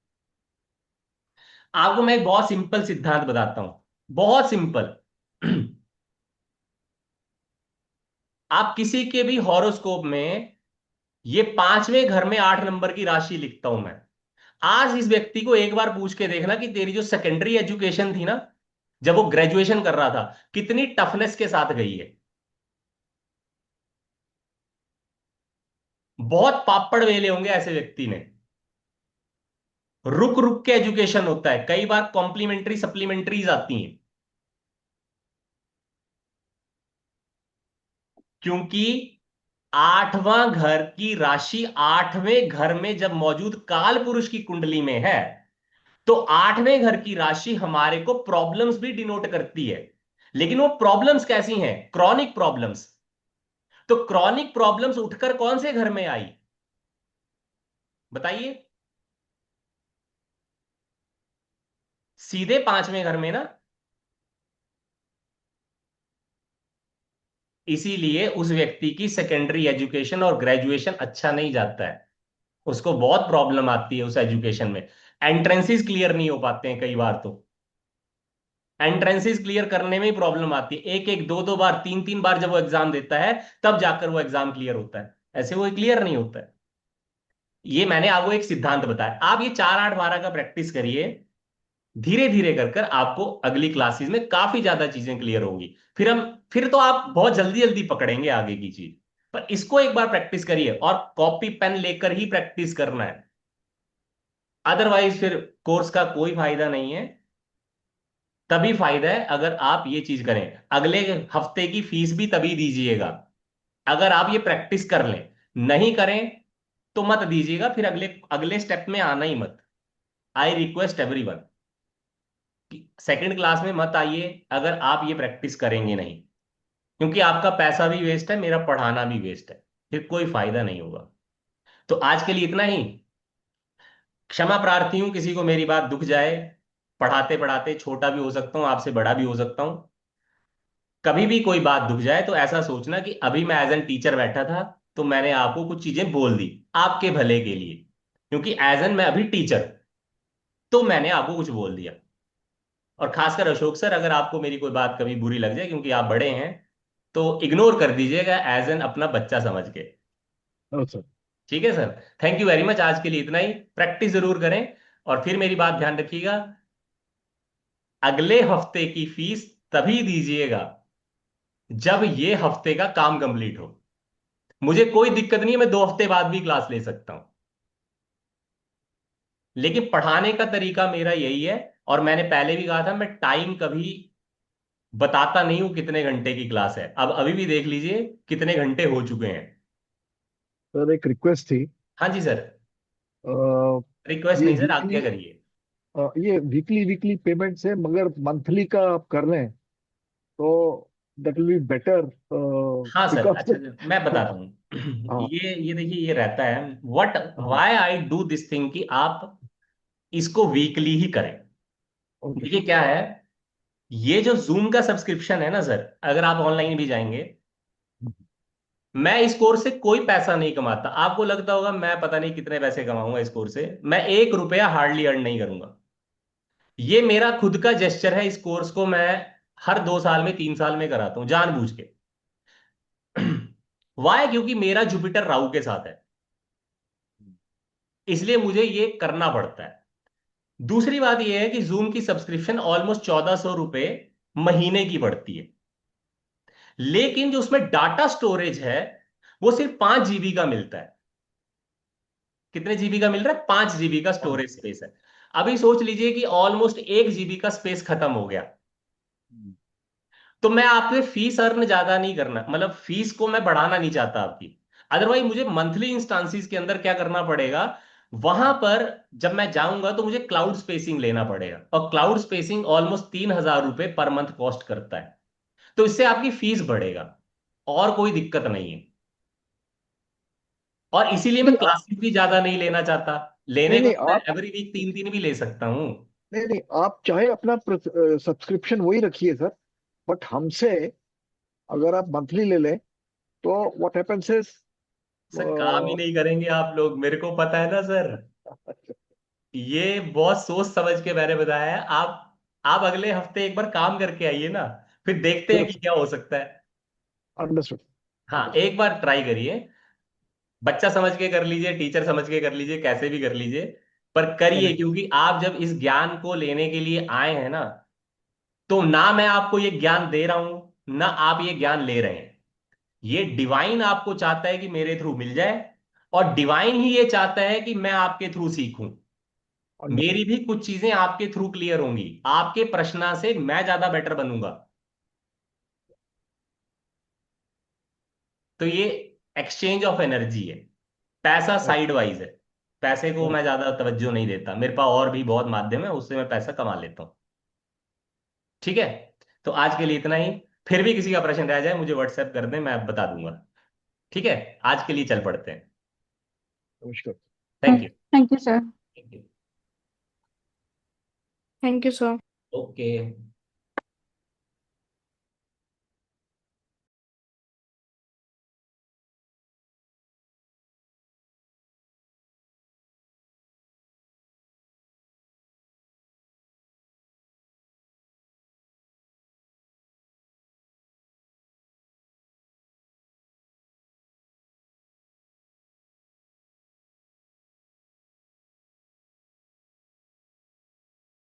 Speaker 2: आपको मैं एक बहुत सिंपल सिद्धांत बताता हूं, बहुत सिंपल। आप किसी के भी हॉरोस्कोप में ये 5वें घर में 8 नंबर की राशि लिखता हूं मैं। आज इस व्यक्ति को एक बार पूछ के देखना कि तेरी जो सेकेंडरी एजुकेशन थी ना, जब वो ग्रेजुएशन कर रहा था, कितनी टफनेस के साथ गई है। बहुत पापड़ वेले होंगे ऐसे व्यक्ति ने। रुक रुक के एजुकेशन होता है, कई बार कॉम्प्लीमेंट्री सप्लीमेंट्रीज आती हैं, क्योंकि 8वां घर की राशि 8वें घर में जब मौजूद काल पुरुष की कुंडली में है, तो 8वें घर की राशि हमारे को प्रॉब्लम्स भी डिनोट करती है। लेकिन वो प्रॉब्लम्स कैसी हैं? Chronic problems. तो क्रॉनिक प्रॉब्लम्स उठकर कौन से घर में आई, बताइए? सीधे 5वें घर में ना। इसीलिए उस व्यक्ति की सेकेंडरी एजुकेशन और ग्रेजुएशन अच्छा नहीं जाता है, उसको बहुत प्रॉब्लम आती है उस एजुकेशन में। एंट्रेंसेस क्लियर नहीं हो पाते हैं कई बार तो। एंट्रेंसेस क्लियर करने में ही प्रॉब्लम आती है, एक एक दो दो बार, तीन तीन बार जब वो एग्जाम देता है, तब जाकर वो एग्जाम क्लियर होता है, ऐसे वो क्लियर नहीं होता है। ये मैंने आपको एक सिद्धांत बताया, आप ये 4-8-12 का प्रैक्टिस करिए। धीरे धीरे कर कर आपको अगली क्लासेस में काफी ज्यादा चीजें क्लियर होंगी। फिर तो आप बहुत जल्दी जल्दी पकड़ेंगे आगे की चीज। पर इसको एक बार प्रैक्टिस करिए, और कॉपी पेन लेकर ही प्रैक्टिस करना है। अदरवाइज फिर कोर्स का कोई फायदा नहीं है। तभी फायदा है अगर आप ये चीज करें। अगले हफ्ते की फीस भी तभी दीजिएगा अगर आप ये प्रैक्टिस कर लें। नहीं करें तो मत दीजिएगा, फिर अगले अगले स्टेप में आना ही मत। I request everyone, second class में मत आइए अगर आप ये प्रैक्टिस करेंगे नहीं, क्योंकि आपका पैसा भी वेस्ट है, मेरा पढ़ाना भी वेस्ट है, फिर कोई फायदा नहीं होगा। तो आज के लिए इतना ही। क्षमा प्रार्थी हूं किसी को मेरी बात दुख जाए। पढ़ाते पढ़ाते छोटा भी हो सकता हूं, आपसे बड़ा भी हो सकता हूं। कभी भी कोई बात दुख जाए तो ऐसा सोचना कि अभी मैं एज एन टीचर बैठा था, तो मैंने आपको कुछ चीजें बोल दी आपके भले के लिए, क्योंकि एज एन मैं अभी टीचर, तो मैंने आपको कुछ बोल दिया। और खासकर अशोक सर, अगर आपको मेरी कोई बात कभी बुरी लग जाए क्योंकि आप बड़े हैं, तो इग्नोर कर दीजिएगा एज एन अपना बच्चा समझ के।
Speaker 3: हाँ सर।
Speaker 2: ठीक है sir, thank you very much, आज के लिए इतना ही। प्रैक्टिस जरूर करें, और फिर मेरी बात ध्यान रखिएगा, अगले हफ्ते की फीस तभी दीजिएगा जब ये हफ्ते का काम कंप्लीट हो। मुझे कोई दिक्कत नहीं है, मैं 2 हफ्ते बाद भी क्लास ले सकता हूं, लेकिन पढ़ाने का तरीका मेरा यही है। और मैंने पहले भी कहा था, मैं टाइम कभी बताता नहीं हूं कितने घंटे की क्लास है। अब अभी भी देख लीजिए कितने घंटे हो चुके हैं।
Speaker 3: सर एक रिक्वेस्ट थी।
Speaker 2: हाँ जी सर।
Speaker 3: अ,
Speaker 2: रिक्वेस्ट
Speaker 3: ये
Speaker 2: नहीं सर, आज्ञा
Speaker 3: वीकली
Speaker 2: करिए।
Speaker 3: ये वीकली वीकली पेमेंट से, मगर मंथली का आप कर लें तो दैट विल बी बेटर,
Speaker 2: हाँ सर,
Speaker 3: बिकॉज
Speaker 2: अच्छा सर, मैं बताता हूँ।
Speaker 3: हाँ
Speaker 2: ये देखिए, ये रहता है व्हाट
Speaker 3: हाँ।
Speaker 2: Why I do this thing, कि आप इसको वीकली ही करें।
Speaker 3: ओके।
Speaker 2: देखिए क्या है, ये जो जूम का सब्सक्रिप्शन है ना सर, अगर आप ऑनलाइन भी जाएंगे, मैं इस कोर्स से कोई पैसा नहीं कमाता। आपको लगता होगा मैं पता नहीं कितने पैसे कमाऊंगा इस कोर्स से, मैं 1 रुपया हार्डली अर्न नहीं करूंगा। ये मेरा खुद का जेस्चर है, इस कोर्स को मैं हर 2 साल में 3 साल में कराता हूं जानबूझ के। वाई, क्योंकि मेरा जुपिटर राहु के साथ है, इसलिए मुझे ये करना पड़ता है। दूसरी बात यह है कि जूम की सब्सक्रिप्शन ऑलमोस्ट 1400 रुपए महीने की पड़ती है, लेकिन जो उसमें डाटा स्टोरेज है वो सिर्फ 5 GB का मिलता है। कितने जीबी का मिल रहा है? 5 GB का
Speaker 3: हाँ।
Speaker 2: स्टोरेज स्पेस है। अभी सोच लीजिए कि ऑलमोस्ट 1 GB का स्पेस खत्म हो गया, तो मैं आपसे फीस अर्न ज्यादा नहीं करना, मतलब फीस को मैं बढ़ाना नहीं चाहता आपकी। अदरवाइज मुझे मंथली इंस्टांसिस के अंदर क्या करना पड़ेगा, वहां पर जब मैं जाऊंगा तो मुझे क्लाउड स्पेसिंग लेना पड़ेगा, और क्लाउड स्पेसिंग ऑलमोस्ट 3000 रुपए पर मंथ कॉस्ट करता है। तो इससे आपकी फीस बढ़ेगा, और कोई दिक्कत नहीं है। और इसीलिए मैं
Speaker 3: नहीं
Speaker 2: क्लासेस भी ज्यादा नहीं लेना चाहता। लेने
Speaker 3: नहीं
Speaker 2: को
Speaker 3: नहीं
Speaker 2: तो मैं
Speaker 3: आप
Speaker 2: एवरी वीक 3 3 भी ले सकता हूं।
Speaker 3: नहीं नहीं आप चाहे अपना सब्सक्रिप्शन वही रखिए सर, बट हमसे अगर आप मंथली ले लें तो व्हाट हैपेंस इज।
Speaker 2: सर काम ही नहीं करेंगे आप लोग, मेरे को पता है ना सर। ये बहुत सोच समझ के मैंने बताया है। आप अगले हफ्ते एक बार काम करके आइए ना, फिर देखते हैं
Speaker 3: श्योर
Speaker 2: कि
Speaker 3: सर।
Speaker 2: क्या हो सकता है।
Speaker 3: अंडरस्टूड।
Speaker 2: हाँ,
Speaker 3: अंडरस्टूड।
Speaker 2: एक बार ट्राई करिए। बच्चा समझ के कर लीजिए, टीचर समझ के कर लीजिए, कैसे भी कर लीजिए, पर करिए,
Speaker 3: करेक्ट।
Speaker 2: क्योंकि आप जब इस ज्ञान को लेने के लिए आए हैं ना, तो ना मैं आपको ये ज्ञान दे रहा हूं, ना आप ये ज्ञान ले रहे हैं। ये डिवाइन आपको चाहता है कि मेरे थ्रू मिल जाए, और डिवाइन ही ये चाहता है कि मैं आपके थ्रू सीखूं।
Speaker 3: अंडरस्टूड।
Speaker 2: मेरी भी कुछ चीजें आपके थ्रू क्लियर होंगी, आपके प्रश्न से मैं ज्यादा बेटर बनूंगा। तो ये एक्सचेंज ऑफ एनर्जी है, पैसा साइड वाइज है। पैसे को मैं ज्यादा तवज्जो नहीं देता, मेरे पास और भी बहुत माध्यम है, उससे मैं पैसा कमा लेता हूं। ठीक है, तो आज के लिए इतना ही। फिर भी किसी का प्रश्न रह जाए मुझे व्हाट्सएप कर दें, मैं बता दूंगा। ठीक है, आज के लिए चल पड़ते हैं।
Speaker 3: नमस्कार।
Speaker 2: Thank you.
Speaker 1: Thank you sir.
Speaker 2: Thank you.
Speaker 5: Thank you sir.
Speaker 2: Okay.